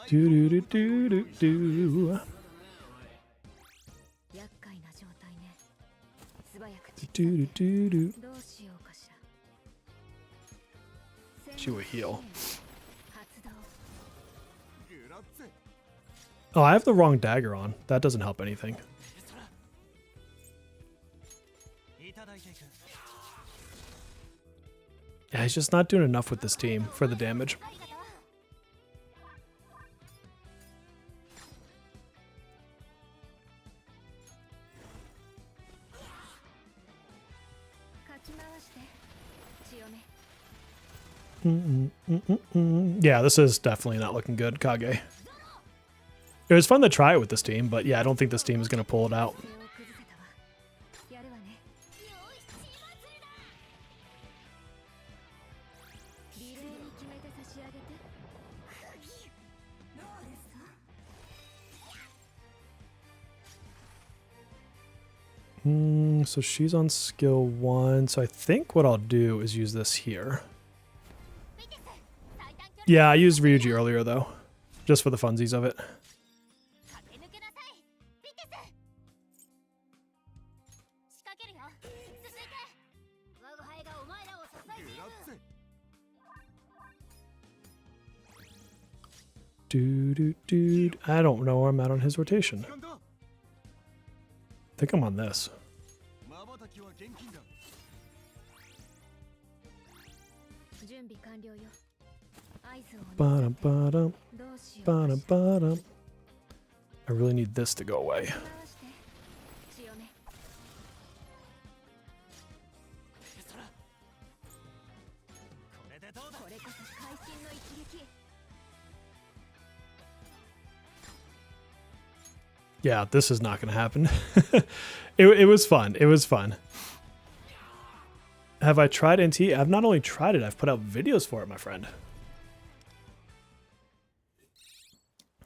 Do do do do do do. Do do do do. She will heal. Oh, I have the wrong dagger on. That doesn't help anything. Yeah, he's just not doing enough with this team for the damage. Yeah, this is definitely not looking good, Kage. It was fun to try it with this team, but yeah, I don't think this team is going to pull it out. So she's on skill 1, so I think what I'll do is use this here. Yeah, I used Ryuji earlier though, just for the funsies of it. Dude, I don't know where I'm at on his rotation. I think I'm on this. Ba-dum. I really need this to go away. Yeah, this is not going to happen. It was fun. It was fun. Have I tried NT? I've not only tried it, I've put out videos for it, my friend.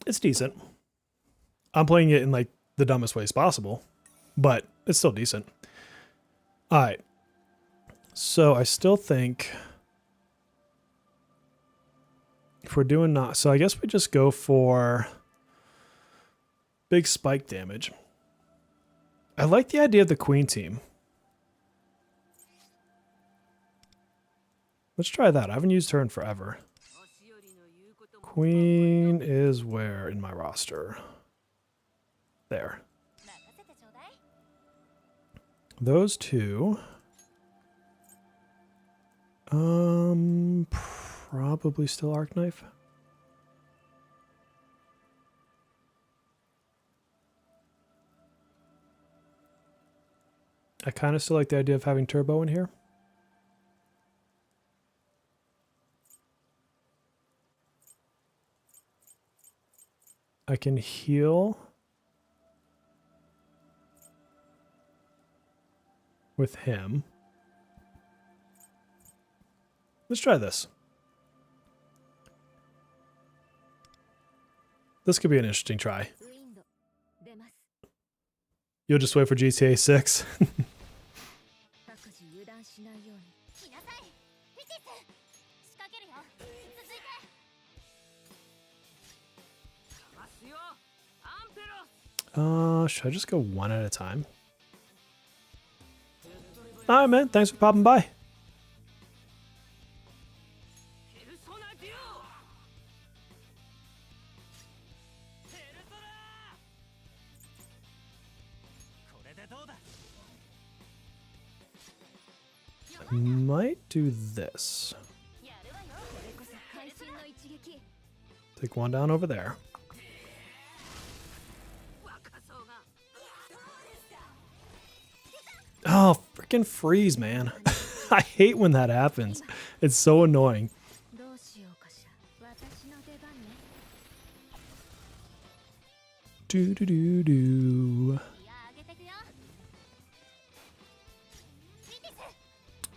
It's decent. I'm playing it in like the dumbest ways possible, but it's still decent. All right. So I still think if we're doing not, so I guess we just go for big spike damage. I like the idea of the queen team. Let's try that. I haven't used her in forever. Queen is where in my roster? There. Those two. Probably still Arc Knife. I kind of still like the idea of having Turbo in here. I can heal with him. Let's try this. This could be an interesting try. You'll just wait for GTA 6. Should I just go one at a time? Alright, man. Thanks for popping by. I might do this. Take one down over there. Oh, freaking freeze, man. I hate when that happens. It's so annoying. Do.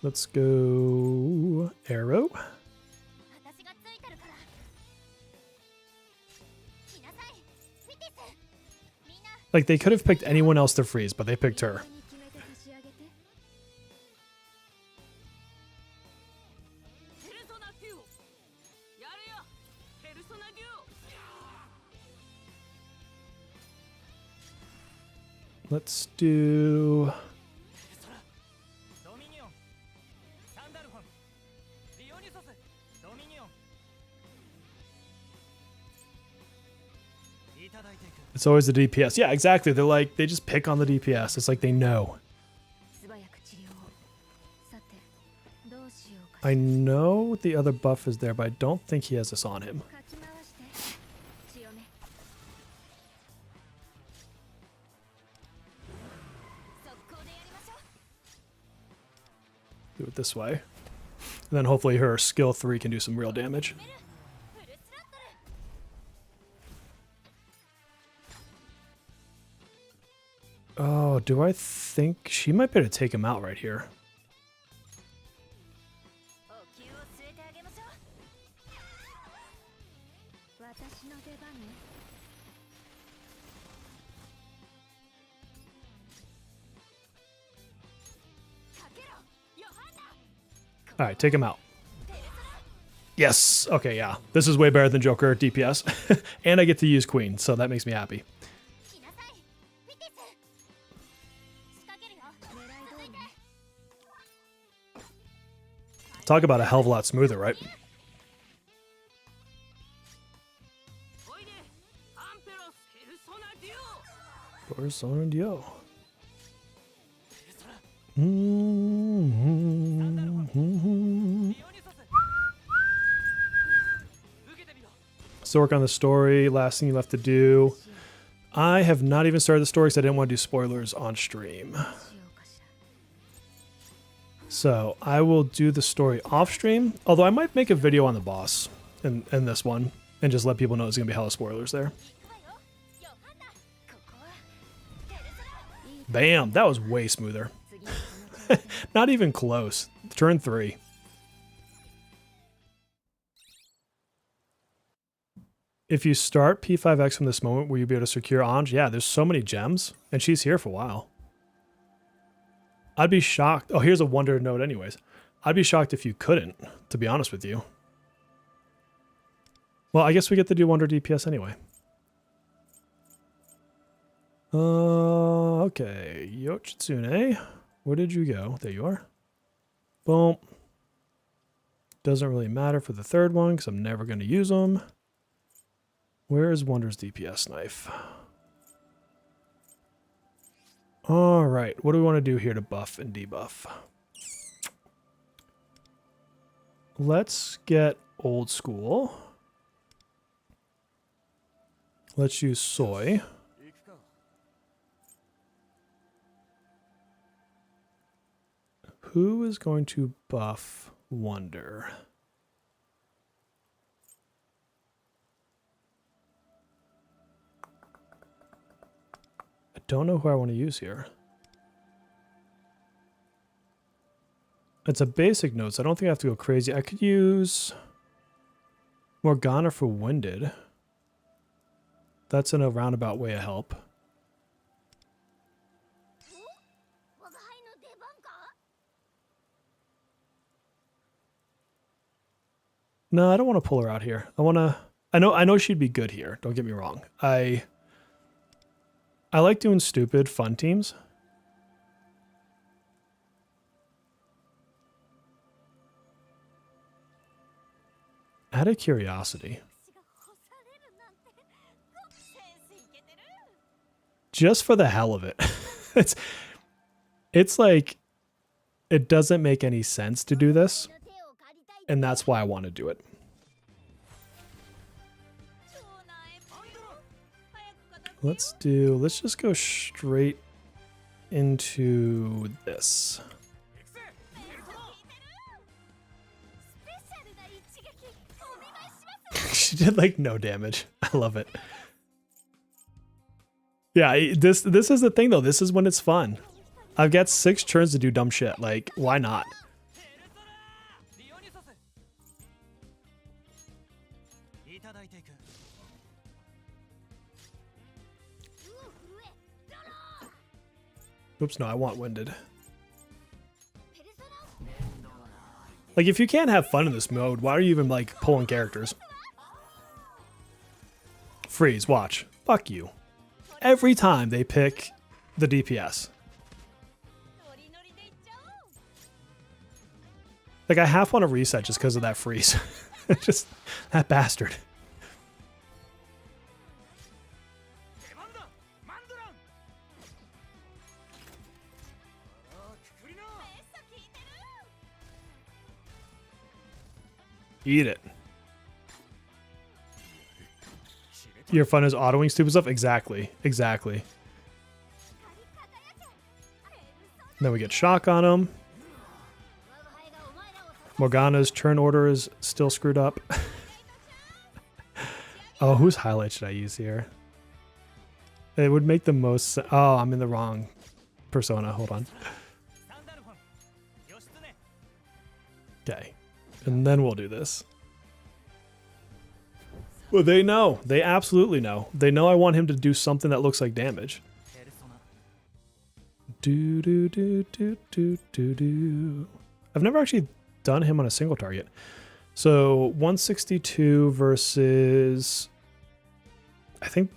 Let's go arrow. Like, they could have picked anyone else to freeze, but they picked her. Let's do... It's always the DPS. Yeah, exactly. They're like, they just pick on the DPS. It's like they know. I know the other buff is there, but I don't think he has this on him. Do it this way. And then hopefully her skill 3 can do some real damage. Oh, do I think she might be able to take him out right here? All right, take him out. Yes. Okay, yeah. This is way better than Joker DPS. And I get to use Queen, so that makes me happy. Talk about a hell of a lot smoother, right? Persona Dio. Still work on the story. Last thing you left to do. I have not even started the story because I didn't want to do spoilers on stream. So I will do the story off stream. Although I might make a video on the boss in this one and just let people know there's going to be hella spoilers there. Bam! That was way smoother. Not even close. Turn 3. If you start P5X from this moment, will you be able to secure Ange? Yeah, there's so many gems, and she's here for a while. I'd be shocked. Oh, here's a wonder note anyways. I'd be shocked if you couldn't, to be honest with you. Well, I guess we get to do wonder DPS anyway. Okay. Yoshitsune. Where did you go? There you are. Boom. Doesn't really matter for the third one because I'm never going to use them. Where is Wonder's DPS knife? All right. What do we want to do here to buff and debuff? Let's get old school. Let's use soy. Who is going to buff Wonder? I don't know who I want to use here. It's a basic note, so I don't think I have to go crazy. I could use Morgana for Winded. That's in a roundabout way of help. No, I don't want to pull her out here. I know she'd be good here. Don't get me wrong. I like doing stupid fun teams. Out of curiosity. Just for the hell of it. It's like it doesn't make any sense to do this. And that's why I want to do it. Let's just go straight into this. She did like no damage. I love it. Yeah, this is the thing though. This is when it's fun. I've got 6 turns to do dumb shit. Like, why not? Oops, no, I want Winded. Like, if you can't have fun in this mode, why are you even, like, pulling characters? Freeze, watch. Fuck you. Every time they pick the DPS. Like, I half want to reset just because of that freeze. Just, that bastard. Eat it. Your fun is autoing stupid stuff? Exactly. Exactly. And then we get shock on him. Morgana's turn order is still screwed up. Oh, whose highlight should I use here? It would make the most oh, I'm in the wrong persona. Hold on. Okay. And then we'll do this. Well, they know. They absolutely know. They know I want him to do something that looks like damage. Do do do do do do do. I've never actually done him on a single target. So 162 versus, I think,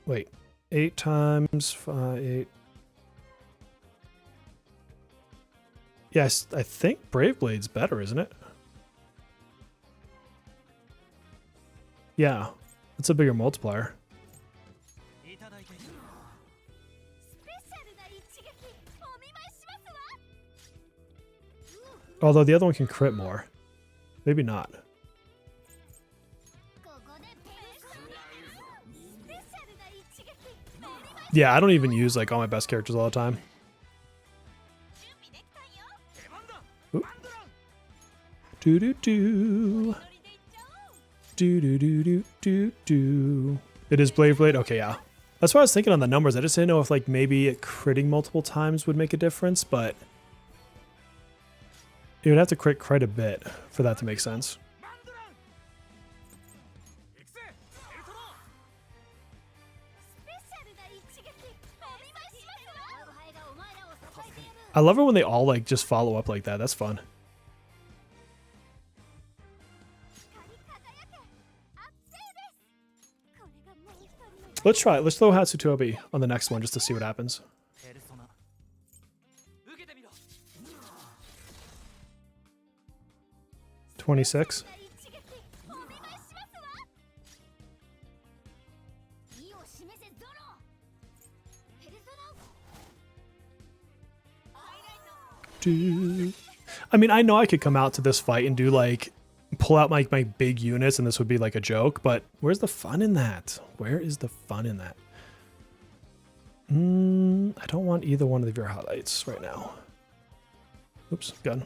wait, 8 times 5, 8. Yes, I think Brave Blade's better, isn't it? Yeah, it's a bigger multiplier. Although the other one can crit more. Maybe not. Yeah, I don't even use like all my best characters all the time. Ooh. Do do do. Do do do do do do. It is Blade Blade? Okay, yeah. That's what I was thinking on the numbers. I just didn't know if like maybe it critting multiple times would make a difference, but it would have to crit quite a bit for that to make sense. I love it when they all like just follow up like that. That's fun. Let's try it. Let's throw Hatsutobi on the next one just to see what happens. 26. I mean, I know I could come out to this fight and do like pull out my big units and this would be like a joke, but where's the fun in that? Where is the fun in that? I don't want either one of your highlights right now. Oops, gun.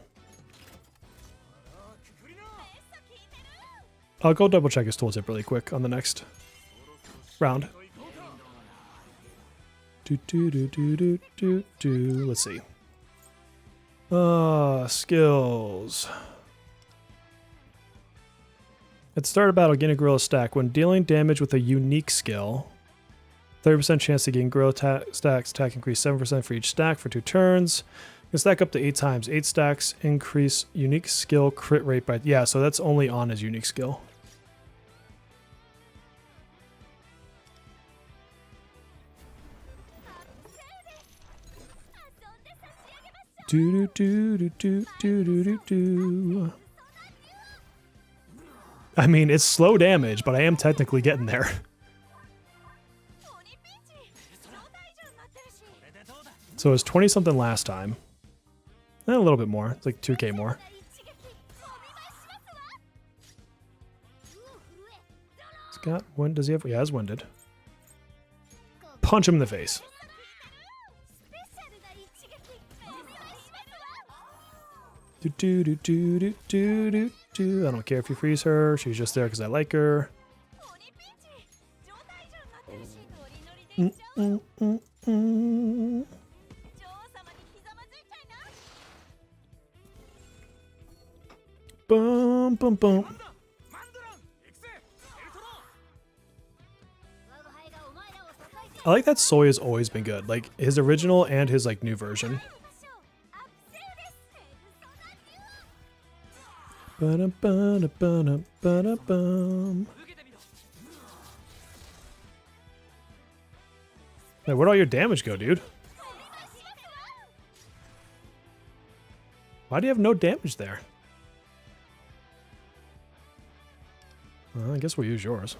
I'll go double check his tooltip really quick on the next round. Let's see. Skills. At the start of battle, gain a gorilla stack. When dealing damage with a unique skill, 30% chance to gain gorilla stacks. Attack increase 7% for each stack for 2 turns. You can stack up to 8 times. 8 stacks increase unique skill crit rate by... Yeah, so that's only on his unique skill. Do do do do do do do do. I mean, it's slow damage, but I am technically getting there. So it was 20 something last time. A little bit more. It's like 2k more. He's got wind. Does he have? Yeah, he has winded. Punch him in the face. Do do do do do do do do. I don't care if you freeze her. She's just there because I like her. Boom, boom, boom. I like that Soy has always been good. Like his original and his like new version. Ba-da-ba-da-ba-da-ba-da-bum. Hey, where'd all your damage go, dude? Why do you have no damage there? Well, I guess we'll use yours.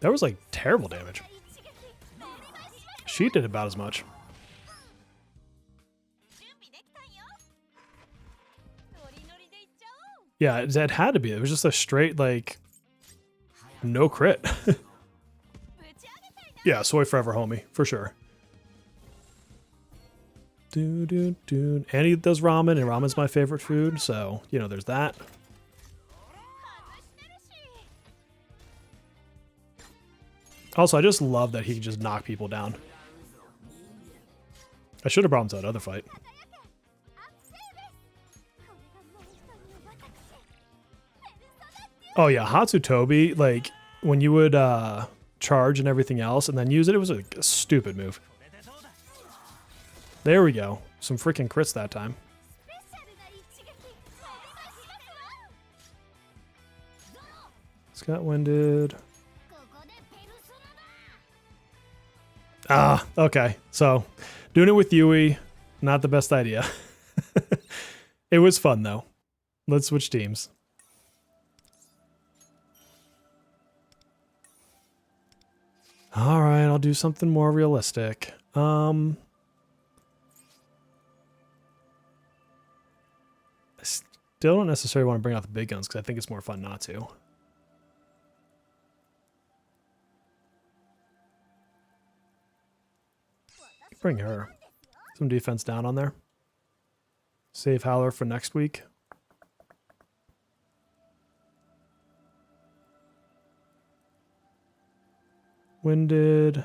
That was like terrible damage. She did about as much. Yeah, it had to be. It was just a straight, like, no crit. Yeah, soy forever, homie, for sure. And he does ramen, and ramen's my favorite food, so, you know, there's that. Also, I just love that he can just knock people down. I should have brought him to that other fight. Oh yeah, Hatsutobi, like, when you would charge and everything else and then use it, it was a stupid move. There we go. Some freaking crits that time. Scott winded. Ah, okay. So, doing it with Yui, not the best idea. It was fun, though. Let's switch teams. All right, I'll do something more realistic. I still don't necessarily want to bring out the big guns because I think it's more fun not to. Bring her. Some defense down on there. Save Howler for next week. Winded.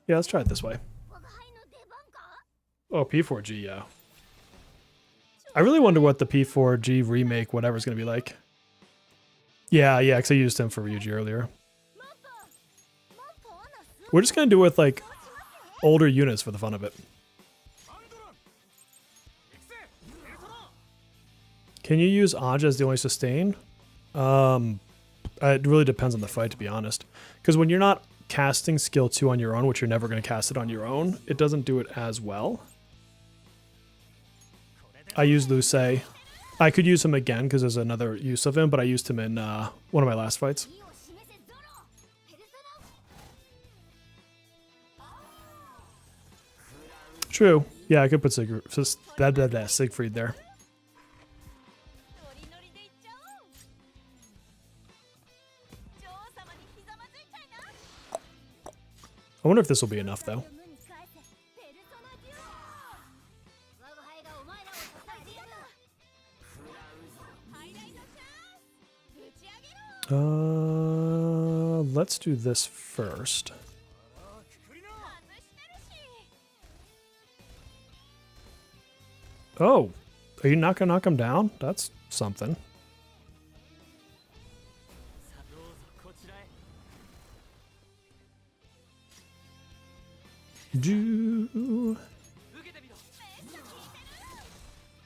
Yeah, let's try it this way. Oh, P4G, yeah. I really wonder what the P4G remake, whatever's going to be like. Yeah, because I used him for Ryuji earlier. We're just going to do it with, like, older units for the fun of it. Can you use Ange as the only sustain? It really depends on the fight, to be honest. Because when you're not casting skill 2 on your own, which you're never going to cast it on your own, it doesn't do it as well. I use Luce. I could use him again because there's another use of him, but I used him in one of my last fights. True. Yeah, I could put Siegfried there. I wonder if this will be enough, though. Let's do this first. Oh, are you not gonna knock him down? That's something.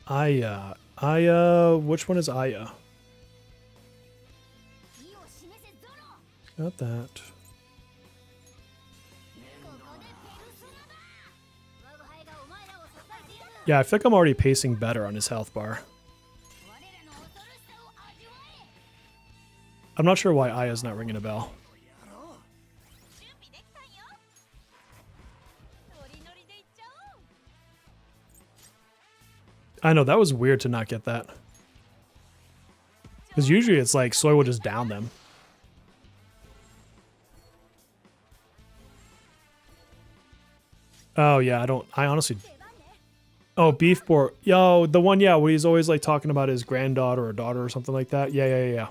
Aya, which one is Aya? Got that. Yeah, I feel like I'm already pacing better on his health bar. I'm not sure why Aya's not ringing a bell. I know, that was weird to not get that. Because usually it's like Soy will just down them. Oh, yeah, I honestly... Oh, Beef Boar. Yo, the one, yeah, where he's always like talking about his granddaughter or daughter or something like that. Yeah.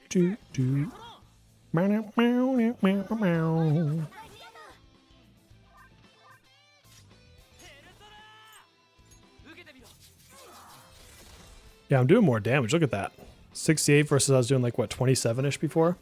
Do. Yeah, I'm doing more damage. Look at that. 68 versus I was doing like, what, 27-ish before?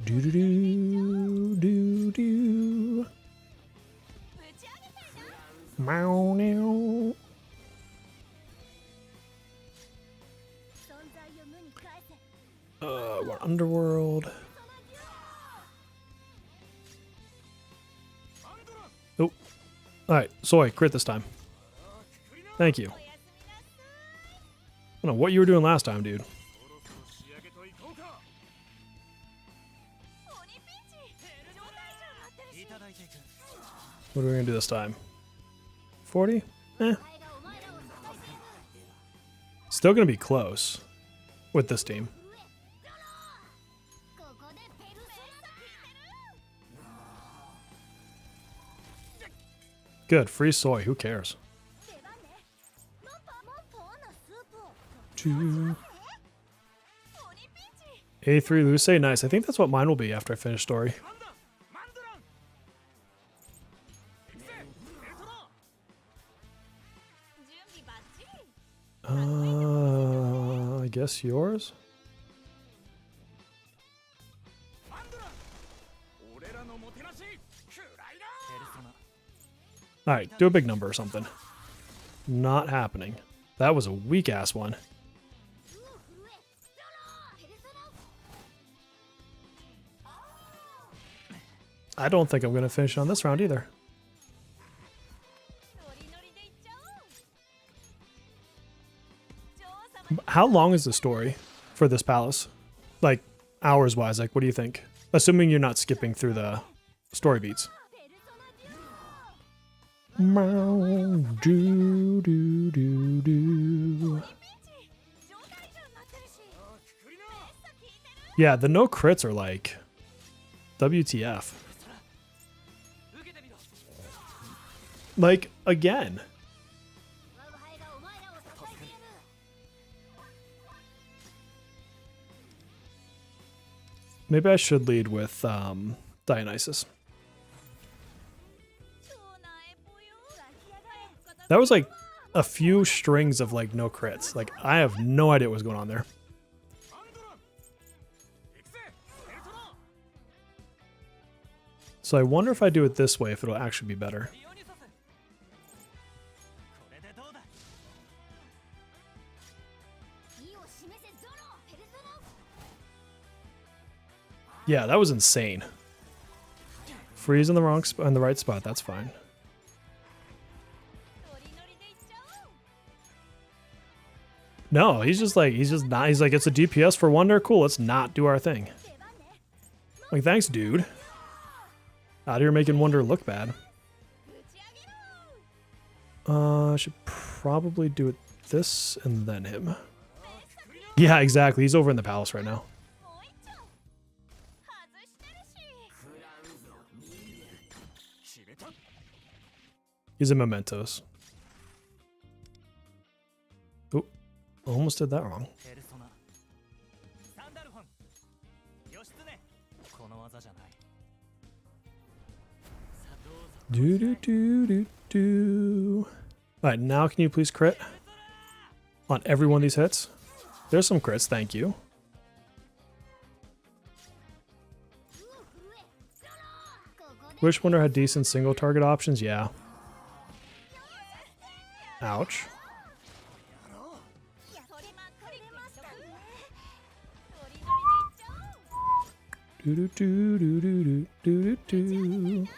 Do do do do do. Meow meow. We're Underworld. Oh. Alright, Soy, crit this time. Thank you. I don't know what you were doing last time, dude. What are we gonna do this time? 40? Eh. Still gonna be close with this team. Good, free Soy, who cares? 2. A3 Luce, nice. I think that's what mine will be after I finish story. I guess yours? Alright, do a big number or something. Not happening. That was a weak ass one. I don't think I'm going to finish on this round either. How long is the story for this palace? Like, hours-wise, like, what do you think? Assuming you're not skipping through the story beats. Do, do, do, do. Yeah, the no crits are like... WTF. Like, again. Maybe I should lead with Dionysus. That was like a few strings of like no crits. Like, I have no idea what was going on there. So I wonder if I do it this way, if it'll actually be better. Yeah, that was insane. Freeze in the wrong spot, in the right spot. That's fine. No, he's just like, he's not. He's like, it's a DPS for Wonder. Cool, let's not do our thing. Like, thanks, dude. Out here making Wonder look bad. I should probably do it this and then him. Yeah, exactly. He's over in the palace right now. He's in Mementos. Oh, almost did that wrong. Do do do do do. Alright, now can you please crit on every one of these hits? There's some crits, thank you. Wish Wonder had decent single target options, yeah. Ouch. Do do do do do do do do.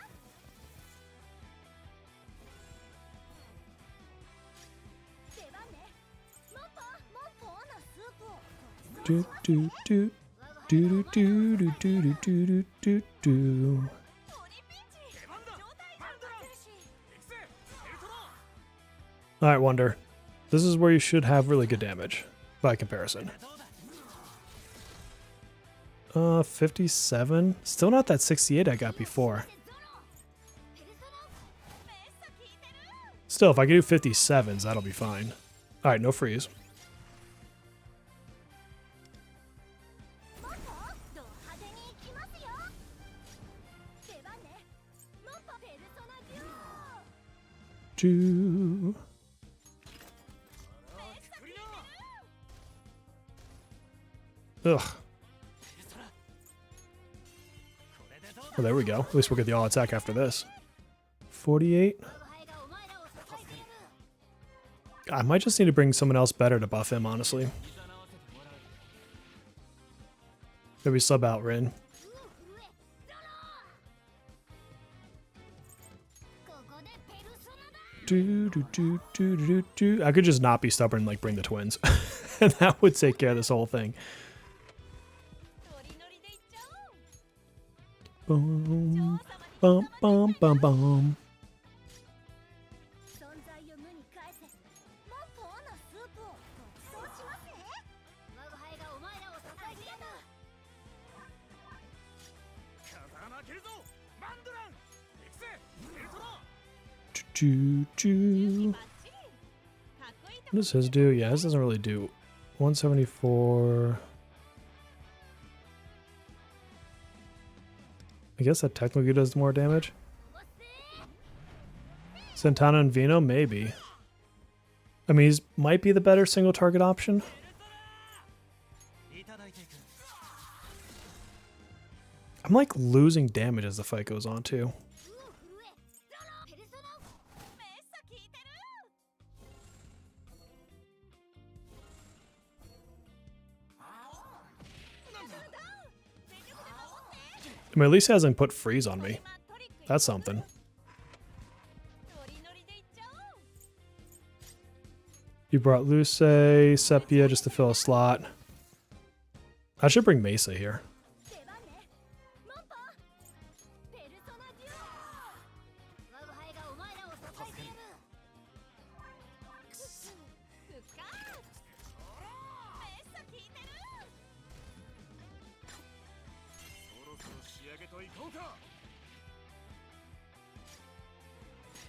Do do do do do do do do do do do. All right, Wonder. This is where you should have really good damage by comparison. 57. Still not that 68 I got before. Still, if I can do 57s, that'll be fine. All right, no freeze. Two. Ugh. Oh, there we go. At least we'll get the all attack after this. 48. I might just need to bring someone else better to buff him, honestly. Maybe sub out Rin. I could just not be stubborn and like bring the twins. And that would take care of this whole thing. Boom, bum, bum, bum, bum. What does his do? Yeah, his doesn't really do 174. I guess that technically does more damage. Santana and Vino, maybe. I mean, he might be the better single target option. I'm like losing damage as the fight goes on too. I mean, at least he hasn't put freeze on me. That's something. You brought Luce, Sepia just to fill a slot. I should bring Mesa here.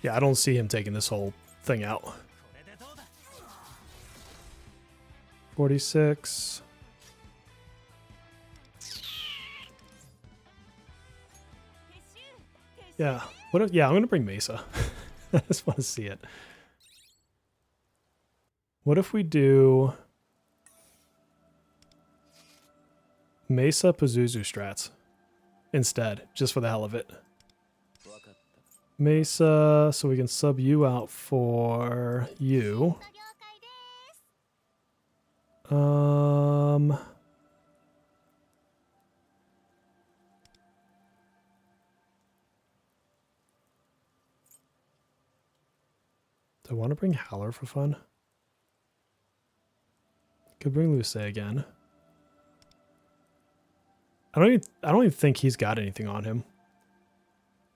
Yeah, I don't see him taking this whole thing out. 46. Yeah. What if, yeah, I'm gonna bring Mesa. I just want to see it. What if we do Mesa Pazuzu strats instead, just for the hell of it? Mesa, so we can sub you out for you. Do I want to bring Howler for fun? Could bring Luce again. I don't even think he's got anything on him.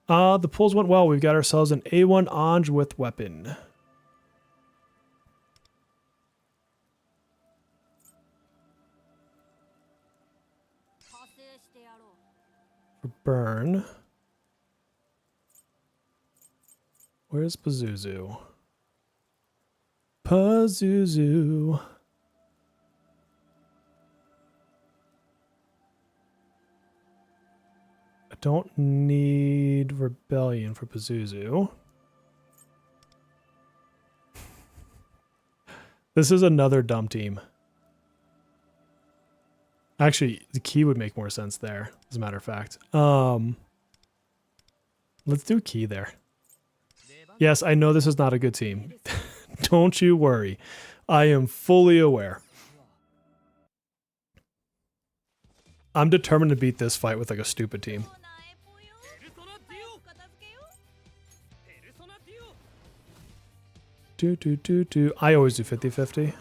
The pulls went well. We've got ourselves an A1 Ange with weapon. For burn. Where's Pazuzu? Pazuzu. I don't need Rebellion for Pazuzu. This is another dumb team. Actually, the key would make more sense there, as a matter of fact. Let's do key there. Yes, I know this is not a good team. Don't you worry. I am fully aware. I'm determined to beat this fight with like a stupid team. I always do 50-50.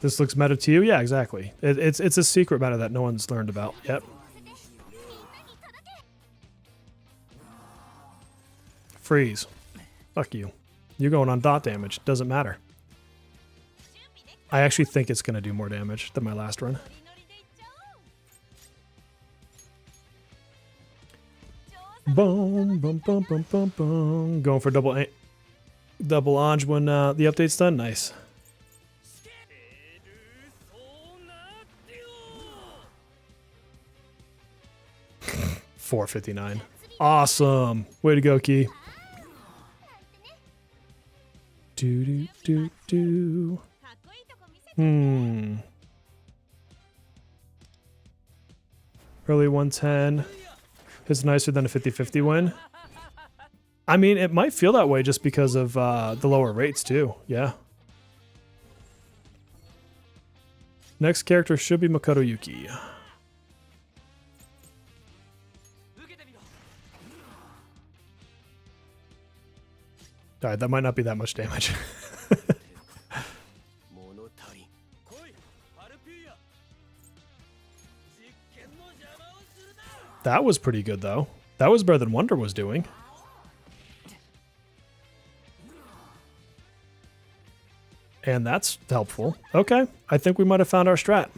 This looks meta to you? Yeah, exactly. It's a secret meta that no one's learned about yet. Freeze. Fuck you. You're going on dot damage. Doesn't matter. I actually think it's going to do more damage than my last run. Boom, boom, boom, boom, boom, boom. Going for double Ange when the update's done. Nice. 459. Awesome. Way to go, Key. Do do do do. Early 110 is nicer than a 50-50 win. I mean, it might feel that way just because of the lower rates too. Yeah. Next character should be Makoto Yuki. Alright, that might not be that much damage. That was pretty good, though. That was better than Wonder was doing. And that's helpful. Okay, I think we might have found our strat.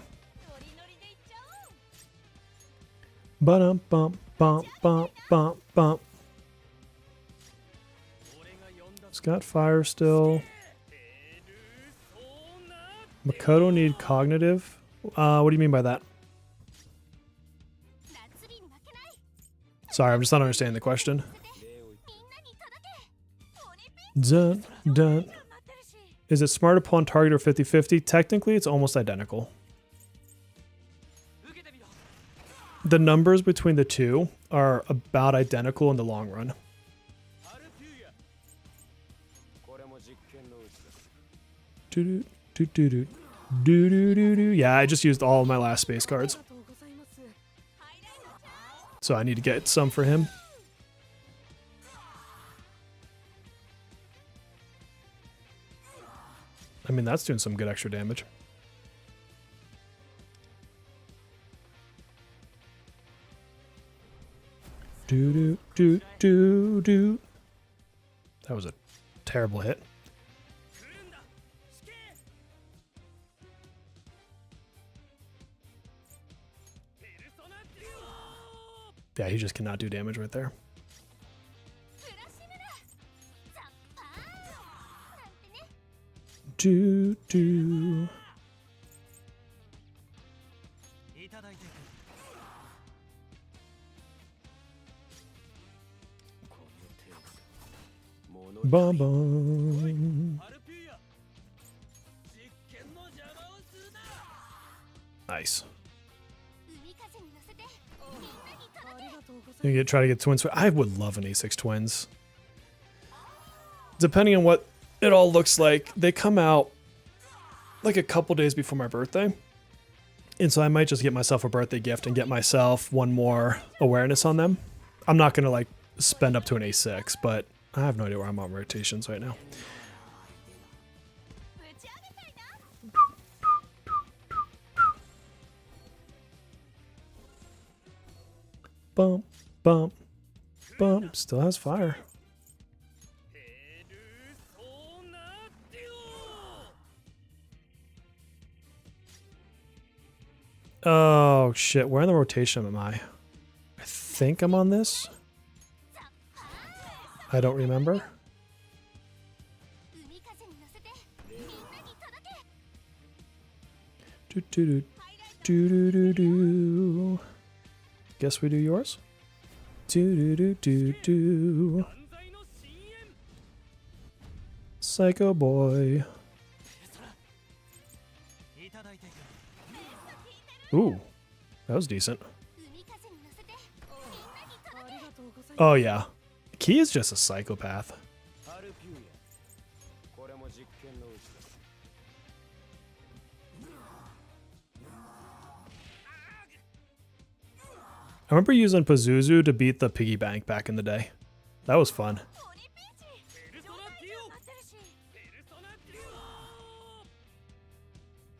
Ba-dum bump bump bump bump bump. It's got fire still. Makoto need cognitive. What do you mean by that? Sorry, I'm just not understanding the question. Dun, dun. Is it smart upon target or 50-50? Technically, it's almost identical. The numbers between the two are about identical in the long run. Yeah, I just used all of my last space cards. So I need to get some for him. I mean, that's doing some good extra damage. Do. That was a terrible hit. Yeah, he just cannot do damage right there. Do. Bum bum. Nice. You try to get twins. I would love an A6 twins. Depending on what it all looks like, they come out like a couple days before my birthday. And so I might just get myself a birthday gift and get myself one more awareness on them. I'm not going to like spend up to an A6, but I have no idea where I'm on rotations right now. Bump, bump, bump. Still has fire. Oh, shit. Where in the rotation am I? I think I'm on this. I don't remember. Do. Guess we do yours. Do. Psycho boy. Ooh, that was decent. Oh yeah, Key is just a psychopath. I remember using Pazuzu to beat the piggy bank back in the day. That was fun.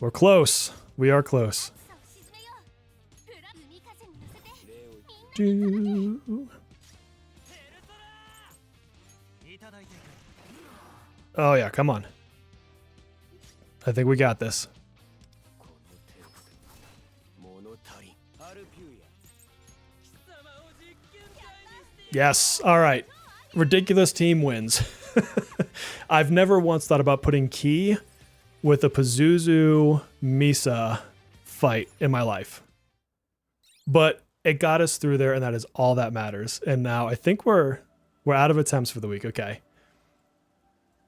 We're close. We are close. Oh yeah, come on. I think we got this. Yes, all right. Ridiculous team wins. I've never once thought about putting Key with a Pazuzu Misa fight in my life. But it got us through there, and that is all that matters. And now I think we're out of attempts for the week. Okay.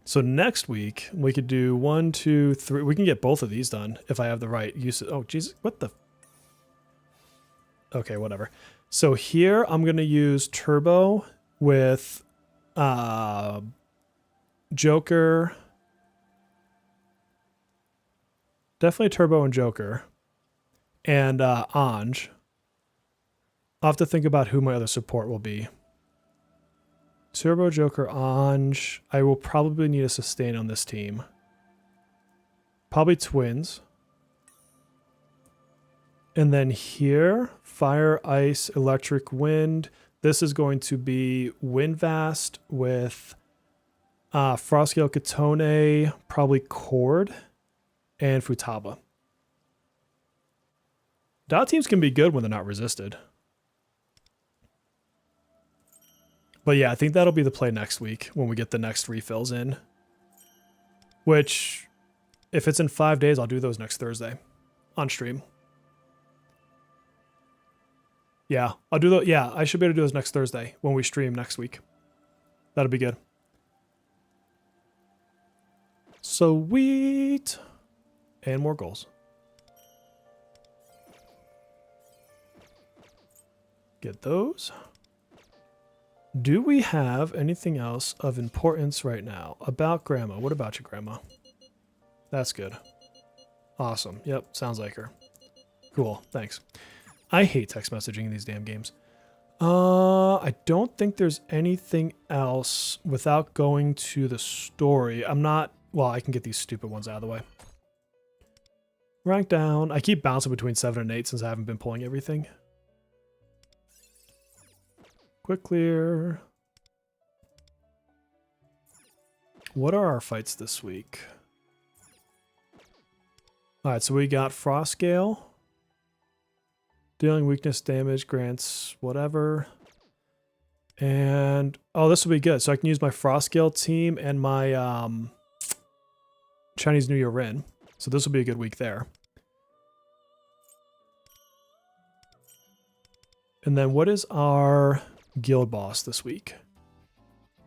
So next week we could do 1, 2, 3. We can get both of these done if I have the right use. Oh, Jesus. What the? Okay, whatever. So here I'm going to use Turbo with Joker. Definitely Turbo and Joker. And Ange. I'll have to think about who my other support will be. Turbo, Joker, Ange. I will probably need a sustain on this team. Probably Twins. And then here, Fire, Ice, Electric, Wind. This is going to be Windvast with Frostgale, Katone, probably Cord, and Futaba. Dot teams can be good when they're not resisted. But yeah, I think that'll be the play next week when we get the next refills in. Which, if it's in 5 days, I'll do those next Thursday on stream. Yeah, I'll do those. Yeah, I should be able to do those next Thursday when we stream next week. That'll be good. Sweet. And more goals. Get those. Do we have anything else of importance right now? About Grandma. What about you, Grandma? That's good. Awesome. Yep, sounds like her. Cool, thanks. I hate text messaging in these damn games. I don't think there's anything else without going to the story. I'm not... Well, I can get these stupid ones out of the way. Rank down. I keep bouncing between 7 and 8 since I haven't been pulling everything. Quick clear. What are our fights this week? Alright, so we got Frostgale. Dealing weakness damage, grants whatever. And, oh, this will be good. So I can use my Frostgale team and my Chinese New Year Rin. So this will be a good week there. And then what is our guild boss this week?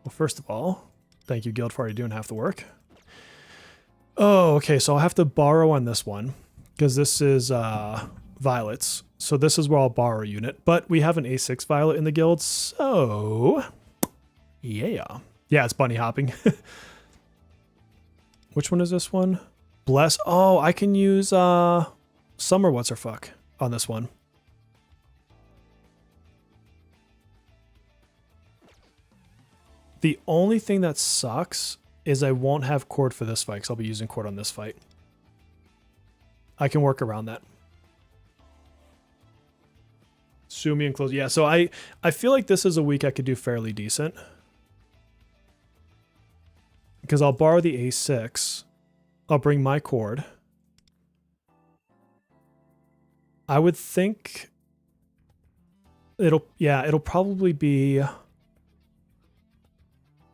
Well, first of all, thank you, guild, for already doing half the work. Oh, okay, so I'll have to borrow on this one because this is Violets. So this is where I'll borrow a unit, but we have an A6 Violet in the guild, so yeah. Yeah, it's bunny hopping. Which one is this one? Bless. Oh, I can use Summer What's Her Fuck on this one. The only thing that sucks is I won't have Cord for this fight because I'll be using Cord on this fight. I can work around that. Sumi and close. Yeah, so I feel like this is a week I could do fairly decent. Because I'll borrow the A6. I'll bring my Cord. I would think it'll probably be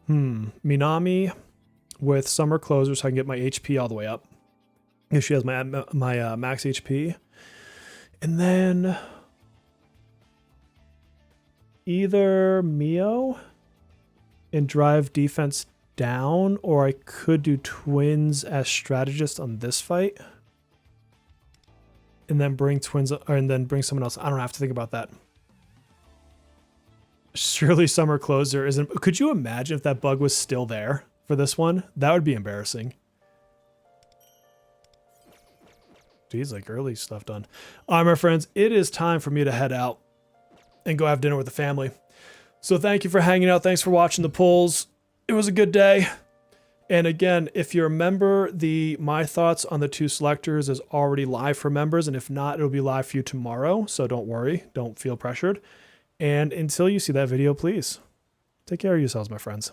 Minami with Summer Closer so I can get my HP all the way up. If she has my max HP. And then either Mio and drive defense down, or I could do Twins as strategist on this fight. And then bring Twins, and then bring someone else. I don't know, I have to think about that. Surely Summer Closer isn't... Could you imagine if that bug was still there for this one? That would be embarrassing. Geez, like early stuff done. All right, my friends, it is time for me to head out and go have dinner with the family. So thank you for hanging out. Thanks for watching the polls. It was a good day. And again, if you're a member, my thoughts on the 2 selectors is already live for members. And if not, it'll be live for you tomorrow. So don't worry. Don't feel pressured. And until you see that video, please take care of yourselves, my friends.